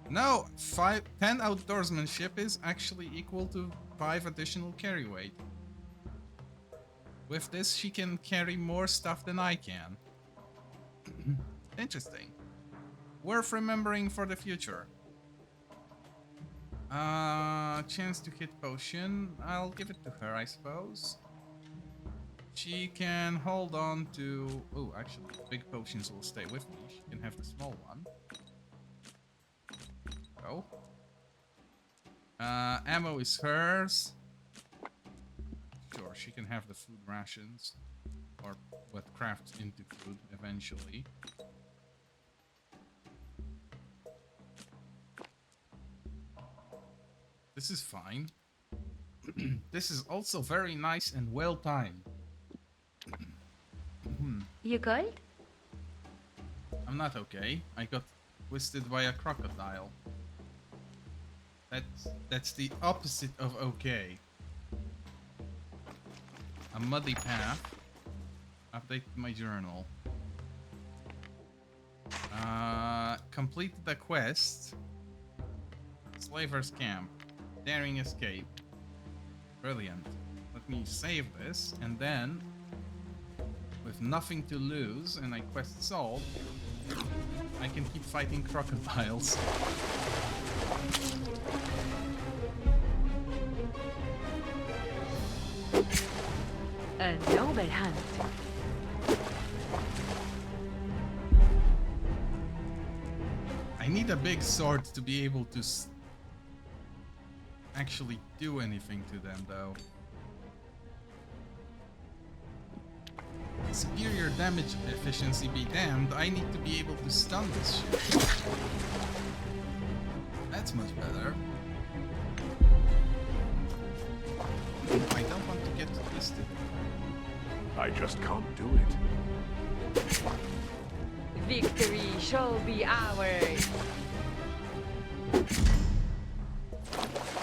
No, 10 outdoorsmanship is actually equal to 5 additional carry weight. With this, she can carry more stuff than I can. Interesting. Worth remembering for the future. Chance to hit potion. I'll give it to her, I suppose. She can hold on to... Oh, actually, big potions will stay with me. She can have the small one. Go. Ammo is hers. Sure, she can have the food rations. Or what crafts into food eventually. This is fine. This is also very nice and well timed. You cold? I'm not okay. I got twisted by a crocodile. That's the opposite of okay. A muddy path. Update my journal. Completed the quest. Slaver's camp. Daring escape. Brilliant. Let me save this, and then, with nothing to lose and I quest solved, I can keep fighting crocodiles. A noble hunt. I need a big sword to be able to actually do anything to them, though. Superior damage efficiency be damned, I need to be able to stun this shit. That's much better. I don't want to get twisted. I just can't do it. Victory shall be ours.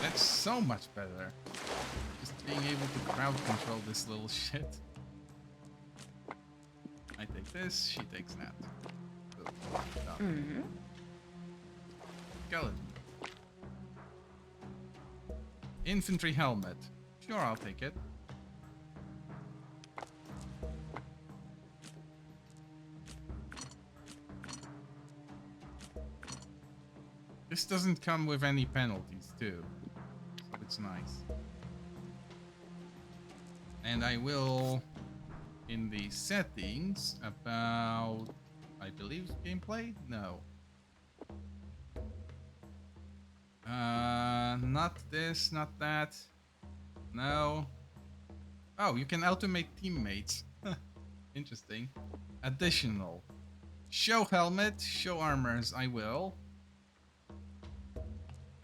That's so much better. Just being able to crowd control this little shit. I take this, she takes that. Skeleton. Infantry helmet. Sure, I'll take it. This doesn't come with any penalties, too. So it's nice. And I will, in the settings, about, I believe, gameplay? No. Not this, not that. No. Oh, you can automate teammates. Interesting. Additional. Show helmet, show armors, I will.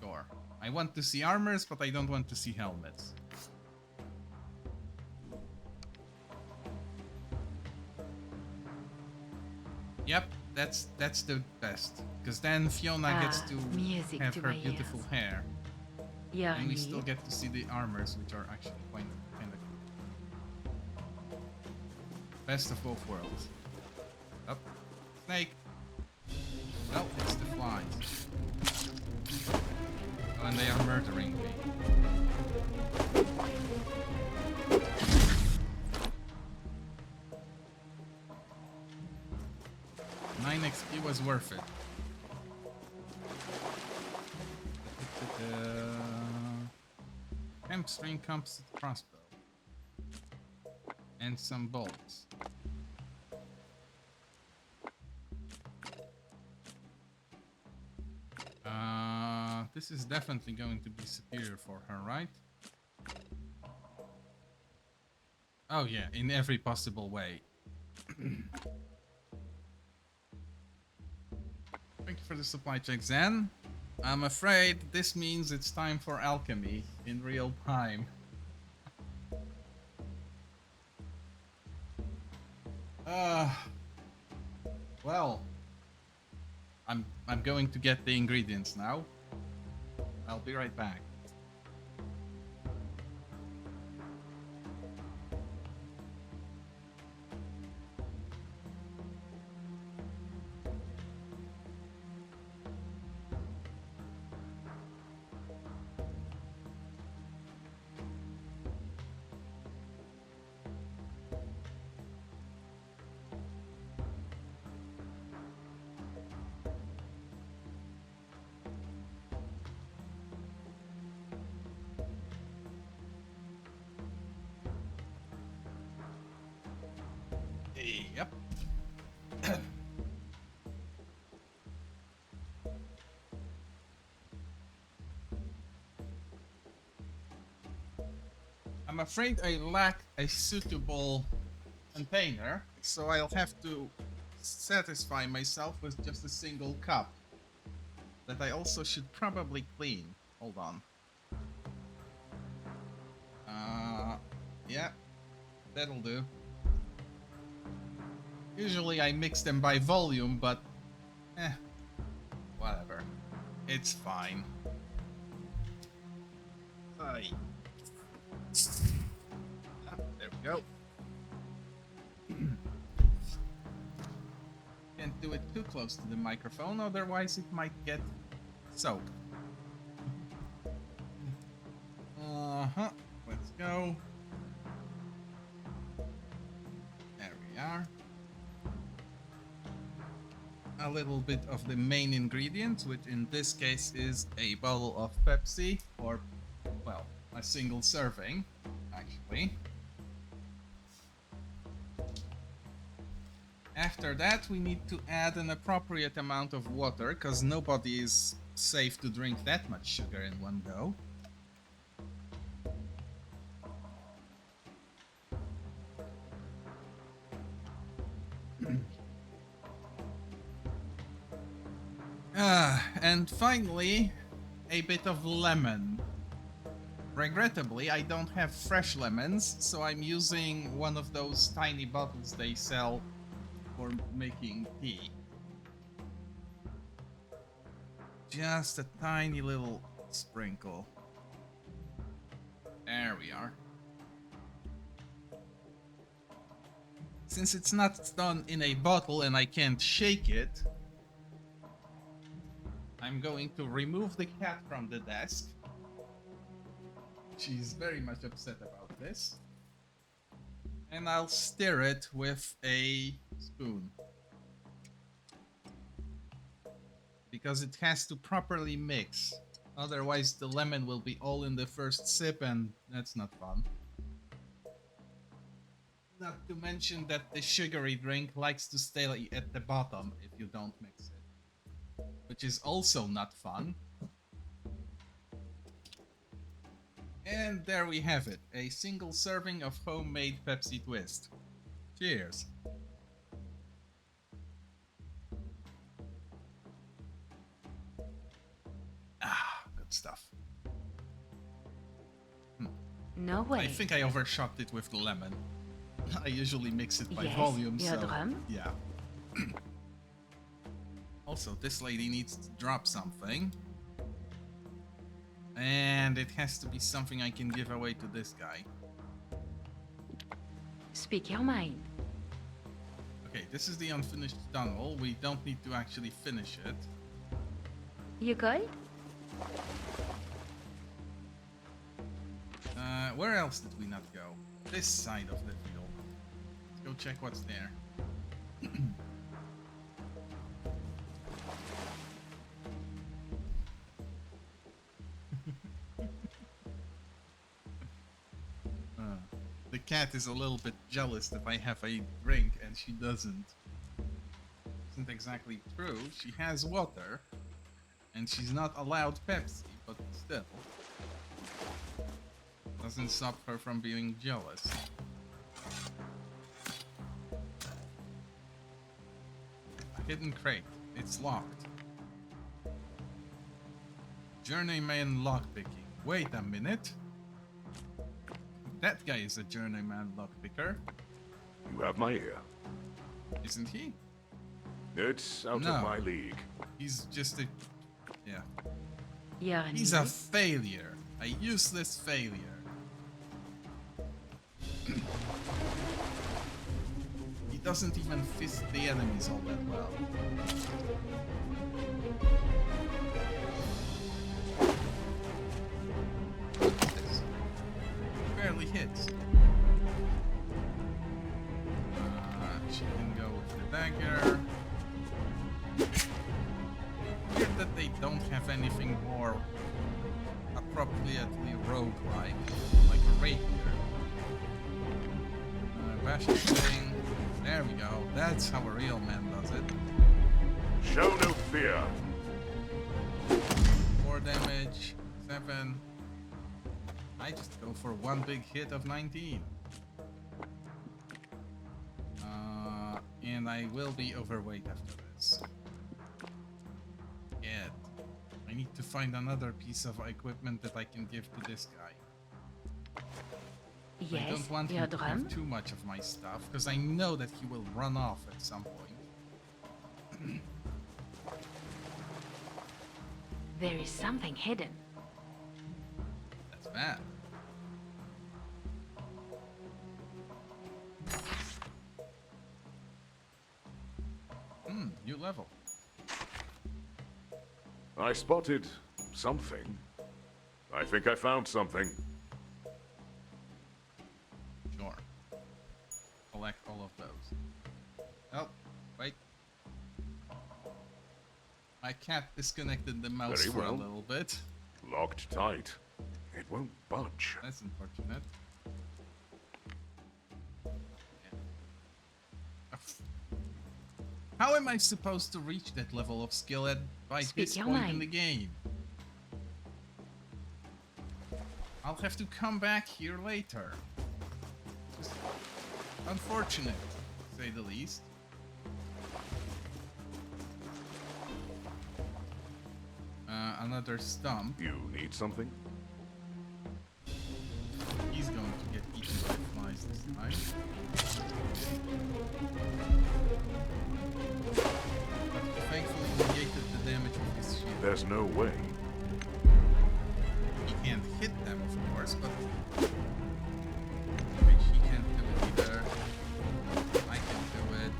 Sure. I want to see armors, but I don't want to see helmets. Yep, that's the best. Because then Fiona gets to music have to her my beautiful ears. hair. Your And we need? still get to see the armors, which are actually kind of cool. Best of both worlds. Up. Snake. No, it's the flies. Oh, and they are murdering me. Nine XP was worth it. Hamstring composite crossbow. And some bolts. This is definitely going to be superior for her, right? Oh yeah, in every possible way. Thank you for the supply check, Zen. I'm afraid this means it's time for alchemy in real time. Well, I'm going to get the ingredients now. I'll be right back. Yep. I'm afraid I lack a suitable container, so I'll have to satisfy myself with just a single cup. That I also should probably clean. Hold on. Yeah, that'll do. Usually I mix them by volume, but whatever. It's fine. Aye. There we go. Can't do it too close to the microphone, otherwise it might get soaked. Let's go. There we are. A little bit of the main ingredient, which in this case is a bottle of Pepsi, or, well, a single serving, actually. After that, we need to add an appropriate amount of water, because nobody is safe to drink that much sugar in one go. And finally, a bit of lemon. Regrettably, I don't have fresh lemons, so I'm using one of those tiny bottles they sell for making tea. Just a tiny little sprinkle. There we are. Since it's not done in a bottle and I can't shake it, I'm going to remove the cat from the desk. She's very much upset about this. And I'll stir it with a spoon. Because it has to properly mix. Otherwise the lemon will be all in the first sip and that's not fun. Not to mention that the sugary drink likes to stay at the bottom if you don't mix it. Which is also not fun. And there we have it, a single serving of homemade Pepsi Twist. Cheers. Good stuff. No way. I think I overshot it with the lemon. I usually mix it by Yes, volume, your so drum? yeah. Also, this lady needs to drop something. And it has to be something I can give away to this guy. Speak your mind. Okay, this is the unfinished tunnel. We don't need to actually finish it. You good? Where else did we not go? This side of the field. Let's go check what's there. The cat is a little bit jealous that I have a drink and she doesn't. Isn't exactly true. She has water and she's not allowed Pepsi, but still. Doesn't stop her from being jealous. A hidden crate. It's locked. Journeyman lockpicking. Wait a minute. That guy is a journeyman lockpicker, You have my ear. isn't he? It's out No. of my league. He's just a... yeah. You're He's a failure. A useless failure. He doesn't even fist the enemies all that well. Barely hits. She can go with the dagger. Weird that they don't have anything more appropriately rogue-like, like a rapier. Bash the thing. There we go. That's how a real man does it. Show no fear. 4 damage, 7. I just go for one big hit of 19. And I will be overweight after this. Yeah. I need to find another piece of equipment that I can give to this guy. I Yes, don't want your him to drum. have too much of my stuff, because I know that he will run off at some point. There is something hidden. That's bad. New level. I spotted something. I think I found something. Sure. Collect all of those. Oh, wait. My cat disconnected the mouse Very for well. a little bit. Locked tight. It won't budge. That's unfortunate. Yeah. How am I supposed to reach that level of skill by Speak this your point in mind. the game? I'll have to come back here later. Just unfortunate, to say the least. Another stump. You need something? He's going to get eaten by flies this time. But thankfully negated the damage of his shield. There's no way. He can't hit them, of course, but which he can't do it either. I can do it.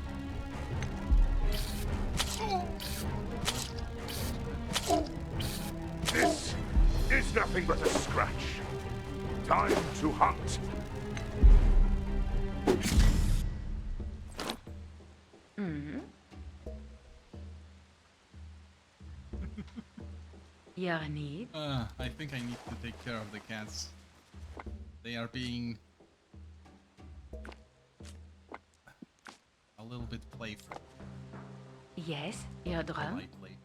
This is nothing but a scratch. Time to hunt. Your need. I think I need to take care of the cats. They are being a little bit playful. Yes, your drum. Lightly.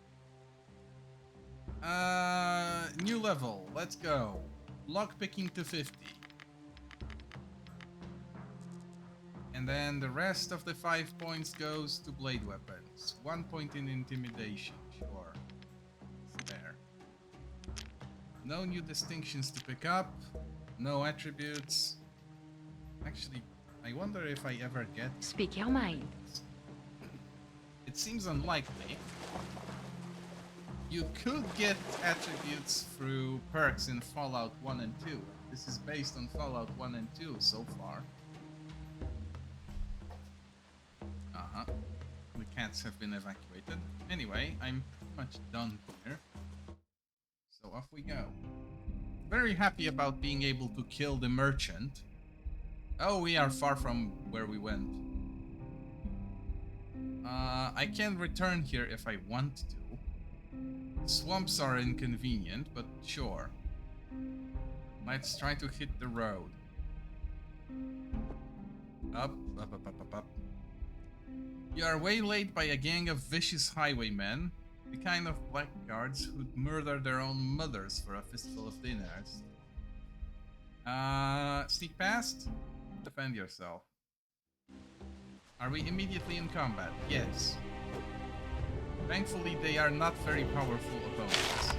New level. Let's go. Lockpicking to 50. And then the rest of the 5 points goes to blade weapons. 1 point in intimidation. Sure. It's there. No new distinctions to pick up. No attributes. Actually, I wonder if I ever get... Speak your mind. It seems unlikely. You could get attributes through perks in Fallout 1 and 2. This is based on Fallout 1 and 2 so far. Uh-huh. The cats have been evacuated. Anyway, I'm pretty much done here. So off we go. Very happy about being able to kill the merchant. Oh, we are far from where we went. I can return here if I want to. Swamps are inconvenient, but sure. Let's try to hit the road. Up, up, up, up, up, up. You are waylaid by a gang of vicious highwaymen, the kind of blackguards who'd murder their own mothers for a fistful of dinners. Sneak past? Defend yourself. Are we immediately in combat? Yes. Thankfully, they are not very powerful opponents.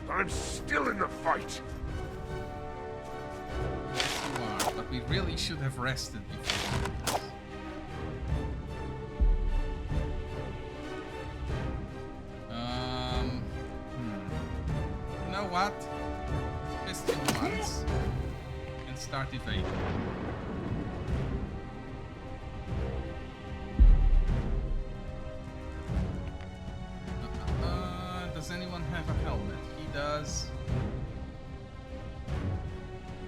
I'm still in the fight. Yes, you are, but we really should have rested before doing this. You know what? Fist him once and start evading. Does anyone have a helmet? He does.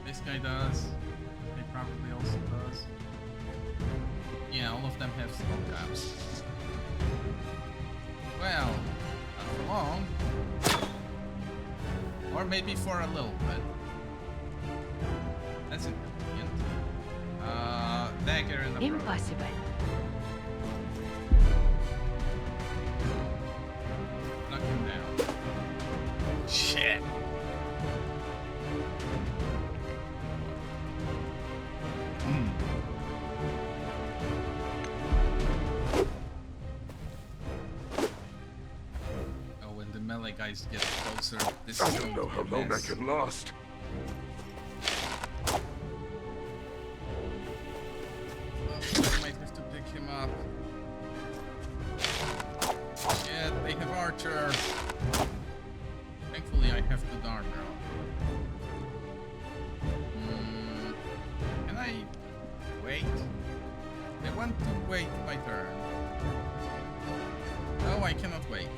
This guy does. He probably also does. Yeah, all of them have skull caps. Well, not for long. Or maybe for a little bit. That's inconvenient. Dagger in the Impossible. guys get closer, this I is don't going know to how be a long I mess. can last. I might have to pick him up. Shit, they have archers. Thankfully, I have good armor on. Can I wait? I want to wait my turn. No, I cannot wait.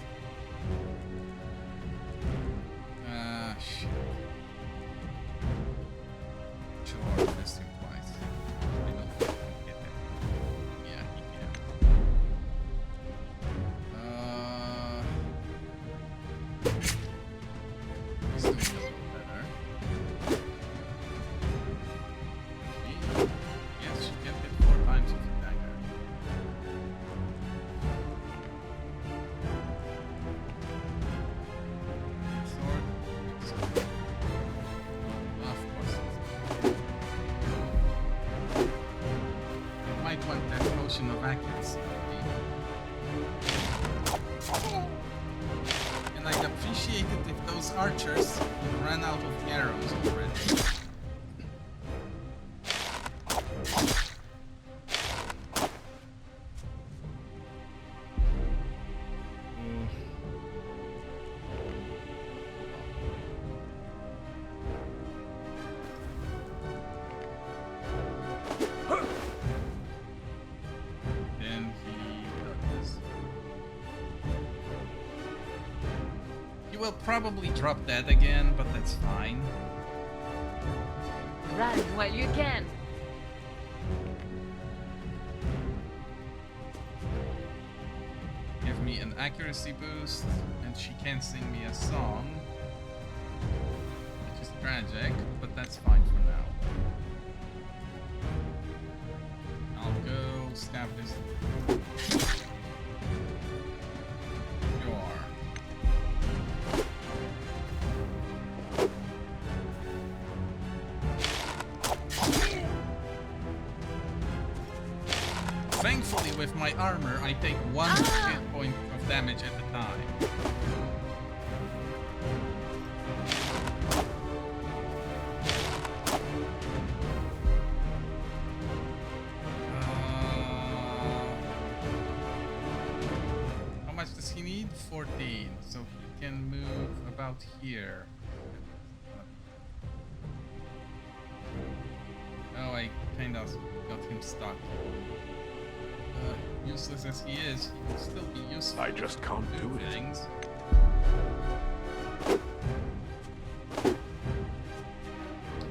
Shit. Sure, missed him twice. I don't think I can hit him. Yeah, he can. He's doing a little better. Yes, she can hit 4 times with a dagger. Sword. Of course. I might want that potion of accuracy. And I'd appreciate it if those archers ran out of arrows already. Then he does. He will probably drop that again, but that's fine. Run while you can. Give me an accuracy boost, and she can sing me a song, which is tragic, but that's fine for now. I'll go stab this. Sure. Thankfully, with my armor, I take 1 hit point of damage at a time. How much does he need? 14. So he can move about here. Oh, I kind of got him stuck. Useless as he is, he will still be useful. I just can't to do it. things.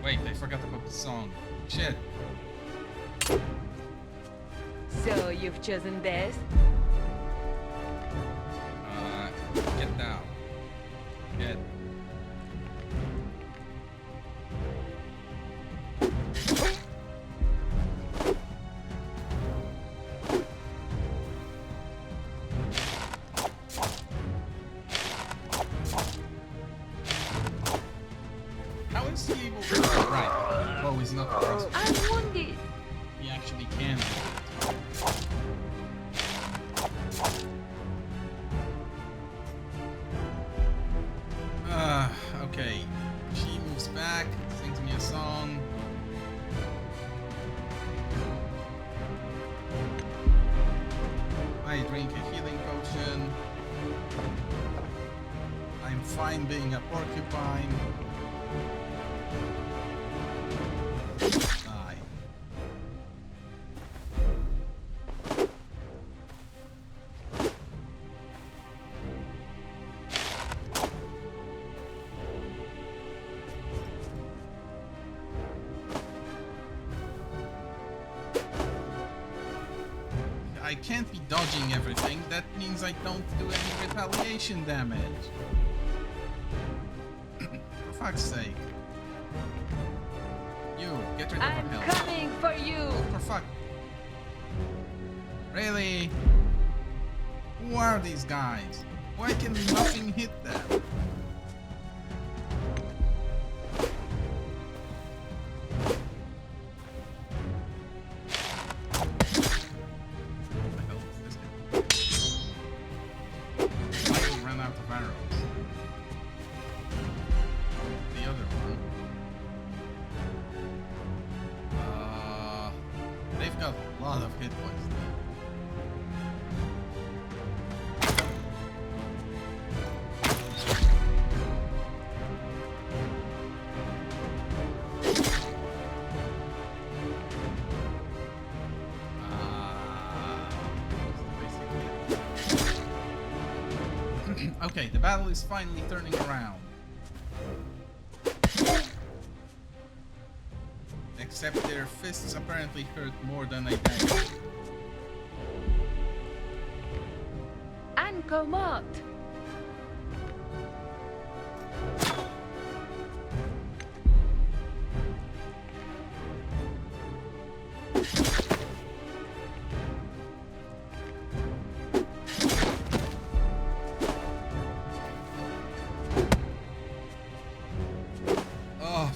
Wait, I forgot about the song. Shit. So you've chosen this? Get down. Get. How is he able to right? Oh, he's not cross. I'm wounded. He actually can. Okay. She moves back, sings me a song. I drink a healing potion. I'm fine being a porcupine. Die. I can't be dodging everything. That means I don't do any retaliation damage. For fuck's sake. You, get rid of I'm her health. coming for you. For fuck. Really? Who are these guys? Why can nothing hit them? What the hell is this guy? I ran out of arrows. Okay, the battle is finally turning around. Except their fists apparently hurt more than I dagger. Ankomot! Oh.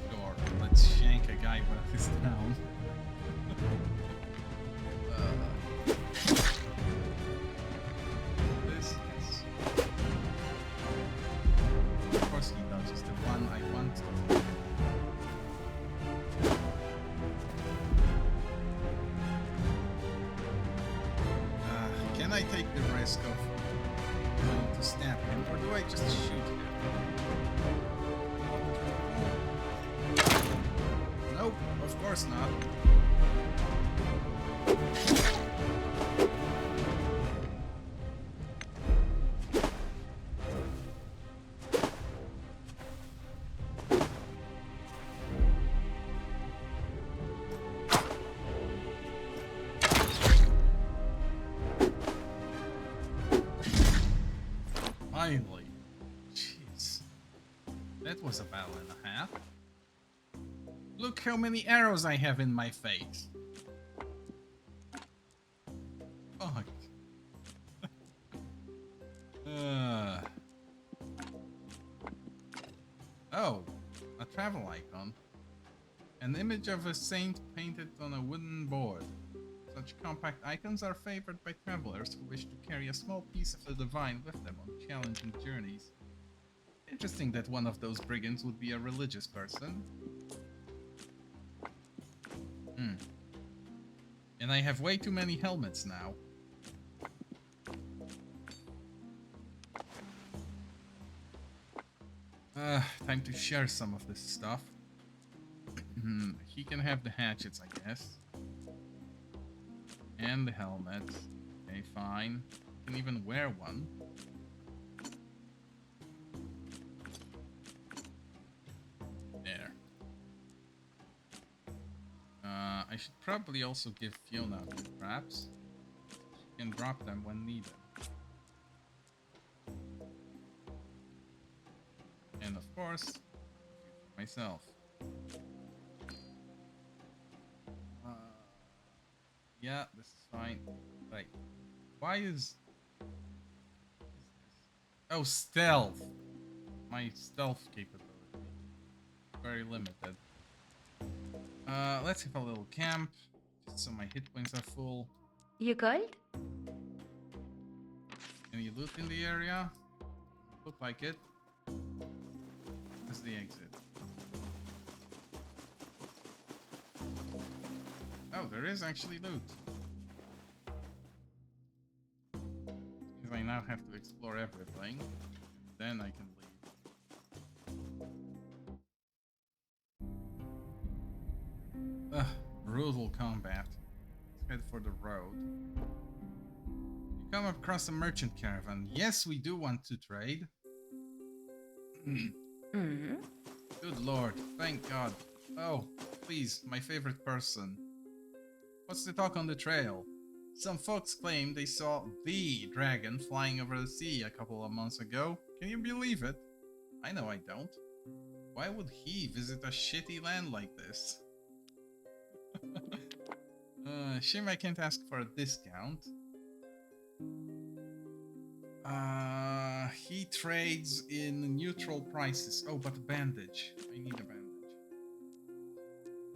Sure, let's shank a guy while he's down. This is... Of course he dodges the one I want to. Can I take the risk of going to stab him, or do I just shoot him? Nope, of course not. Finally. Jeez. That was a battle and a half. Look how many arrows I have in my face. Fuck. Oh, a travel icon. An image of a saint painted on a wooden board. Such compact icons are favored by travelers who wish to carry a small piece of the divine with them on challenging journeys. Interesting that one of those brigands would be a religious person. And I have way too many helmets now. Time to share some of this stuff. He can have the hatchets, I guess. And the helmet. Okay, fine. Can even wear one. There. I should probably also give Fiona the traps. She can drop them when needed. And of course, myself. Yeah, this is fine. Right. Why is... Oh, stealth. My stealth capability. Very limited. Let's have a little camp. Just so my hit points are full. You cold? Any loot in the area? Look like it. That's the exit. Oh, there is actually loot. Because I now have to explore everything. Then I can leave. Ugh, brutal combat. Let's head for the road. You come across a merchant caravan. Yes, we do want to trade. Good lord, thank God. Oh, please, my favorite person. What's the talk on the trail? Some folks claim they saw the dragon flying over the sea a couple of months ago. Can you believe it? I know I don't. Why would he visit a shitty land like this? Shame I can't ask for a discount. He trades in neutral prices. Oh, but a bandage. I need a bandage.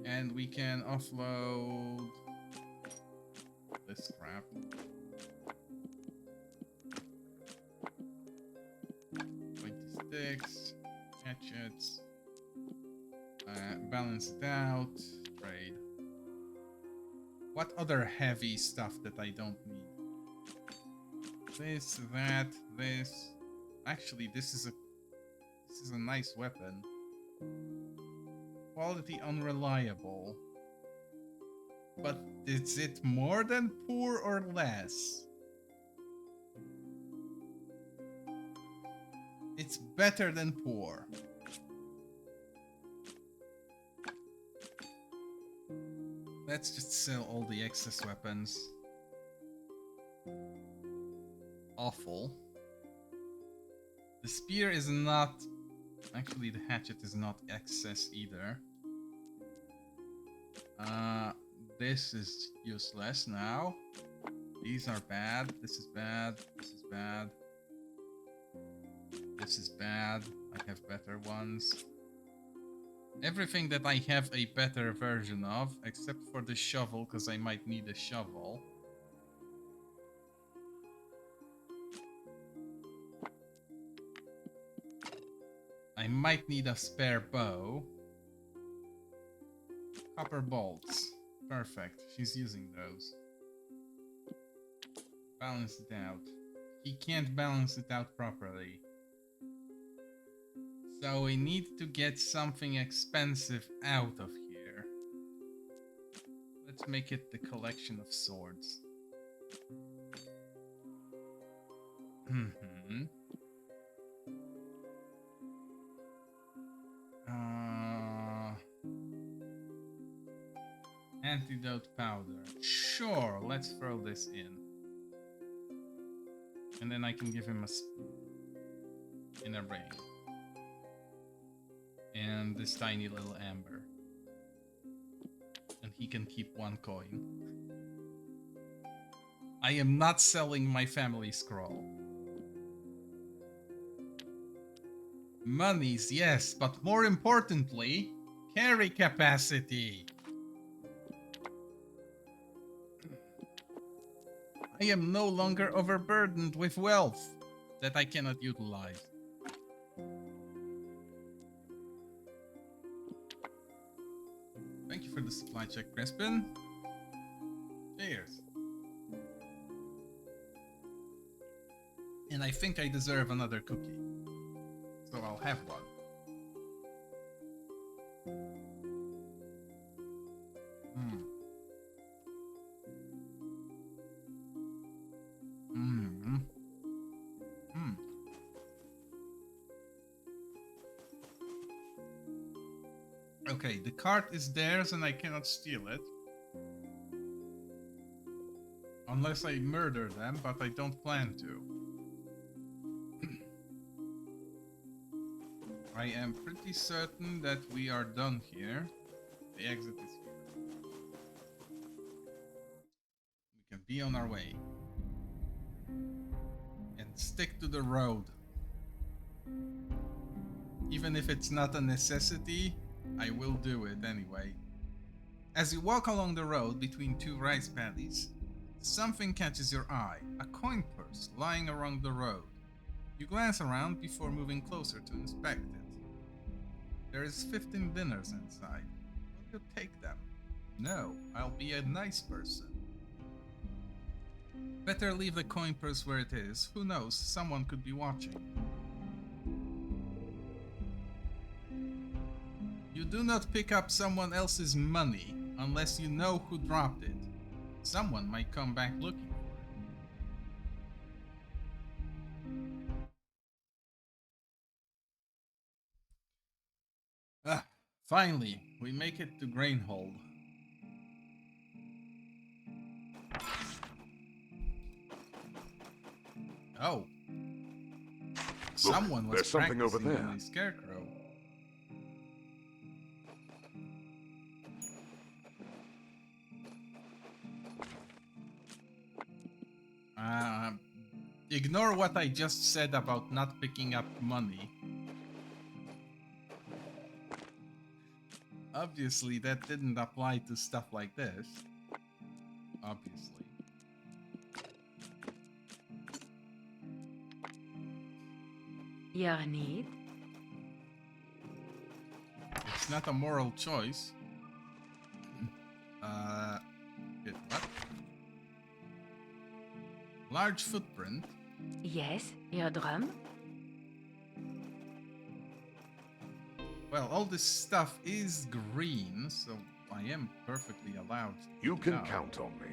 And we can offload this crap. 26 hatchets. Balance it out. Trade. What other heavy stuff that I don't need? This, that, this. Actually, this is a nice weapon. Quality unreliable. But is it more than poor or less? It's better than poor. Let's just sell all the excess weapons. Awful. The spear is not... Actually, the hatchet is not excess either. This is useless now. These are bad. This is bad. This is bad. This is bad. I have better ones. Everything that I have a better version of, except for the shovel, because I might need a shovel. I might need a spare bow. Copper bolts. Perfect. She's using those. Balance it out. He can't balance it out properly. So we need to get something expensive out of here. Let's make it the collection of swords. Antidote powder. Sure, let's throw this in. And then I can give him in a ring. And this tiny little amber. And he can keep 1 coin. I am not selling my family scroll. Monies, yes, but more importantly, carry capacity. I am no longer overburdened with wealth that I cannot utilize. Thank you for the supply check, Crispin. Cheers. And I think I deserve another cookie. So I'll have one. Okay, the cart is theirs and I cannot steal it. Unless I murder them, but I don't plan to. I am pretty certain that we are done here. The exit is here. We can be on our way. And stick to the road. Even if it's not a necessity, I will do it anyway. As you walk along the road between 2 rice paddies, something catches your eye, a coin purse lying along the road. You glance around before moving closer to inspect it. There is 15 dinners inside. Will you take them? No, I'll be a nice person. Better leave the coin purse where it is. Who knows, someone could be watching. You do not pick up someone else's money unless you know who dropped it. Someone might come back looking for it. Finally, we make it to Grainhold. Oh. Someone was there's something over practicing there. on a scarecrow. Ignore what I just said about not picking up money. Obviously, that didn't apply to stuff like this. Obviously. Your need? It's not a moral choice. What? Large footprint. Yes, your drum? Well, all this stuff is green, so I am perfectly allowed to You pick it can up. count on me.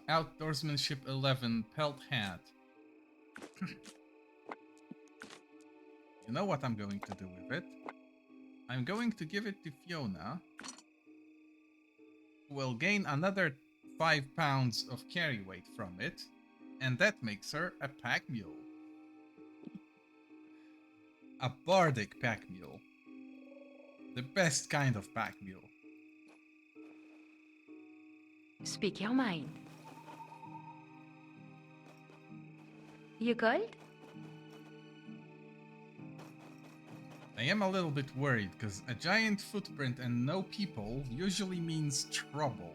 Outdoorsmanship 11 pelt hat. You know what I'm going to do with it? I'm going to give it to Fiona, who will gain another 5 pounds of carry weight from it, and that makes her a pack mule. A bardic pack mule. The best kind of pack mule. Speak your mind. You good? I am a little bit worried, because a giant footprint and no people usually means trouble.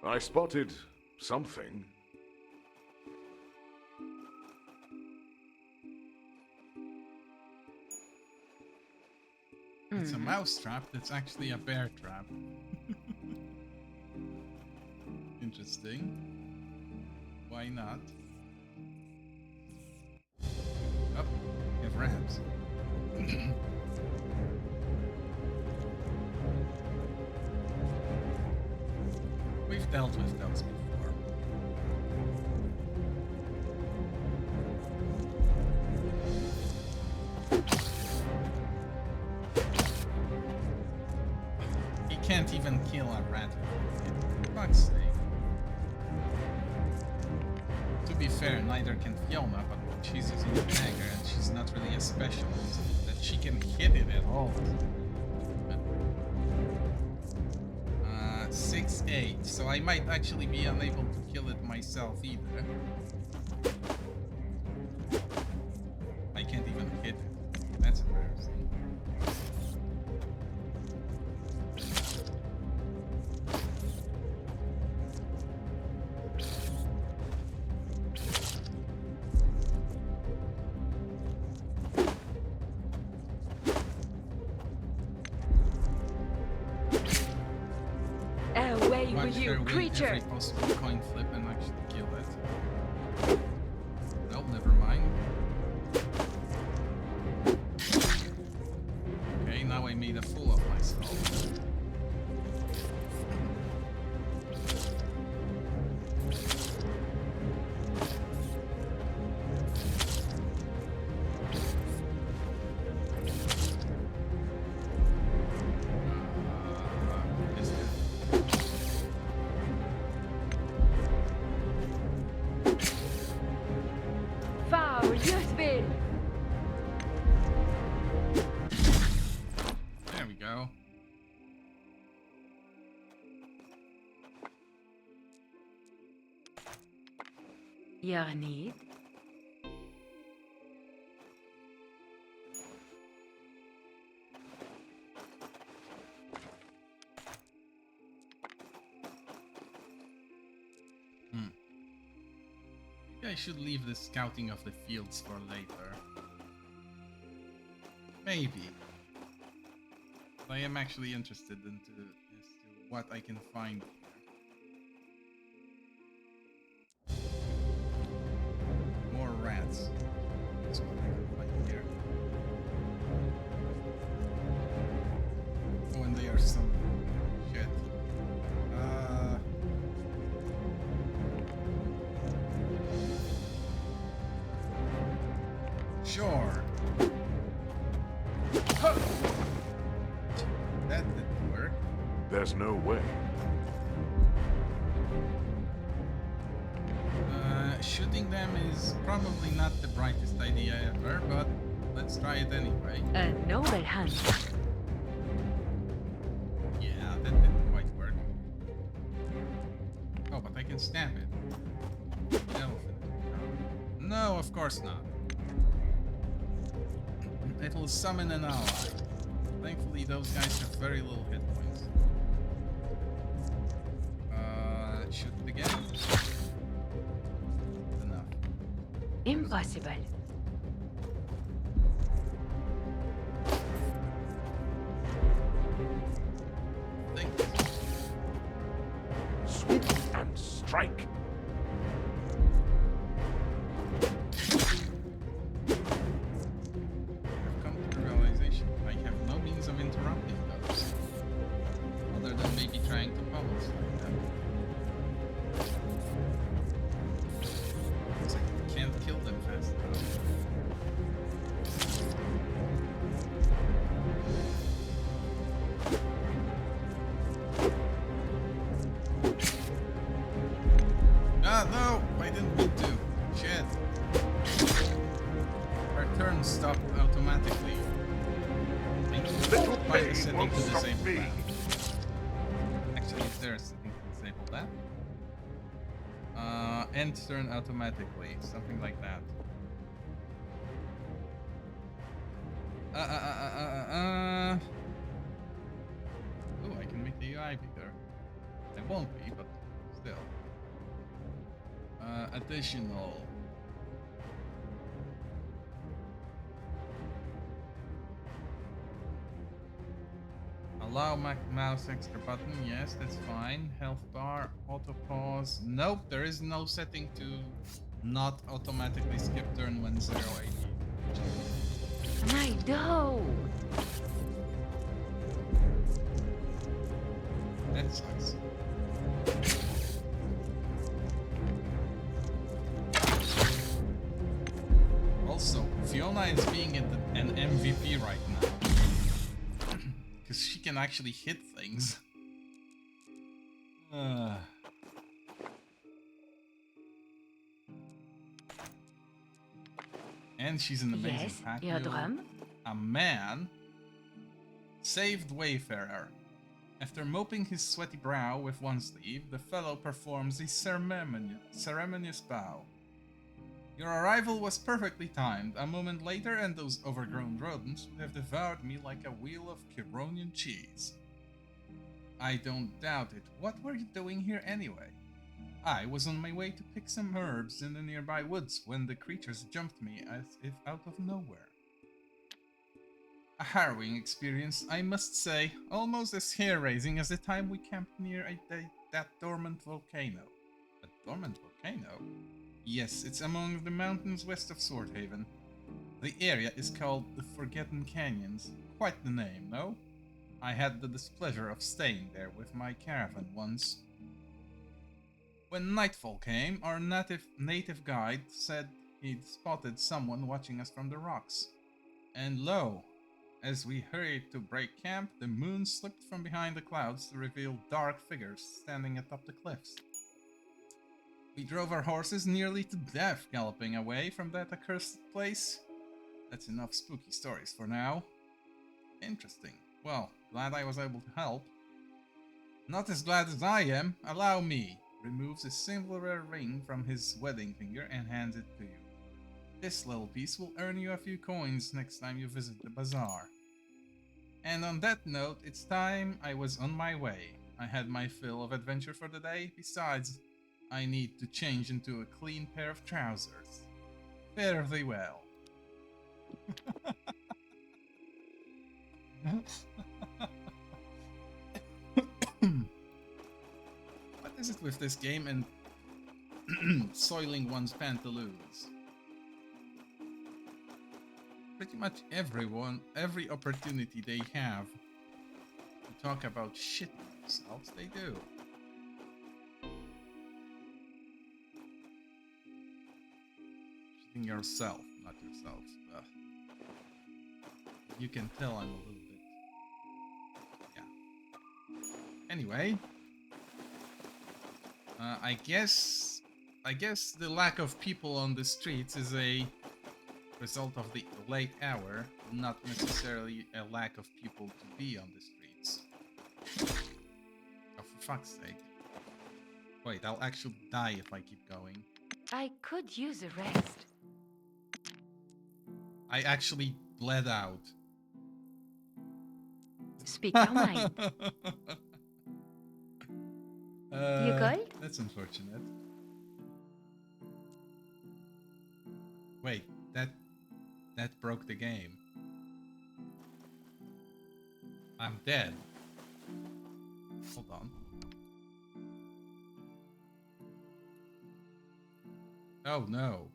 I spotted something. It's a mouse trap that's actually a bear trap. Interesting. Why not? Oh, we have rats. We've dealt with those before. He can't even kill a rat. For fuck's sake. To be fair, neither can Fiona, but she's using a dagger and she's not really a specialist that she can hit it at all. 6-8, so I might actually be unable to kill it myself either. I can't even hit it. That's embarrassing. Away Watch with you, her win creature! every possible coin flip and actually kill it. Nope, never mind. Okay, now I made a fool of myself. Is it? Foul, useful! There we go. Your need? Maybe I should leave the scouting of the fields for later. Maybe. But I am actually interested as to what I can find here. More rats. That's what I can find here. Oh, and they are some shit. Sure. Huh. That didn't work. There's no way. Shooting them is probably not the brightest idea ever, but let's try it anyway. A noble hunt. Yeah, that didn't quite work. Oh, but I can stab it. Elephant. No, of course not. It will summon an ally. Thankfully, those guys have very little hit points. shoot it again. Enough. Impossible. Think. Swing and strike. I've come to the realization I have no means of interrupting those. Other than maybe trying to pummel slide them. Looks like I can't kill them fast enough. Ah, no! I didn't mean to. Shit. Our turn stopped automatically. Little By the pain setting won't to stop disable me. that. Actually, is there a setting to disable that? End turn automatically. Something like that. Oh, I can make the UI bigger. It won't be, but still. Additional. Allow mouse extra button, yes, that's fine. Health bar, auto pause. Nope, there is no setting to not automatically skip turn when 0 AD. My dough. That sucks. Also, Fiona is being an MVP right now. Because she can actually hit things. And she's an amazing Yes, pack your mule. drum. A man. Saved Wayfarer. After mopping his sweaty brow with one sleeve, the fellow performs a ceremonious bow. Your arrival was perfectly timed. A moment later, and those overgrown rodents would have devoured me like a wheel of Kironian cheese. I don't doubt it. What were you doing here anyway? I was on my way to pick some herbs in the nearby woods when the creatures jumped me as if out of nowhere. A harrowing experience, I must say, almost as hair-raising as the time we camped near that dormant volcano. A dormant volcano? Yes, it's among the mountains west of Swordhaven. The area is called the Forgotten Canyons. Quite the name, no? I had the displeasure of staying there with my caravan once. When nightfall came, our native guide said he'd spotted someone watching us from the rocks. And lo, as we hurried to break camp, the moon slipped from behind the clouds to reveal dark figures standing atop the cliffs. We drove our horses nearly to death galloping away from that accursed place. That's enough spooky stories for now. Interesting. Well, glad I was able to help. Not as glad as I am. Allow me. Removes a silver ring from his wedding finger and hands it to you. This little piece will earn you a few coins next time you visit the bazaar. And on that note, it's time I was on my way. I had my fill of adventure for the day. Besides, I need to change into a clean pair of trousers. Fare thee well. What is it with this game and soiling one's pantaloons? Pretty much every opportunity they have to talk about shit themselves, they do. Shitting yourself, not yourself. Ugh. You can tell I'm a little bit... Yeah. Anyway. I guess the lack of people on the streets is a result of the late hour, not necessarily a lack of people to be on the streets. Oh, for fuck's sake. Wait, I'll actually die if I keep going. I could use a rest. I actually bled out. Speak your mind. You cold? Let's That's unfortunate. Wait, that broke the game. I'm dead. Hold on. Oh no.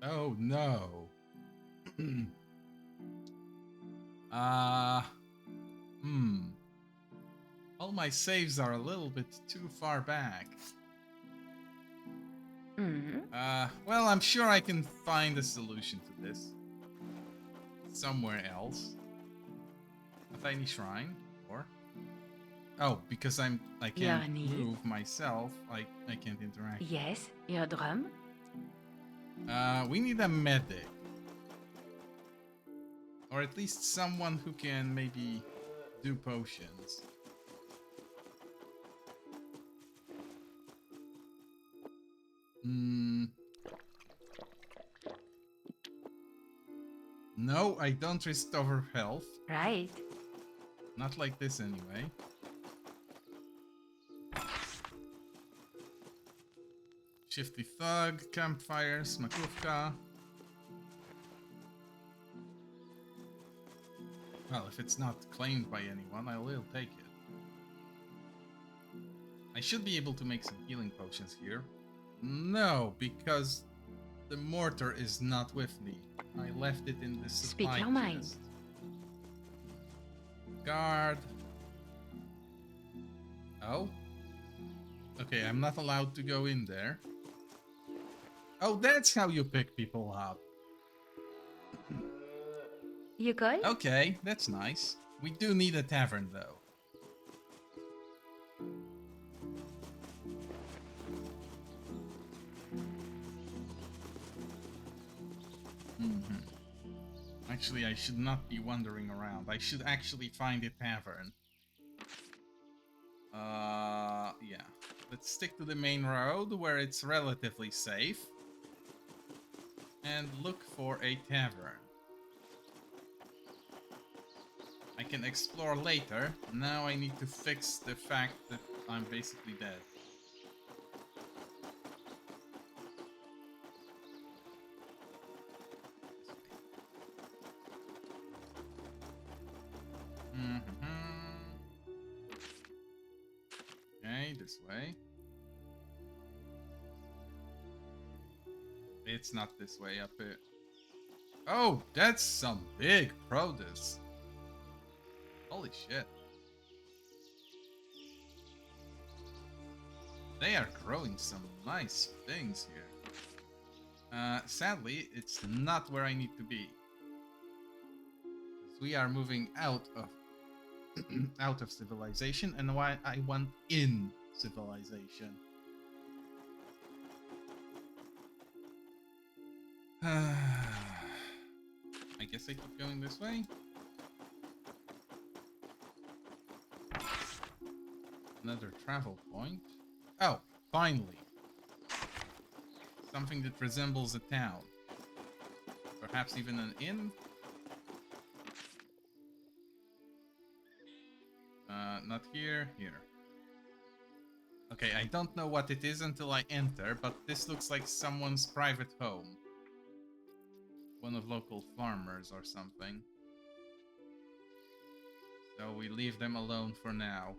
Oh no. Hmm. All my saves are a little bit too far back. Hmm. Well, I'm sure I can find a solution to this. Somewhere else. A tiny shrine, or... Oh, because I can't Your need? move myself, I can't interact. Yes, your drum? We need a medic. Or at least someone who can maybe do potions. No, I don't restore health. Right. Not like this anyway. Shifty Thug, Campfires, Makuvka. Well, if it's not claimed by anyone, I will take it. I should be able to make some healing potions here. No, because the mortar is not with me. I left it in the supply Speak your mind. chest. Guard. Oh? Okay, I'm not allowed to go in there. Oh, that's how you pick people up. You good? Okay, that's nice. We do need a tavern, though. Actually, I should not be wandering around. I should actually find a tavern. Yeah. Let's stick to the main road where it's relatively safe. And look for a tavern. I can explore later. Now I need to fix the fact that I'm basically dead. Okay, this way. It's not this way up here. Oh, that's some big produce. Holy shit. They are growing some nice things here. Sadly, it's not where I need to be. We are moving out of out of civilization, and why I want in civilization. I guess I keep going this way. Another travel point. Oh, finally. Something that resembles a town. Perhaps even an inn? Not here. Here. Okay, I don't know what it is until I enter, but this looks like someone's private home. One of local farmers or something. So we leave them alone for now.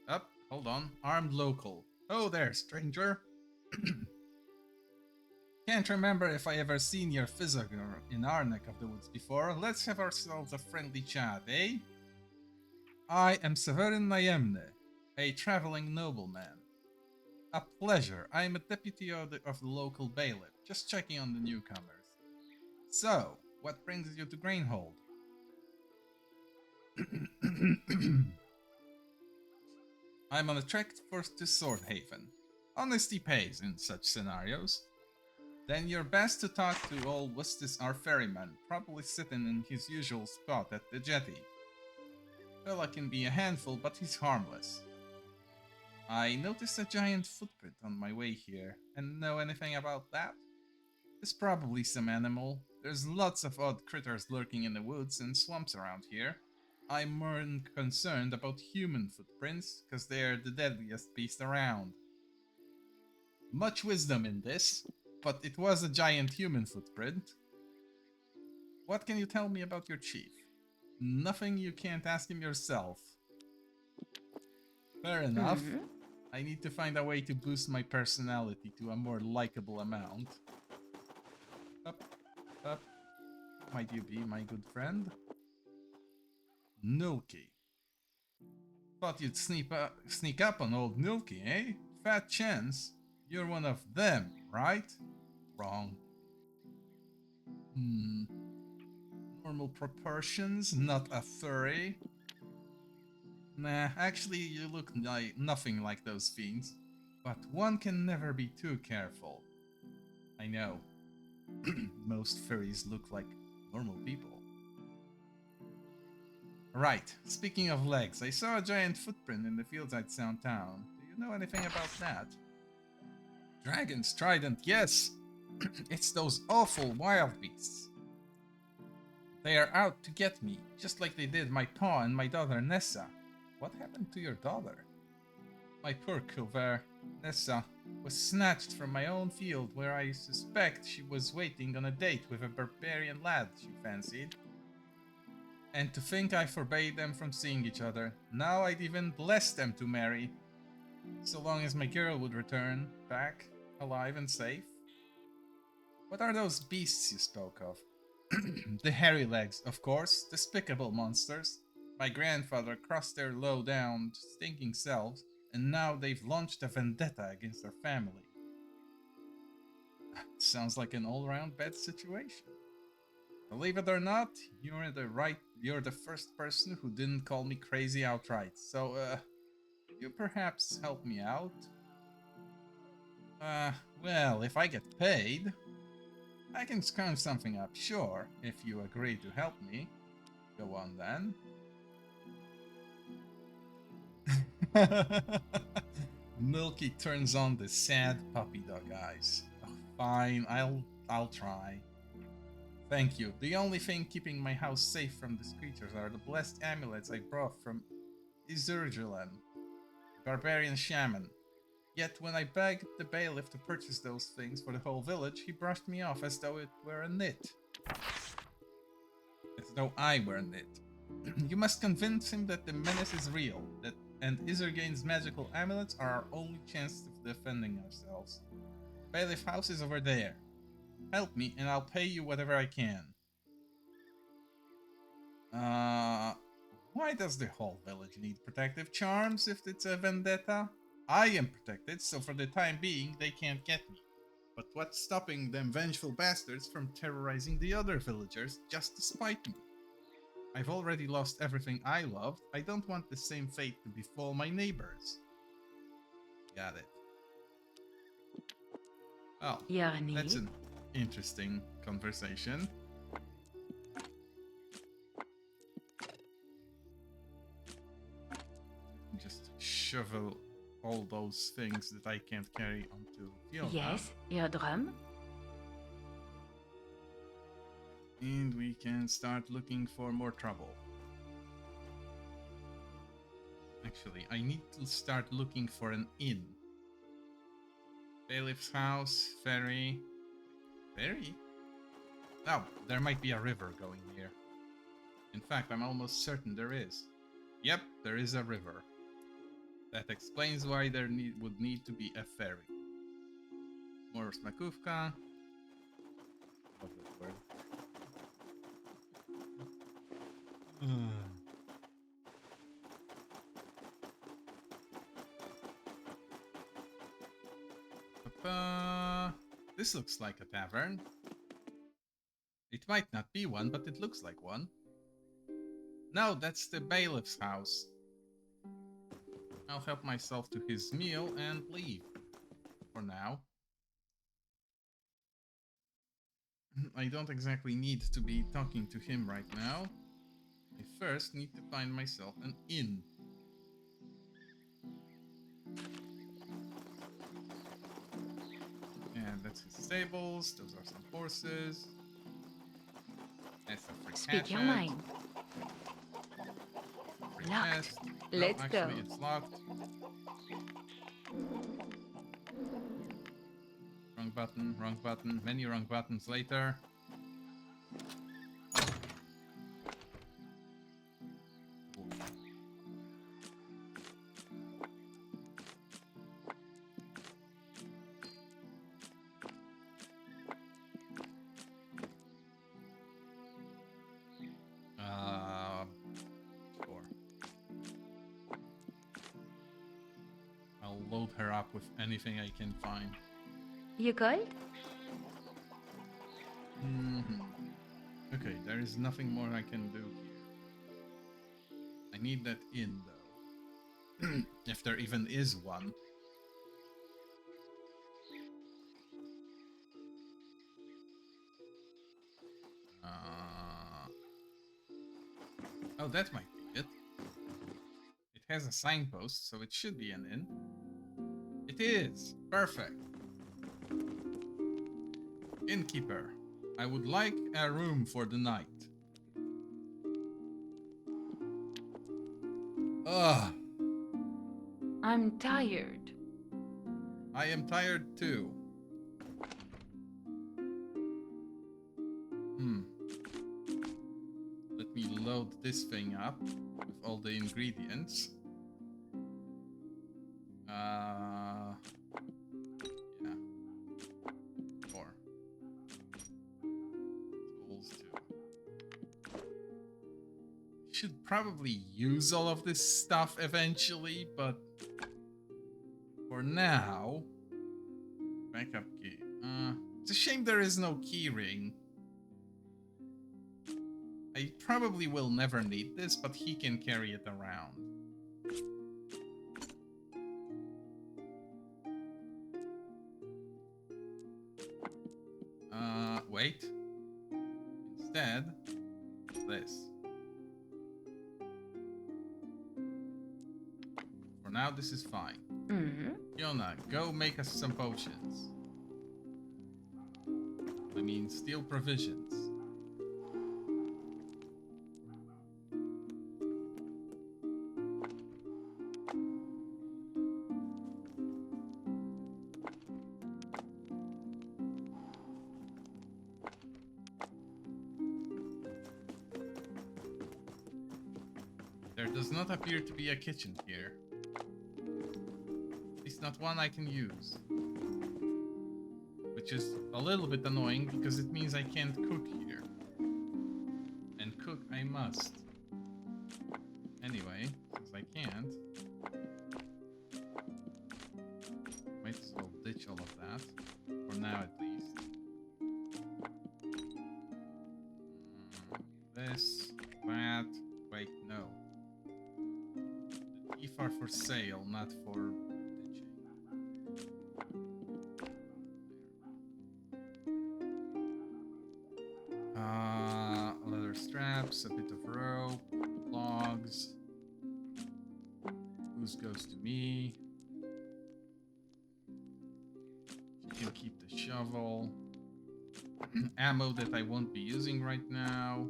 Up, hold on. Armed local. Oh there, stranger. Can't remember if I ever seen your figure in our neck of the woods before. Let's have ourselves a friendly chat, eh? I am Severin Nayemne, a traveling nobleman. A pleasure. I am a deputy of the local bailiff, just checking on the newcomers. So, what brings you to Grainhold? I'm on a trek to Swordhaven. Honesty pays in such scenarios. Then you're best to talk to old Wustis, our ferryman, probably sitting in his usual spot at the jetty. Fella can be a handful, but he's harmless. I noticed a giant footprint on my way here, and know anything about that? It's probably some animal. There's lots of odd critters lurking in the woods and swamps around here. I'm more concerned about human footprints, because they're the deadliest beast around. Much wisdom in this, but it was a giant human footprint. What can you tell me about your chief? Nothing you can't ask him yourself. Fair enough. I need to find a way to boost my personality to a more likable amount. Up, up. Might you be my good friend? Nulky. Thought you'd sneak up on old Nulky, eh? Fat chance. You're one of them, right? Wrong. Normal proportions, not a furry. Nah, actually you look like nothing like those fiends. But one can never be too careful. I know. Most furries look like normal people. Right, speaking of legs, I saw a giant footprint in the fields outside town. Do you know anything about that? Dragon's trident, yes! It's those awful wild beasts. They are out to get me, just like they did my pa and my daughter Nessa. What happened to your daughter? My poor Culver, Nessa, was snatched from my own field where I suspect she was waiting on a date with a barbarian lad she fancied. And to think I forbade them from seeing each other. Now I'd even bless them to marry. So long as my girl would return back, alive and safe. What are those beasts you spoke of? The hairy legs, of course, despicable monsters. My grandfather crossed their low-down, stinking selves, and now they've launched a vendetta against our family. Sounds like an all-round bad situation. Believe it or not, you're the first person who didn't call me crazy outright. So, you perhaps help me out? Well, if I get paid, I can scrounge something up, sure, if you agree to help me. Go on then. Milky turns on the sad puppy dog eyes. Oh, fine, I'll try. Thank you. The only thing keeping my house safe from these creatures are the blessed amulets I brought from Izurgilan, the barbarian shaman. Yet when I begged the bailiff to purchase those things for the whole village, he brushed me off as though it were a nit. As though I were a nit. You must convince him that the menace is real, and Izurgain's magical amulets are our only chance of defending ourselves. Bailiff house is over there. Help me and I'll pay you whatever I can. Why does the whole village need protective charms if it's a vendetta? I am protected, so for the time being, they can't get me. But what's stopping them vengeful bastards from terrorizing the other villagers just to spite me? I've already lost everything I loved. I don't want the same fate to befall my neighbors. Got it. Oh, يعني that's an interesting conversation. Just shovel all those things that I can't carry onto Fiona. Yes, يا درام. And we can start looking for more trouble. Actually, I need to start looking for an inn. Bailiff's house, ferry. Ferry? Oh, there might be a river going here. In fact, I'm almost certain there is. Yep, there is a river. That explains why there would need to be a ferry. More Smakówka. Love that word. This looks like a tavern. It might not be one, but it looks like one. No, that's the bailiff's house. I'll help myself to his meal and leave. For now. I don't exactly need to be talking to him right now. I first need to find myself an inn. And that's his stables. Those are some horses. That's a free Speak your hatchet. mind. Locked. chest. No, Let's actually, go. it's locked. Wrong button, wrong button. Many wrong buttons later. Sure. I'll load her up with anything I can find. You good? Okay, there is nothing more I can do here. I need that inn, though. If there even is one. Oh, that might be it. It has a signpost, so it should be an inn. It is! Perfect! Innkeeper, I would like a room for the night. Ugh! I'm tired. I am tired too. Let me load this thing up with all the ingredients. Yeah. Four. Tools too. Should probably use all of this stuff eventually, but for now, backup key. It's a shame there is no key ring. I probably will never need this, but he can carry it around. Wait. Instead, this. For now, this is fine. Fiona, go make us some potions. I mean, steal provisions. There does not appear to be a kitchen here. At least not one I can use. Which is a little bit annoying because it means I can't cook here. And cook I must. Anyway, since I can't, might as well ditch all of that. For now at least. This, that, wait, no. The teeth are for sale, not for ditching. Leather straps, a bit of rope, logs. Booze goes to me. She can keep the shovel. Ammo that I won't be using right now.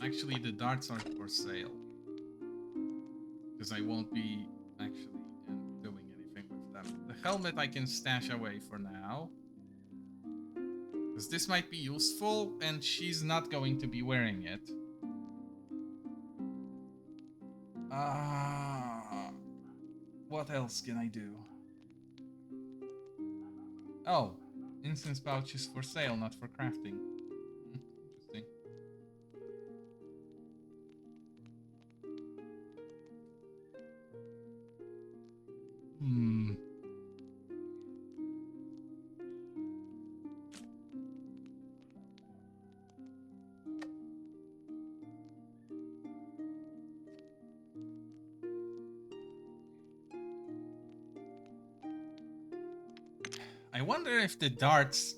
Actually, the darts aren't for sale. Because I won't be actually doing anything with them. The helmet I can stash away for now. Because this might be useful, and she's not going to be wearing it. What else can I do? Oh, incense pouches for sale, not for crafting. Interesting. I wonder if the darts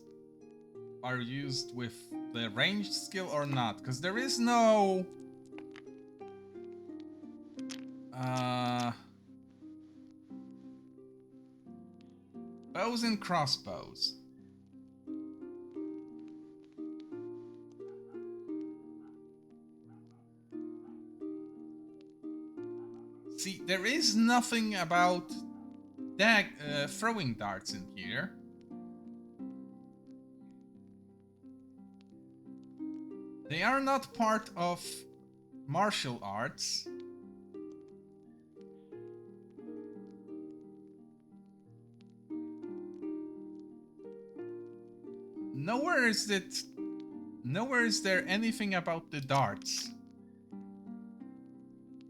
are used with the ranged skill or not, because there is no... bows and crossbows. See, there is nothing about throwing darts in here. They are not part of martial arts. Nowhere is there anything about the darts.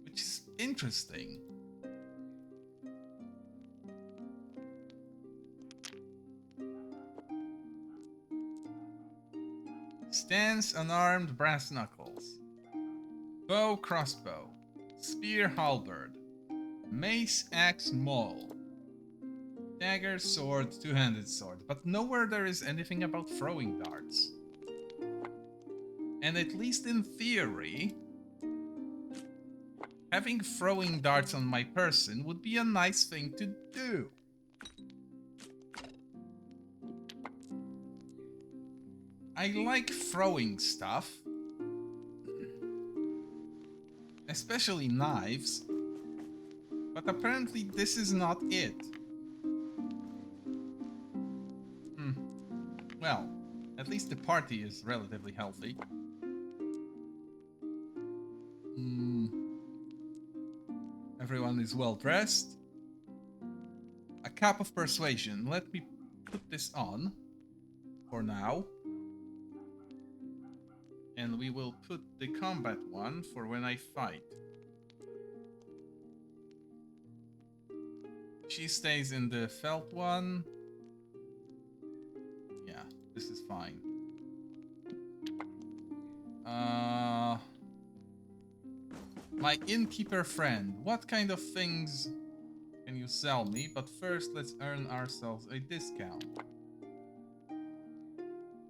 Which is interesting. Stance unarmed brass knuckles. Bow crossbow. Spear halberd. Mace axe maul. Dagger sword two-handed sword. But nowhere there is anything about throwing darts. And at least in theory, having throwing darts on my person would be a nice thing to do. I like throwing stuff. Especially knives. But apparently this is not it. Well, at least the party is relatively healthy. Everyone is well dressed. A cap of persuasion. Let me put this on for now. And we will put the combat one for when I fight. She stays in the felt one. Yeah, this is fine. My innkeeper friend, what kind of things can you sell me? But first, let's earn ourselves a discount.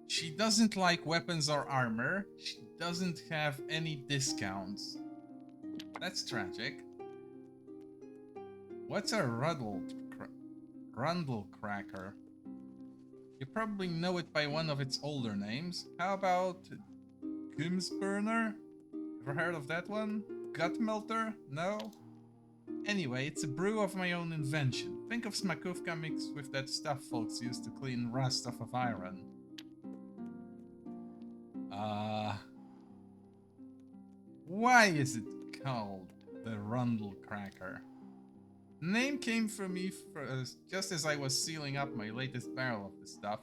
She doesn't like weapons or armor. She doesn't have any discounts. That's tragic. What's a Rundle cracker? You probably know it by one of its older names. How about Gumsburner? Ever heard of that one? Gut melter? No? Anyway, it's a brew of my own invention. Think of smakówka mixed with that stuff folks use to clean rust off of iron. Why is it called the Rundle Cracker? Name came from me just as I was sealing up my latest barrel of the stuff.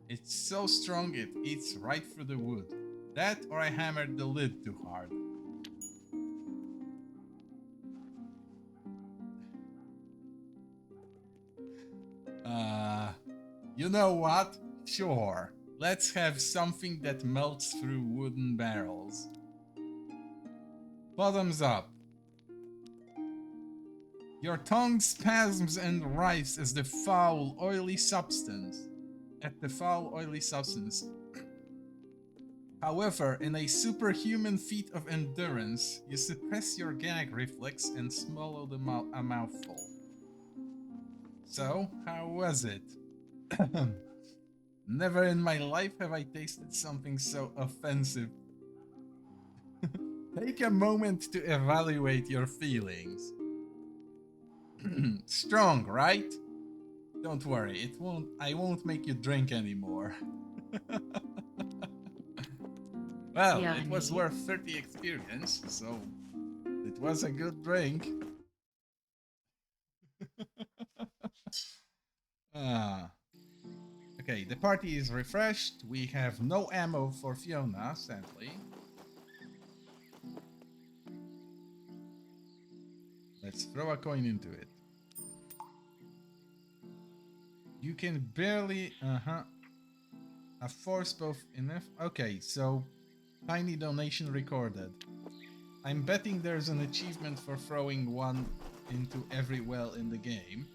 It's so strong it eats right through the wood. That or I hammered the lid too hard. You know what? Sure. Let's have something that melts through wooden barrels. Bottoms up. Your tongue spasms and writhes as the foul, oily substance. However, in a superhuman feat of endurance, you suppress your gag reflex and swallow a mouthful. So, how was it? Never in my life have I tasted something so offensive. Take a moment to evaluate your feelings. Strong, right? Don't worry, I won't make you drink anymore. Well, it was worth 30 experience, so it was a good drink. Okay, the party is refreshed. We have no ammo for Fiona, sadly. Let's throw a coin into it. You can barely... A force both enough... Okay, so... Tiny donation recorded. I'm betting there's an achievement for throwing one into every well in the game.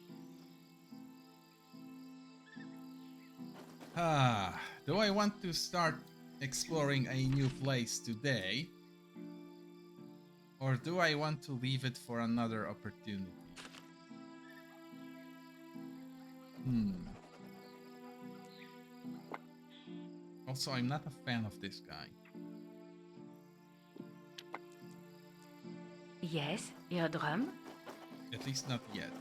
Do I want to start exploring a new place today? Or do I want to leave it for another opportunity? Also, I'm not a fan of this guy. Yes, your drum? At least not yet.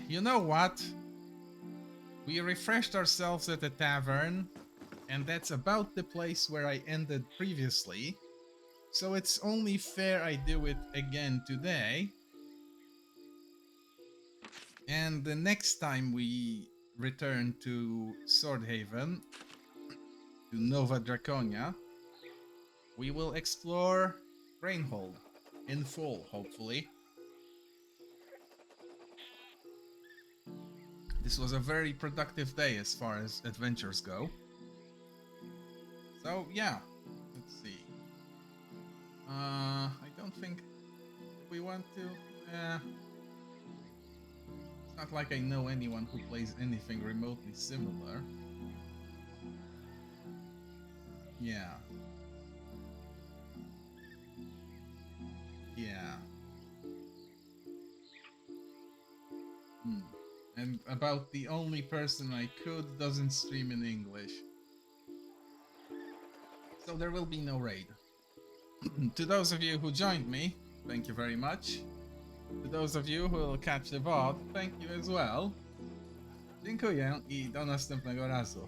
You know what? We refreshed ourselves at the tavern, and that's about the place where I ended previously. So it's only fair I do it again today. And the next time we return to Swordhaven, to Nova Draconia, we will explore Rainhold in full, hopefully. This was a very productive day as far as adventures go. So yeah, let's see. I don't think we want to. It's not like I know anyone who plays anything remotely similar. Yeah. Yeah. And about the only person I could doesn't stream in English. So there will be no raid. To those of you who joined me, thank you very much. To those of you who will catch the VOD, thank you as well. Dziękuję i do następnego razu.